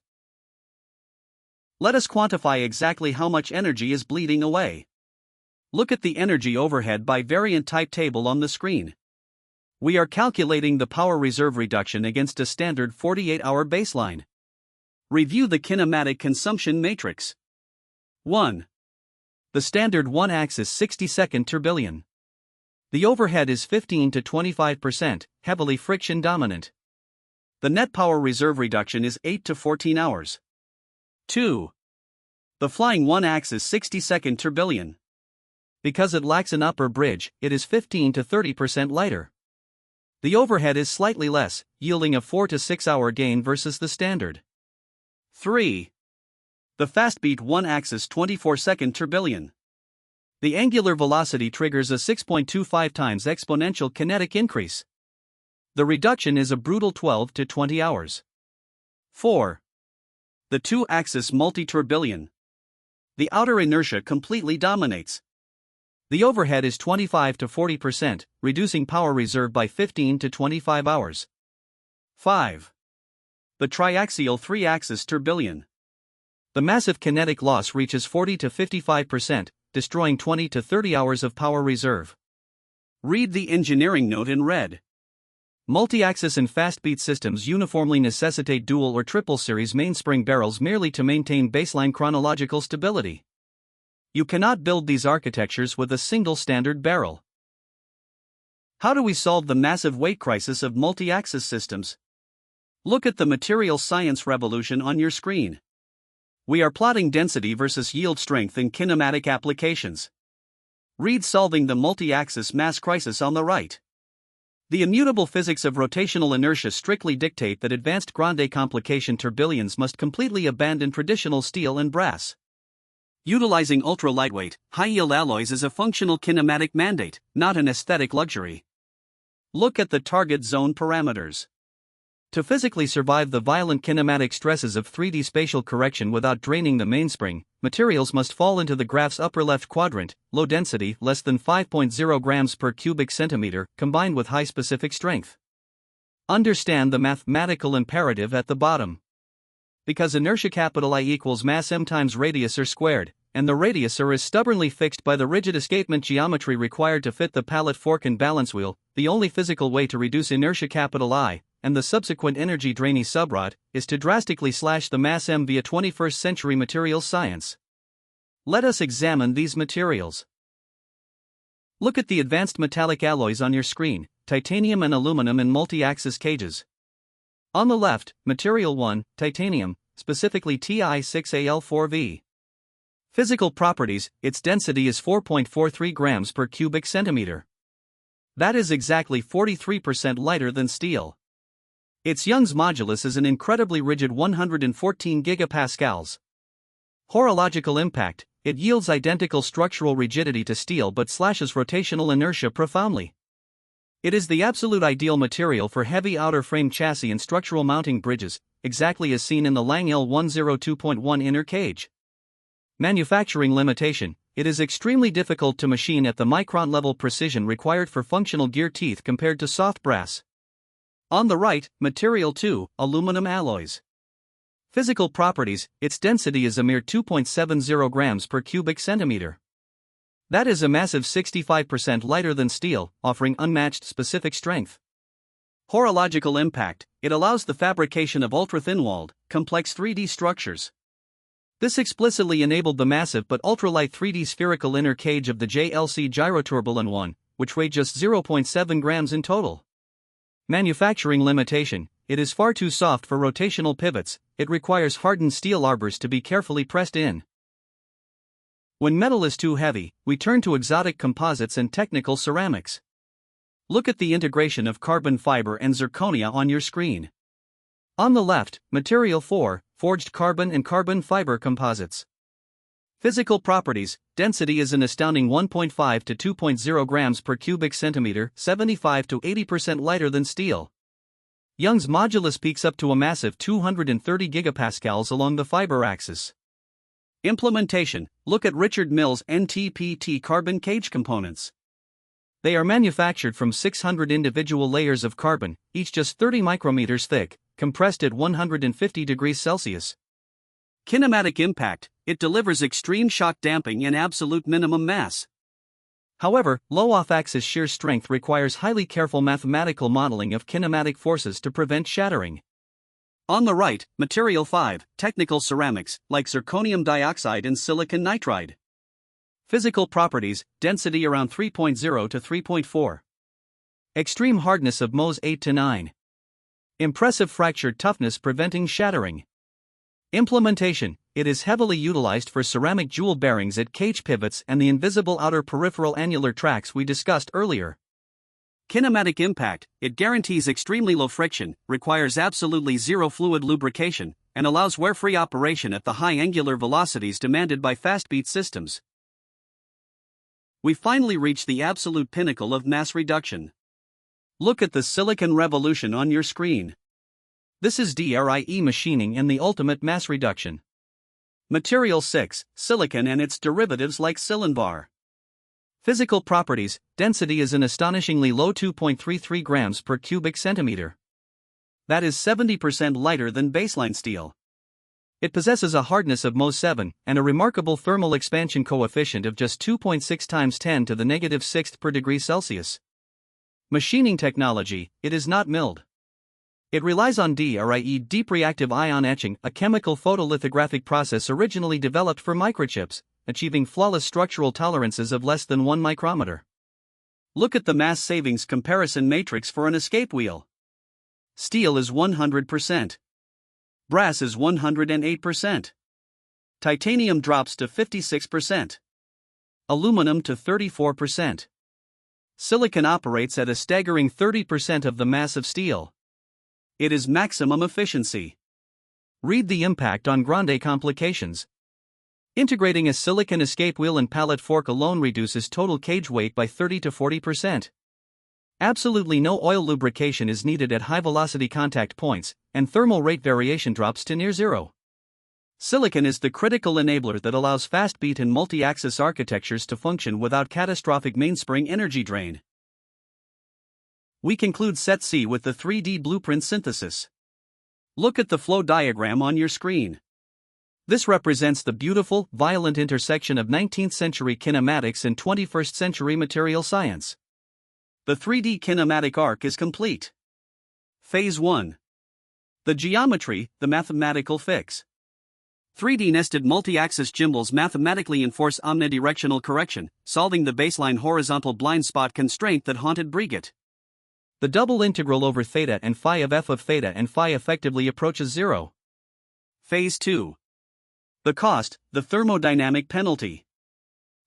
Let us quantify exactly how much energy is bleeding away. Look at the energy overhead by variant type table on the screen. We are calculating the power reserve reduction against a standard 48-hour baseline. Review the kinematic consumption matrix. 1. The standard 1-axis 60-second tourbillon. The overhead is 15 to 25%, heavily friction dominant. The net power reserve reduction is 8 to 14 hours. 2. The flying 1-axis 60-second tourbillon. Because it lacks an upper bridge, it is 15 to 30% lighter. The overhead is slightly less, yielding a 4 to 6 hour gain versus the standard. 3. The fast-beat 1-axis 24-second tourbillon. The angular velocity triggers a 6.25 times exponential kinetic increase. The reduction is a brutal 12 to 20 hours. 4. The 2-axis multi-tourbillon. The outer inertia completely dominates. The overhead is 25 to 40%, reducing power reserve by 15 to 25 hours. 5. The triaxial 3-axis tourbillon. The massive kinetic loss reaches 40 to 55%, destroying 20 to 30 hours of power reserve. Read the engineering note in red. Multi-axis and fast-beat systems uniformly necessitate dual or triple series mainspring barrels merely to maintain baseline chronological stability. You cannot build these architectures with a single standard barrel. How do we solve the massive weight crisis of multi-axis systems? Look at the material science revolution on your screen. We are plotting density versus yield strength in kinematic applications. Read Solving the Multi-Axis Mass Crisis on the right. The immutable physics of rotational inertia strictly dictate that advanced grande complication tourbillons must completely abandon traditional steel and brass. Utilizing ultra-lightweight, high-yield alloys is a functional kinematic mandate, not an aesthetic luxury. Look at the target zone parameters. To physically survive the violent kinematic stresses of 3D spatial correction without draining the mainspring, materials must fall into the graph's upper left quadrant: low density, less than 5.0 grams per cubic centimeter, combined with high specific strength. Understand the mathematical imperative at the bottom. Because inertia capital I equals mass m times radius r squared, and the radiuser is stubbornly fixed by the rigid escapement geometry required to fit the pallet fork and balance wheel. The only physical way to reduce inertia I, and the subsequent energy drainy subrod, is to drastically slash the mass m via 21st century materials science. Let us examine these materials. Look at the advanced metallic alloys on your screen, titanium and aluminum in multi-axis cages. On the left, Material 1, titanium, specifically Ti6Al4V. Physical properties: its density is 4.43 grams per cubic centimeter. That is exactly 43% lighter than steel. Its Young's modulus is an incredibly rigid 114 gigapascals. Horological impact: it yields identical structural rigidity to steel but slashes rotational inertia profoundly. It is the absolute ideal material for heavy outer frame chassis and structural mounting bridges, exactly as seen in the Lang L102.1 inner cage. Manufacturing limitation: it is extremely difficult to machine at the micron level precision required for functional gear teeth compared to soft brass. On the right, Material 2, aluminum alloys. Physical properties: its density is a mere 2.70 grams per cubic centimeter. That is a massive 65% lighter than steel, offering unmatched specific strength. Horological impact: it allows the fabrication of ultra-thin-walled, complex 3D structures. This explicitly enabled the massive but ultralight 3D spherical inner cage of the JLC Gyro Tourbillon 1, which weighed just 0.7 grams in total. Manufacturing limitation: it is far too soft for rotational pivots. It requires hardened steel arbors to be carefully pressed in. When metal is too heavy, we turn to exotic composites and technical ceramics. Look at the integration of carbon fiber and zirconia on your screen. On the left, Material 4, forged carbon and carbon fiber composites. Physical properties: density is an astounding 1.5 to 2.0 grams per cubic centimeter, 75 to 80% lighter than steel. Young's modulus peaks up to a massive 230 gigapascals along the fiber axis. Implementation: look at Richard Mill's NTPT carbon cage components. They are manufactured from 600 individual layers of carbon, each just 30 micrometers thick, compressed at 150 degrees Celsius. Kinematic impact: it delivers extreme shock damping and absolute minimum mass. However, low off-axis shear strength requires highly careful mathematical modeling of kinematic forces to prevent shattering. On the right, Material 5, technical ceramics, like zirconium dioxide and silicon nitride. Physical properties: density around 3.0 to 3.4. Extreme hardness of Mohs 8 to 9. Impressive fracture toughness preventing shattering. Implementation: it is heavily utilized for ceramic jewel bearings at cage pivots and the invisible outer peripheral annular tracks we discussed earlier. Kinematic impact: it guarantees extremely low friction, requires absolutely zero fluid lubrication, and allows wear-free operation at the high angular velocities demanded by fast-beat systems. We finally reached the absolute pinnacle of mass reduction. Look at the silicon revolution on your screen. This is DRIE machining and the ultimate mass reduction. Material 6, silicon and its derivatives like silicon. Physical properties: density is an astonishingly low 2.33 grams per cubic centimeter. That is 70% lighter than baseline steel. It possesses a hardness of Mohs 7 and a remarkable thermal expansion coefficient of just 2.6 times 10 to the negative 6th per degree Celsius. Machining technology: it is not milled. It relies on DRIE deep reactive ion etching, a chemical photolithographic process originally developed for microchips, achieving flawless structural tolerances of less than 1 micrometer. Look at the mass savings comparison matrix for an escape wheel. Steel is 100%. Brass is 108%. Titanium drops to 56%. Aluminum to 34%. Silicon operates at a staggering 30% of the mass of steel. It is maximum efficiency. Read the impact on grande complications. Integrating a silicon escape wheel and pallet fork alone reduces total cage weight by 30 to 40%. Absolutely no oil lubrication is needed at high-velocity contact points, and thermal rate variation drops to near zero. Silicon is the critical enabler that allows fast-beat and multi-axis architectures to function without catastrophic mainspring energy drain. We conclude Set C with the 3D blueprint synthesis. Look at the flow diagram on your screen. This represents the beautiful, violent intersection of 19th century kinematics and 21st century material science. The 3D kinematic arc is complete. Phase 1. The geometry, the mathematical fix. 3D nested multi-axis gimbals mathematically enforce omnidirectional correction, solving the baseline horizontal blind spot constraint that haunted Breguet. The double integral over theta and phi of f of theta and phi effectively approaches zero. Phase 2. The cost, the thermodynamic penalty.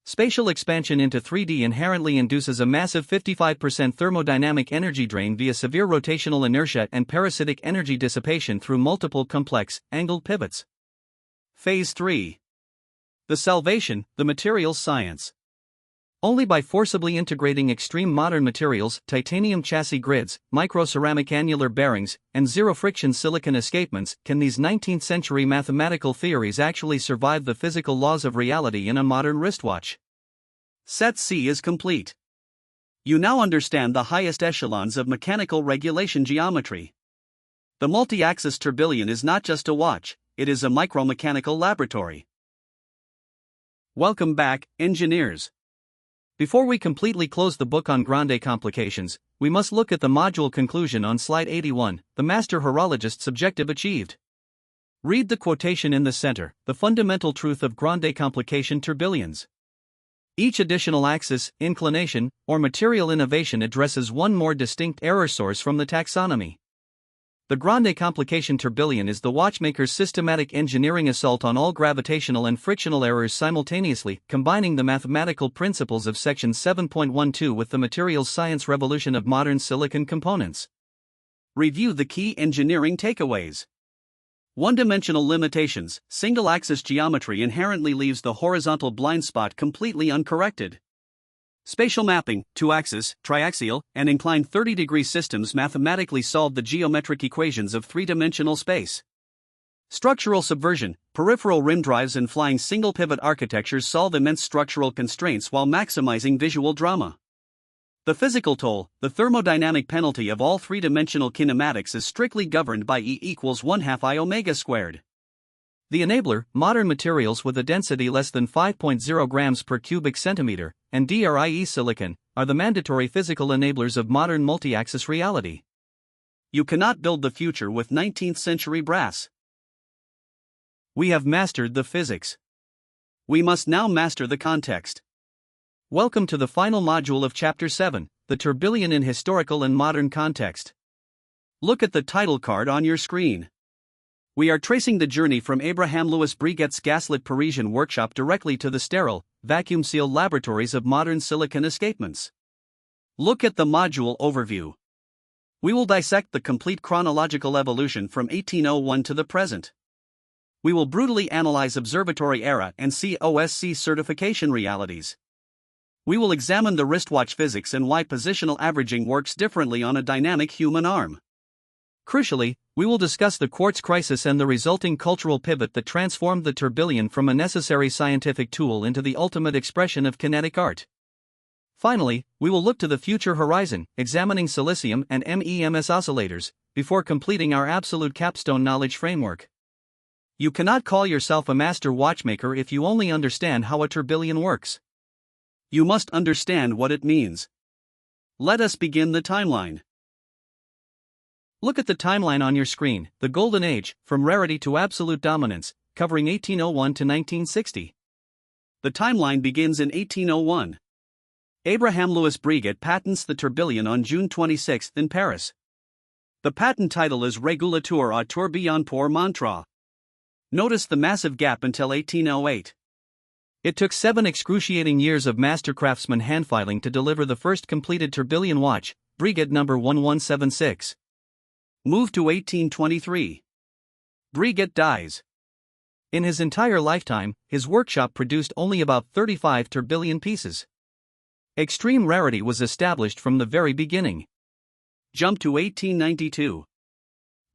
Spatial expansion into 3D inherently induces a massive 55% thermodynamic energy drain via severe rotational inertia and parasitic energy dissipation through multiple complex, angled pivots. Phase 3. The salvation, the materials science. Only by forcibly integrating extreme modern materials, titanium chassis grids, microceramic annular bearings, and zero-friction silicon escapements can these 19th century mathematical theories actually survive the physical laws of reality in a modern wristwatch. Set C is complete. You now understand the highest echelons of mechanical regulation geometry. The multi-axis tourbillon is not just a watch, it is a micromechanical laboratory. Welcome back, engineers. Before we completely close the book on grande complications, we must look at the module conclusion on slide 81, the master horologist's objective achieved. Read the quotation in the center, the fundamental truth of grande complication tourbillons. Each additional axis, inclination, or material innovation addresses one more distinct error source from the taxonomy. The grande complication tourbillon is the watchmaker's systematic engineering assault on all gravitational and frictional errors simultaneously, combining the mathematical principles of section 7.12 with the materials science revolution of modern silicon components. Review the key engineering takeaways. One-dimensional limitations. Single-axis geometry inherently leaves the horizontal blind spot completely uncorrected. Spatial mapping, two-axis, triaxial, and inclined 30-degree systems mathematically solve the geometric equations of three-dimensional space. Structural subversion, peripheral rim drives and flying single-pivot architectures solve immense structural constraints while maximizing visual drama. The physical toll, the thermodynamic penalty of all three-dimensional kinematics is strictly governed by E equals 1/2 I omega squared. The enabler, modern materials with a density less than 5.0 grams per cubic centimeter, and DRIE silicon, are the mandatory physical enablers of modern multi-axis reality. You cannot build the future with 19th century brass. We have mastered the physics. We must now master the context. Welcome to the final module of Chapter 7, the tourbillon in historical and modern context. Look at the title card on your screen. We are tracing the journey from Abraham Louis Breguet's gaslit Parisian workshop directly to the sterile, vacuum-sealed laboratories of modern silicon escapements. Look at the module overview. We will dissect the complete chronological evolution from 1801 to the present. We will brutally analyze observatory era and COSC certification realities. We will examine the wristwatch physics and why positional averaging works differently on a dynamic human arm. Crucially, we will discuss the quartz crisis and the resulting cultural pivot that transformed the tourbillon from a necessary scientific tool into the ultimate expression of kinetic art. Finally, we will look to the future horizon, examining silicium and MEMS oscillators, before completing our absolute capstone knowledge framework. You cannot call yourself a master watchmaker if you only understand how a tourbillon works. You must understand what it means. Let us begin the timeline. Look at the timeline on your screen, the Golden Age, from rarity to absolute dominance, covering 1801 to 1960. The timeline begins in 1801. Abraham Louis Breguet patents the tourbillon on June 26 in Paris. The patent title is Régulateur à tourbillon pour montre. Notice the massive gap until 1808. It took 7 excruciating years of master craftsman handfiling to deliver the first completed tourbillon watch, Breguet No. 1176. Move to 1823. Breguet dies. In his entire lifetime, his workshop produced only about 35 tourbillon pieces. Extreme rarity was established from the very beginning. Jump to 1892.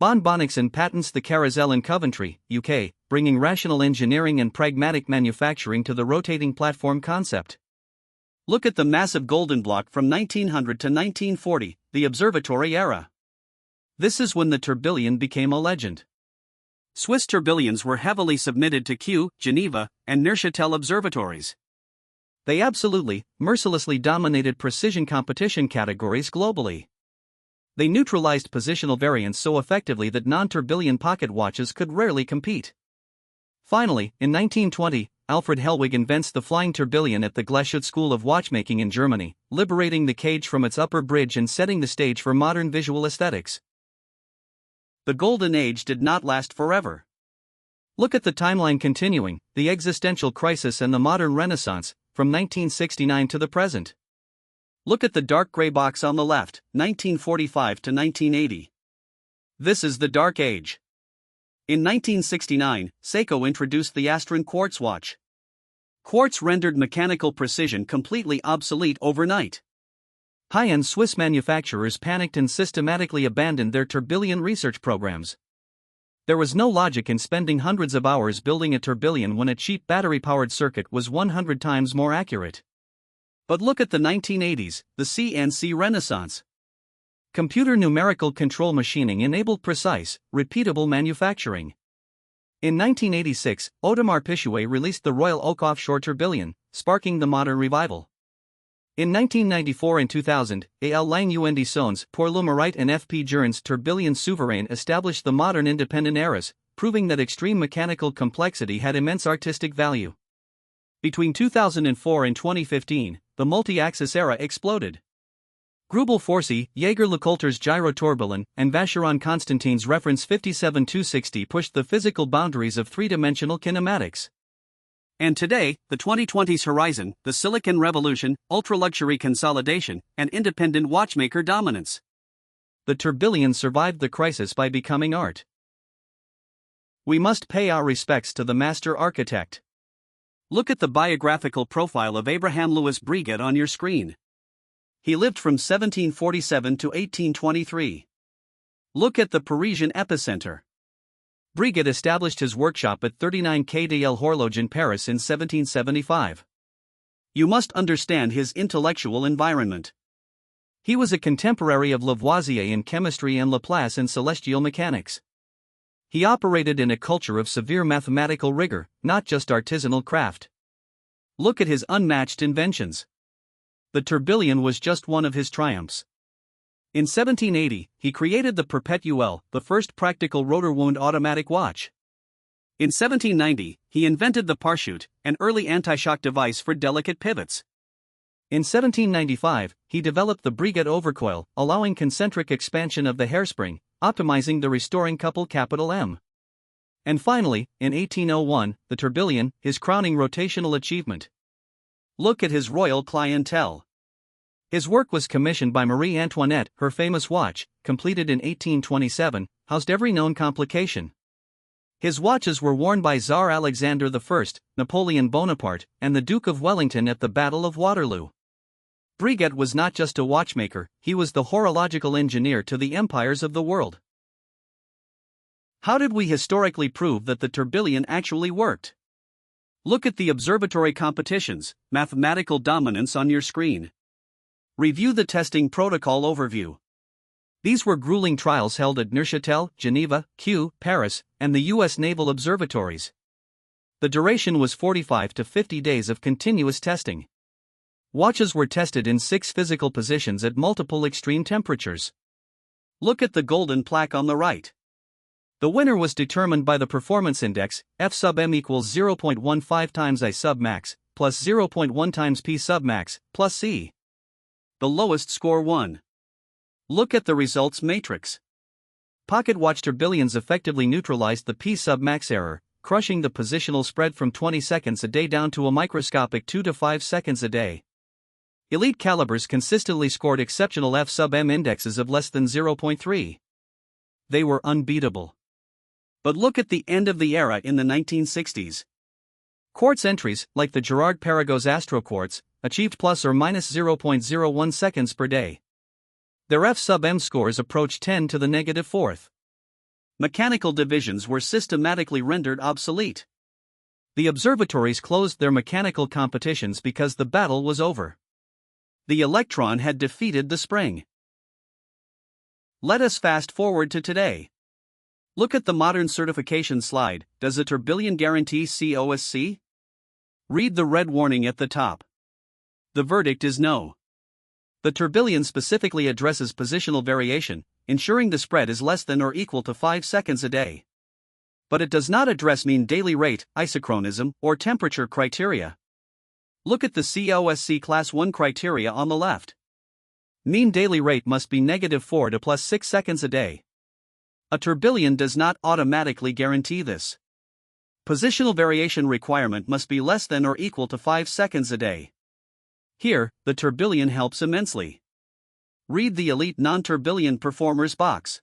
Bonniksen patents the Carrousel in Coventry, UK, bringing rational engineering and pragmatic manufacturing to the rotating platform concept. Look at the massive golden block from 1900 to 1940, the observatory era. This is when the tourbillon became a legend. Swiss tourbillons were heavily submitted to Kew, Geneva, and Neuchâtel observatories. They absolutely, mercilessly dominated precision competition categories globally. They neutralized positional variance so effectively that non-tourbillon pocket watches could rarely compete. Finally, in 1920, Alfred Hellwig invents the flying tourbillon at the Glashütte School of Watchmaking in Germany, liberating the cage from its upper bridge and setting the stage for modern visual aesthetics. The Golden Age did not last forever. Look at the timeline continuing, the existential crisis and the modern Renaissance, from 1969 to the present. Look at the dark gray box on the left, 1945 to 1980. This is the Dark Age. In 1969, Seiko introduced the Astron quartz watch. Quartz rendered mechanical precision completely obsolete overnight. High-end Swiss manufacturers panicked and systematically abandoned their tourbillon research programs. There was no logic in spending hundreds of hours building a tourbillon when a cheap battery-powered circuit was 100 times more accurate. But look at the 1980s, the CNC Renaissance. Computer numerical control machining enabled precise, repeatable manufacturing. In 1986, Audemars Piguet released the Royal Oak offshore tourbillon, sparking the modern revival. In 1994 and 2000, A.L. Lang Sons, Pour le Mérite and F.P. Journes Tourbillon Souverain established the modern independent eras, proving that extreme mechanical complexity had immense artistic value. Between 2004 and 2015, the multi-axis era exploded. Grubel-Forsey, Jaeger-LeCoultre's Gyro Tourbillon, and Vacheron Constantine's reference 57260 pushed the physical boundaries of three-dimensional kinematics. And today, the 2020s horizon, the Silicon Revolution, ultra-luxury consolidation, and independent watchmaker dominance. The tourbillon survived the crisis by becoming art. We must pay our respects to the master architect. Look at the biographical profile of Abraham Louis Breguet on your screen. He lived from 1747 to 1823. Look at the Parisian epicenter. Breguet established his workshop at 39 Quai de l'Horloge in Paris in 1775. You must understand his intellectual environment. He was a contemporary of Lavoisier in chemistry and Laplace in celestial mechanics. He operated in a culture of severe mathematical rigor, not just artisanal craft. Look at his unmatched inventions. The tourbillon was just one of his triumphs. In 1780, he created the Perpetuelle, the first practical rotor-wound automatic watch. In 1790, he invented the Parachute, an early anti-shock device for delicate pivots. In 1795, he developed the Breguet overcoil, allowing concentric expansion of the hairspring, optimizing the restoring couple M. And finally, in 1801, the tourbillon, his crowning rotational achievement. Look at his royal clientele. His work was commissioned by Marie Antoinette. Her famous watch, completed in 1827, housed every known complication. His watches were worn by Tsar Alexander I, Napoleon Bonaparte, and the Duke of Wellington at the Battle of Waterloo. Breguet was not just a watchmaker, he was the horological engineer to the empires of the world. How did we historically prove that the tourbillon actually worked? Look at the observatory competitions, mathematical dominance on your screen. Review the testing protocol overview. These were grueling trials held at Neuchâtel, Geneva, Kew, Paris, and the U.S. naval observatories. The duration was 45 to 50 days of continuous testing. Watches were tested in 6 physical positions at multiple extreme temperatures. Look at the golden plaque on the right. The winner was determined by the performance index, F sub m equals 0.15 times I sub max, plus 0.1 times P sub max, plus C. The lowest score won. Look at the results matrix. Pocket watch tourbillons effectively neutralized the P sub max error, crushing the positional spread from 20 seconds a day down to a microscopic 2 to 5 seconds a day. Elite calibers consistently scored exceptional F sub m indexes of less than 0.3. They were unbeatable. But look at the end of the era in the 1960s. Quartz entries, like the Gerard Perregaux Astro Quartz, achieved plus or minus 0.01 seconds per day. Their F sub m scores approached 10 to the negative fourth. Mechanical divisions were systematically rendered obsolete. The observatories closed their mechanical competitions because the battle was over. The electron had defeated the spring. Let us fast forward to today. Look at the modern certification slide. Does a tourbillon guarantee COSC? Read the red warning at the top. The verdict is no. The tourbillon specifically addresses positional variation, ensuring the spread is less than or equal to 5 seconds a day. But it does not address mean daily rate, isochronism, or temperature criteria. Look at the COSC Class 1 criteria on the left. Mean daily rate must be -4 to +6 seconds a day. A tourbillon does not automatically guarantee this. Positional variation requirement must be less than or equal to 5 seconds a day. Here, the tourbillon helps immensely. Read the Elite Non-Tourbillon Performers box.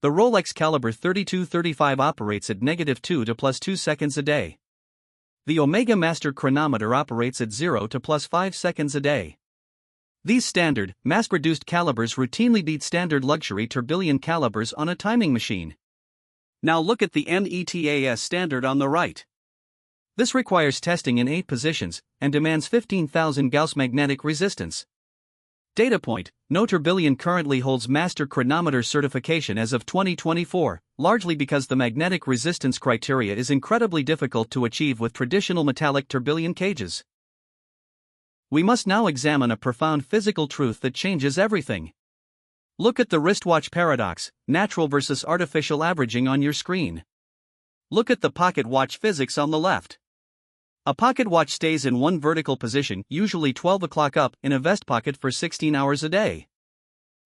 The Rolex caliber 3235 operates at -2 to +2 seconds a day. The Omega Master chronometer operates at 0 to +5 seconds a day. These standard, mass-produced calibers routinely beat standard luxury tourbillon calibers on a timing machine. Now look at the METAS standard on the right. This requires testing in 8 positions, and demands 15,000 Gauss magnetic resistance. Data point: no tourbillon currently holds master chronometer certification as of 2024, largely because the magnetic resistance criteria is incredibly difficult to achieve with traditional metallic tourbillon cages. We must now examine a profound physical truth that changes everything. Look at the wristwatch paradox, natural versus artificial averaging on your screen. Look at the pocket watch physics on the left. A pocket watch stays in one vertical position, usually 12 o'clock up, in a vest pocket for 16 hours a day.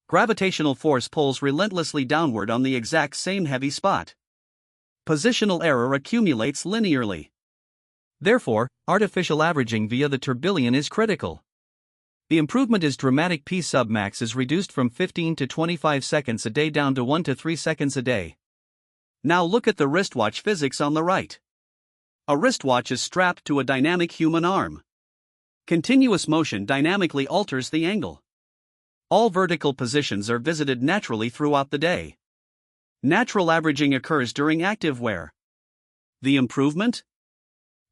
Gravitational force pulls relentlessly downward on the exact same heavy spot. Positional error accumulates linearly. Therefore, artificial averaging via the tourbillon is critical. The improvement is dramatic. P submax is reduced from 15 to 25 seconds a day down to 1 to 3 seconds a day. Now look at the wristwatch physics on the right. A wristwatch is strapped to a dynamic human arm. Continuous motion dynamically alters the angle. All vertical positions are visited naturally throughout the day. Natural averaging occurs during active wear. The improvement?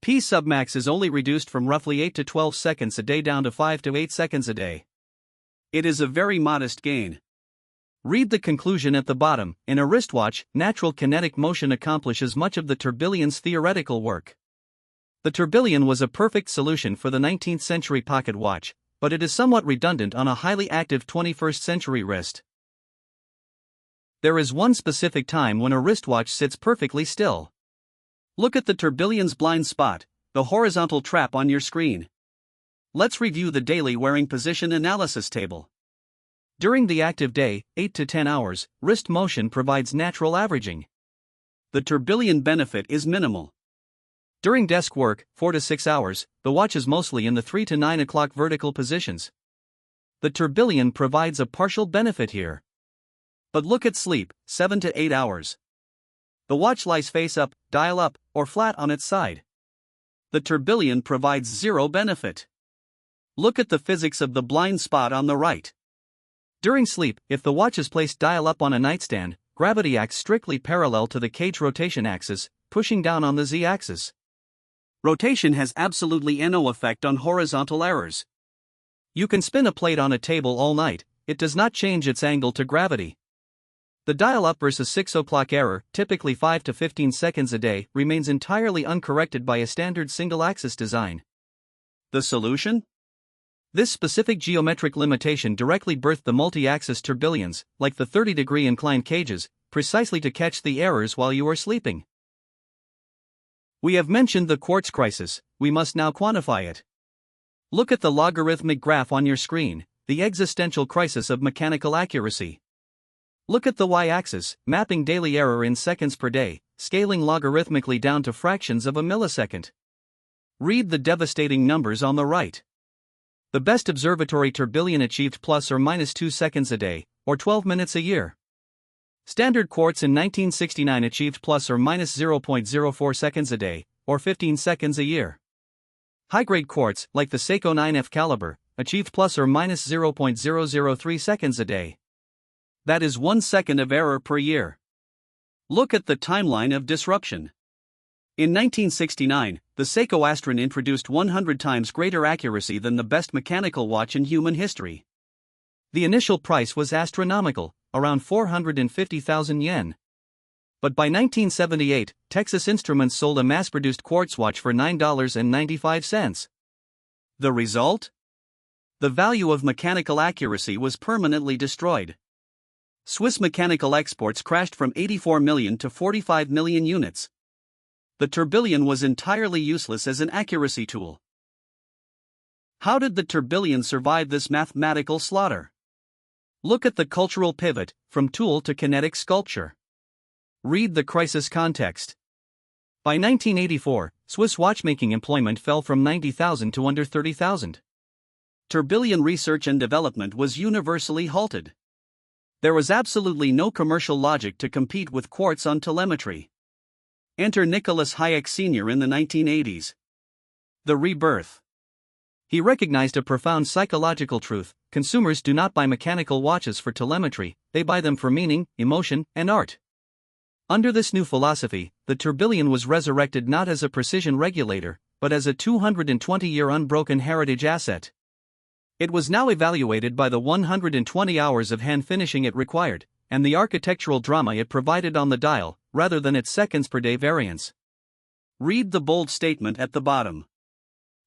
P submax is only reduced from roughly 8 to 12 seconds a day down to 5 to 8 seconds a day. It is a very modest gain. Read the conclusion at the bottom. In a wristwatch, natural kinetic motion accomplishes much of the tourbillon's theoretical work. The tourbillon was a perfect solution for the 19th century pocket watch, but it is somewhat redundant on a highly active 21st century wrist. There is one specific time when a wristwatch sits perfectly still. Look at the tourbillon's blind spot, the horizontal trap on your screen. Let's review the daily wearing position analysis table. During the active day, 8 to 10 hours, wrist motion provides natural averaging. The tourbillon benefit is minimal. During desk work, 4 to 6 hours, the watch is mostly in the 3 to 9 o'clock vertical positions. The tourbillon provides a partial benefit here. But look at sleep, 7 to 8 hours. The watch lies face up, dial up, or flat on its side. The tourbillon provides zero benefit. Look at the physics of the blind spot on the right. During sleep, if the watch is placed dial up on a nightstand, gravity acts strictly parallel to the cage rotation axis, pushing down on the z-axis. Rotation has absolutely no effect on horizontal errors. You can spin a plate on a table all night, it does not change its angle to gravity. The dial-up versus 6 o'clock error, typically 5 to 15 seconds a day, remains entirely uncorrected by a standard single-axis design. The solution? This specific geometric limitation directly birthed the multi-axis tourbillons, like the 30-degree inclined cages, precisely to catch the errors while you are sleeping. We have mentioned the quartz crisis, we must now quantify it. Look at the logarithmic graph on your screen, the existential crisis of mechanical accuracy. Look at the y-axis, mapping daily error in seconds per day, scaling logarithmically down to fractions of a millisecond. Read the devastating numbers on the right. The best observatory tourbillon achieved plus or minus 2 seconds a day, or 12 minutes a year. Standard quartz in 1969 achieved plus or minus 0.04 seconds a day, or 15 seconds a year. High-grade quartz, like the Seiko 9F caliber, achieved plus or minus 0.003 seconds a day. That is 1 second of error per year. Look at the timeline of disruption. In 1969, the Seiko Astron introduced 100 times greater accuracy than the best mechanical watch in human history. The initial price was astronomical, around 450,000 yen. But by 1978, Texas Instruments sold a mass-produced quartz watch for $9.95. The result? The value of mechanical accuracy was permanently destroyed. Swiss mechanical exports crashed from 84 million to 45 million units. The tourbillon was entirely useless as an accuracy tool. How did the tourbillon survive this mathematical slaughter? Look at the cultural pivot, from tool to kinetic sculpture. Read the crisis context. By 1984, Swiss watchmaking employment fell from 90,000 to under 30,000. Tourbillon research and development was universally halted. There was absolutely no commercial logic to compete with quartz on telemetry. Enter Nicholas Hayek Sr. in the 1980s. The rebirth. He recognized a profound psychological truth: consumers do not buy mechanical watches for telemetry, they buy them for meaning, emotion, and art. Under this new philosophy, the tourbillon was resurrected not as a precision regulator, but as a 220-year unbroken heritage asset. It was now evaluated by the 120 hours of hand finishing it required, and the architectural drama it provided on the dial, rather than its seconds per day variance. Read the bold statement at the bottom.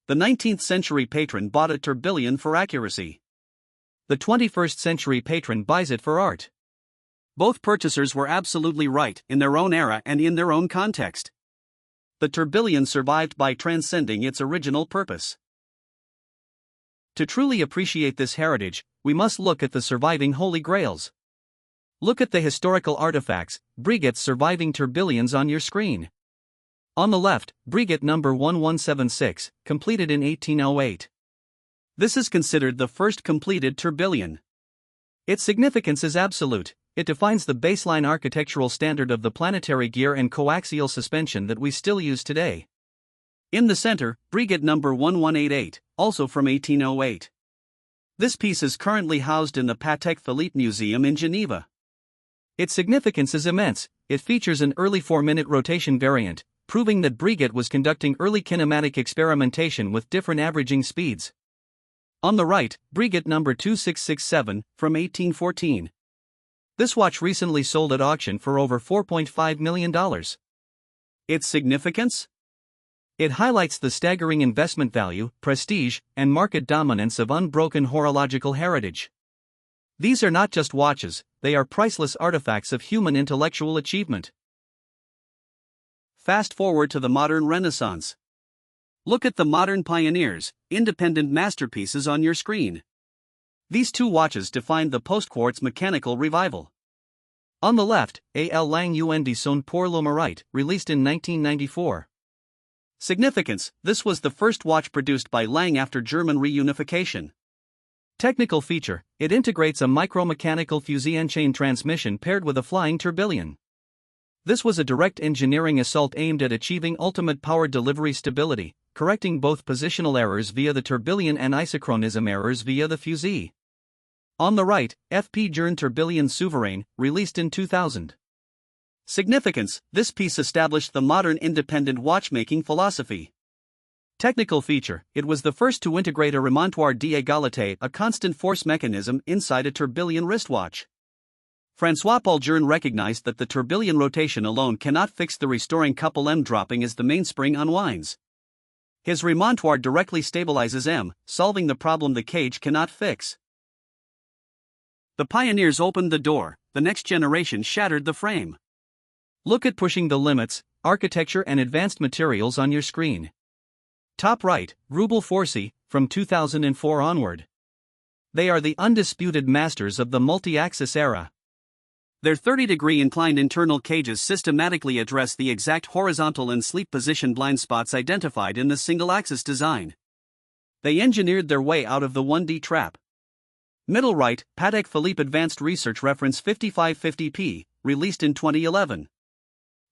The 19th century patron bought a tourbillon for accuracy. The 21st century patron buys it for art. Both purchasers were absolutely right, in their own era and in their own context. The tourbillon survived by transcending its original purpose. To truly appreciate this heritage, we must look at the surviving holy grails. Look at the historical artifacts, Breguet's surviving tourbillons on your screen. On the left, Breguet number 1176, completed in 1808. This is considered the first completed tourbillon. Its significance is absolute. It defines the baseline architectural standard of the planetary gear and coaxial suspension that we still use today. In the center, Breguet number 1188, also from 1808. This piece is currently housed in the Patek Philippe Museum in Geneva. Its significance is immense. It features an early 4-minute rotation variant, proving that Breguet was conducting early kinematic experimentation with different averaging speeds. On the right, Breguet number 2667, from 1814. This watch recently sold at auction for over $4.5 million. Its significance? It highlights the staggering investment value, prestige, and market dominance of unbroken horological heritage. These are not just watches, they are priceless artifacts of human intellectual achievement. Fast forward to the modern Renaissance. Look at the modern pioneers, independent masterpieces on your screen. These two watches defined the post-quartz mechanical revival. On the left, A.L. Lang und Son pour le Mérite, released in 1994. Significance: this was the first watch produced by Lang after German reunification. Technical feature: it integrates a micromechanical Fusian chain transmission paired with a flying tourbillon. This was a direct engineering assault aimed at achieving ultimate power delivery stability, correcting both positional errors via the tourbillon and isochronism errors via the fusee. On the right, F.P. Journe Tourbillon Souverain, released in 2000. Significance: this piece established the modern independent watchmaking philosophy. Technical feature: it was the first to integrate a remontoir d'égalité, a constant force mechanism, inside a tourbillon wristwatch. François-Paul Journe recognized that the tourbillon rotation alone cannot fix the restoring couple M dropping as the mainspring unwinds. His remontoir directly stabilizes M, solving the problem the cage cannot fix. The pioneers opened the door, the next generation shattered the frame. Look at pushing the limits, architecture and advanced materials on your screen. Top right, Rubel Forsey, from 2004 onward. They are the undisputed masters of the multi-axis era. Their 30-degree inclined internal cages systematically address the exact horizontal and sleep position blind spots identified in the single-axis design. They engineered their way out of the 1D trap. Middle right, Patek Philippe Advanced Research Reference 5550P, released in 2011.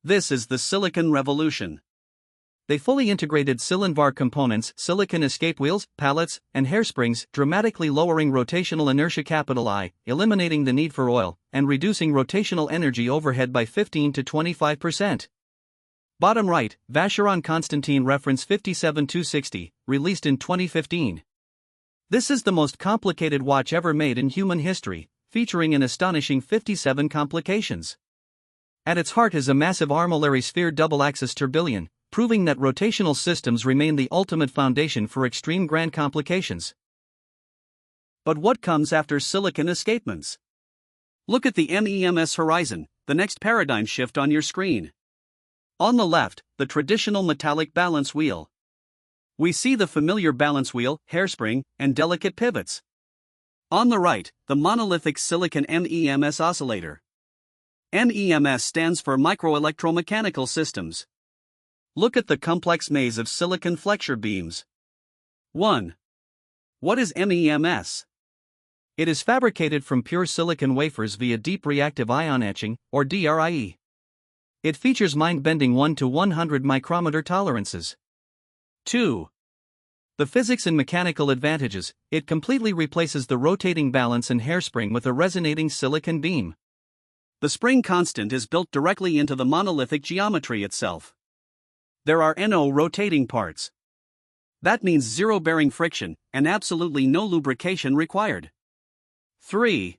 This is the silicon revolution. They fully integrated Silinvar components, silicon escape wheels, pallets, and hairsprings, dramatically lowering rotational inertia I, eliminating the need for oil, and reducing rotational energy overhead by 15 to 25%. Bottom right, Vacheron Constantin Reference 57260, released in 2015. This is the most complicated watch ever made in human history, featuring an astonishing 57 complications. At its heart is a massive armillary sphere double-axis tourbillon, proving that rotational systems remain the ultimate foundation for extreme grand complications. But what comes after silicon escapements? Look at the MEMS horizon, the next paradigm shift on your screen. On the left, the traditional metallic balance wheel. We see the familiar balance wheel, hairspring, and delicate pivots. On the right, the monolithic silicon MEMS oscillator. MEMS stands for microelectromechanical systems. Look at the complex maze of silicon flexure beams. 1. What is MEMS? It is fabricated from pure silicon wafers via deep reactive ion etching, or DRIE. It features mind-bending 1 to 100 micrometer tolerances. 2. The physics and mechanical advantages: it completely replaces the rotating balance and hairspring with a resonating silicon beam. The spring constant is built directly into the monolithic geometry itself. There are no rotating parts. That means zero bearing friction, and absolutely no lubrication required. 3.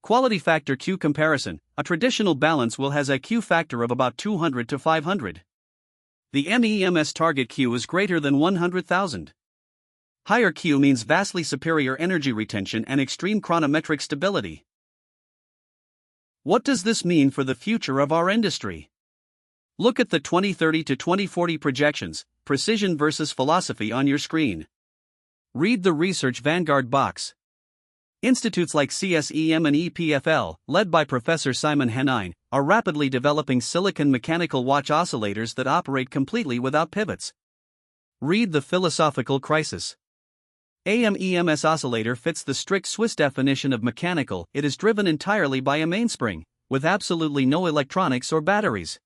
Quality factor Q comparison: a traditional balance wheel has a Q factor of about 200 to 500. The MEMS target Q is greater than 100,000. Higher Q means vastly superior energy retention and extreme chronometric stability. What does this mean for the future of our industry? Look at the 2030 to 2040 projections, precision versus philosophy on your screen. Read the Research Vanguard box. Institutes like CSEM and EPFL, led by Professor Simon Hanine, are rapidly developing silicon mechanical watch oscillators that operate completely without pivots. Read the Philosophical Crisis. MEMS oscillator fits the strict Swiss definition of mechanical. It is driven entirely by a mainspring, with absolutely no electronics or batteries.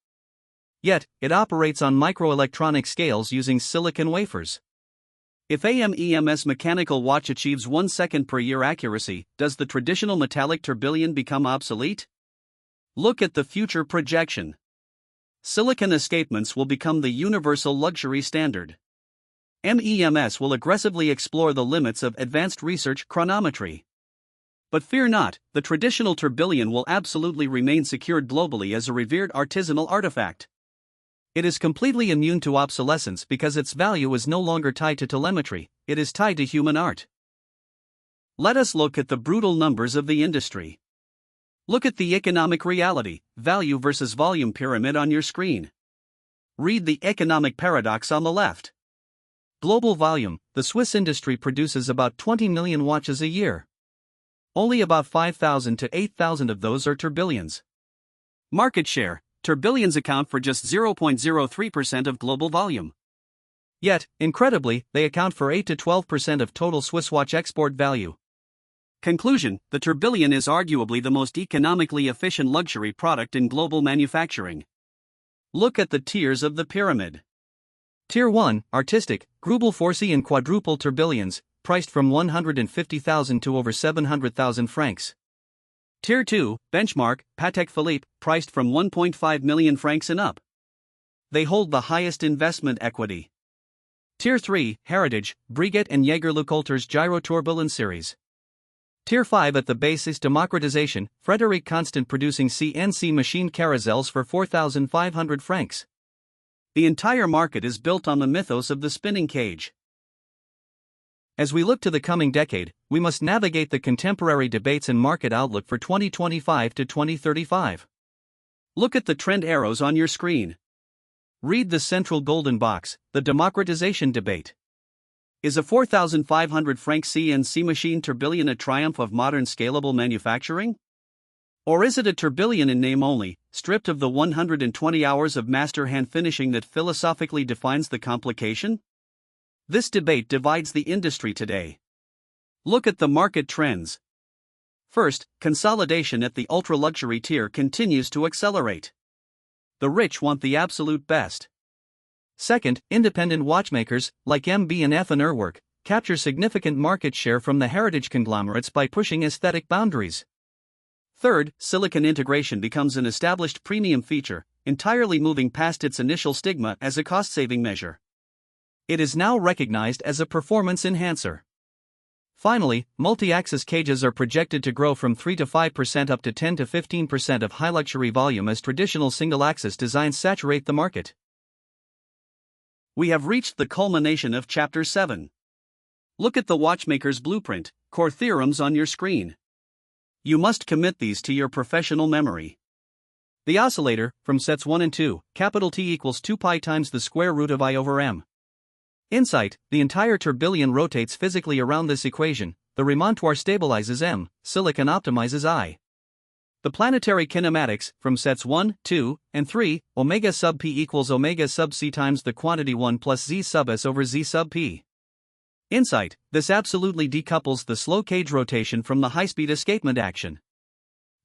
Yet, it operates on microelectronic scales using silicon wafers. If a MEMS mechanical watch achieves 1 second per year accuracy, does the traditional metallic tourbillon become obsolete? Look at the future projection. Silicon escapements will become the universal luxury standard. MEMS will aggressively explore the limits of advanced research chronometry. But fear not, the traditional tourbillon will absolutely remain secured globally as a revered artisanal artifact. It is completely immune to obsolescence because its value is no longer tied to telemetry, it is tied to human art. Let us look at the brutal numbers of the industry. Look at the economic reality, value versus volume pyramid on your screen. Read the economic paradox on the left. Global volume: the Swiss industry produces about 20 million watches a year. Only about 5,000 to 8,000 of those are tourbillons. Market share: tourbillons account for just 0.03% of global volume. Yet, incredibly, they account for 8 to 12% of total Swiss watch export value. Conclusion: the tourbillon is arguably the most economically efficient luxury product in global manufacturing. Look at the tiers of the pyramid. Tier 1, artistic, Grubel Forcy and quadruple tourbillons, priced from 150,000 to over 700,000 francs. Tier 2, benchmark, Patek Philippe, priced from 1.5 million francs and up. They hold the highest investment equity. Tier 3, heritage, Breguet and Jaeger-LeCoultre's Gyro Tourbillon series. Tier 5 at the base is democratization, Frederic Constant producing CNC machined Carrousels for 4,500 francs. The entire market is built on the mythos of the spinning cage. As we look to the coming decade, we must navigate the contemporary debates and market outlook for 2025 to 2035. Look at the trend arrows on your screen. Read the central golden box, the democratization debate. Is a 4,500 franc CNC machine tourbillon a triumph of modern scalable manufacturing? Or is it a tourbillon in name only, stripped of the 120 hours of master hand finishing that philosophically defines the complication? This debate divides the industry today. Look at the market trends. First, consolidation at the ultra-luxury tier continues to accelerate. The rich want the absolute best. Second, independent watchmakers, like MB and F and Urwerk, capture significant market share from the heritage conglomerates by pushing aesthetic boundaries. Third, silicon integration becomes an established premium feature, entirely moving past its initial stigma as a cost-saving measure. It is now recognized as a performance enhancer. Finally, multi-axis cages are projected to grow from 3 to 5% up to 10 to 15% of high-luxury volume as traditional single-axis designs saturate the market. We have reached the culmination of Chapter 7. Look at the watchmaker's blueprint, core theorems on your screen. You must commit these to your professional memory. The oscillator, from sets 1 and 2, capital T equals 2 pi times the square root of I over m. Insight, the entire tourbillon rotates physically around this equation, the remontoire stabilizes m, silicon optimizes I. The planetary kinematics, from sets 1, 2, and 3, omega sub p equals omega sub c times the quantity 1 plus z sub s over z sub p. Insight, this absolutely decouples the slow cage rotation from the high-speed escapement action.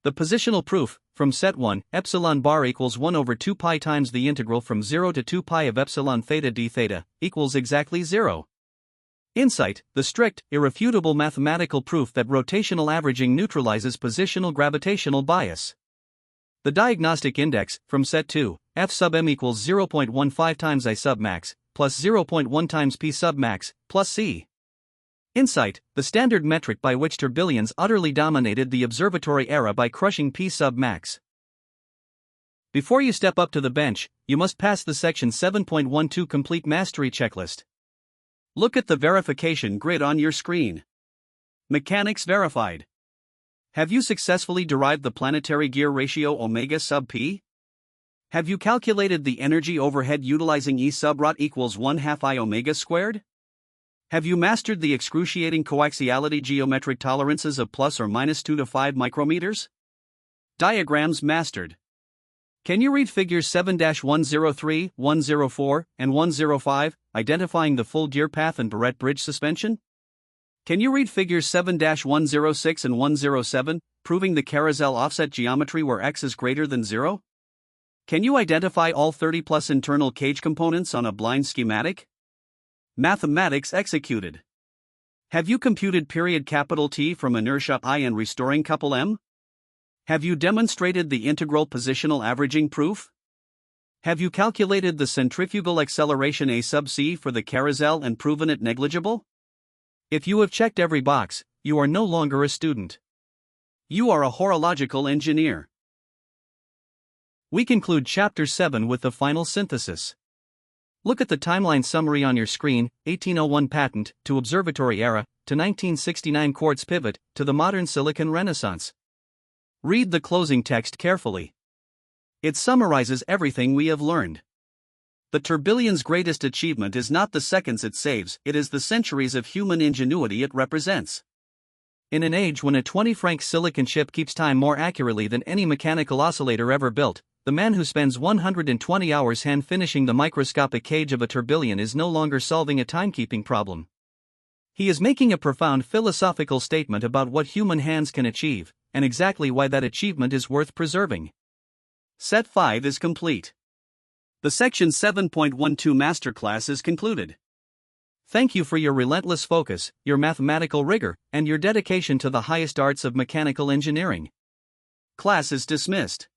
The positional proof, from set 1, epsilon bar equals 1 over 2 pi times the integral from 0 to 2 pi of epsilon theta d theta, equals exactly 0. Insight, the strict, irrefutable mathematical proof that rotational averaging neutralizes positional gravitational bias. The diagnostic index, from set 2, f sub m equals 0.15 times I sub max, plus 0.1 times p sub max, plus c. Insight, the standard metric by which tourbillons utterly dominated the observatory era by crushing p sub max. Before you step up to the bench, you must pass the section 7.12 complete mastery checklist. Look at the verification grid on your screen. Mechanics verified. Have you successfully derived the planetary gear ratio omega sub p? Have you calculated the energy overhead utilizing E sub rot equals 1/2 I omega squared? Have you mastered the excruciating coaxiality geometric tolerances of plus or minus 2 to 5 micrometers? Diagrams mastered. Can you read figures 7-103, 104, and 105, identifying the full gear path and barrette bridge suspension? Can you read figures 7-106 and 107, proving the Carrousel offset geometry where x is greater than 0? Can you identify all 30 plus internal cage components on a blind schematic? Mathematics executed. Have you computed period capital T from inertia I and restoring couple m? Have you demonstrated the integral positional averaging proof? Have you calculated the centrifugal acceleration A sub c for the Carrousel and proven it negligible? If you have checked every box, you are no longer a student. You are a horological engineer. We conclude Chapter 7 with the final synthesis. Look at the timeline summary on your screen: 1801 patent, to observatory era, to 1969 quartz pivot, to the modern silicon renaissance. Read the closing text carefully. It summarizes everything we have learned. The tourbillon's greatest achievement is not the seconds it saves, it is the centuries of human ingenuity it represents. In an age when a 20-franc silicon chip keeps time more accurately than any mechanical oscillator ever built, the man who spends 120 hours hand-finishing the microscopic cage of a tourbillon is no longer solving a timekeeping problem. He is making a profound philosophical statement about what human hands can achieve, and exactly why that achievement is worth preserving. Set 5 is complete. The Section 7.12 Masterclass is concluded. Thank you for your relentless focus, your mathematical rigor, and your dedication to the highest arts of mechanical engineering. Class is dismissed.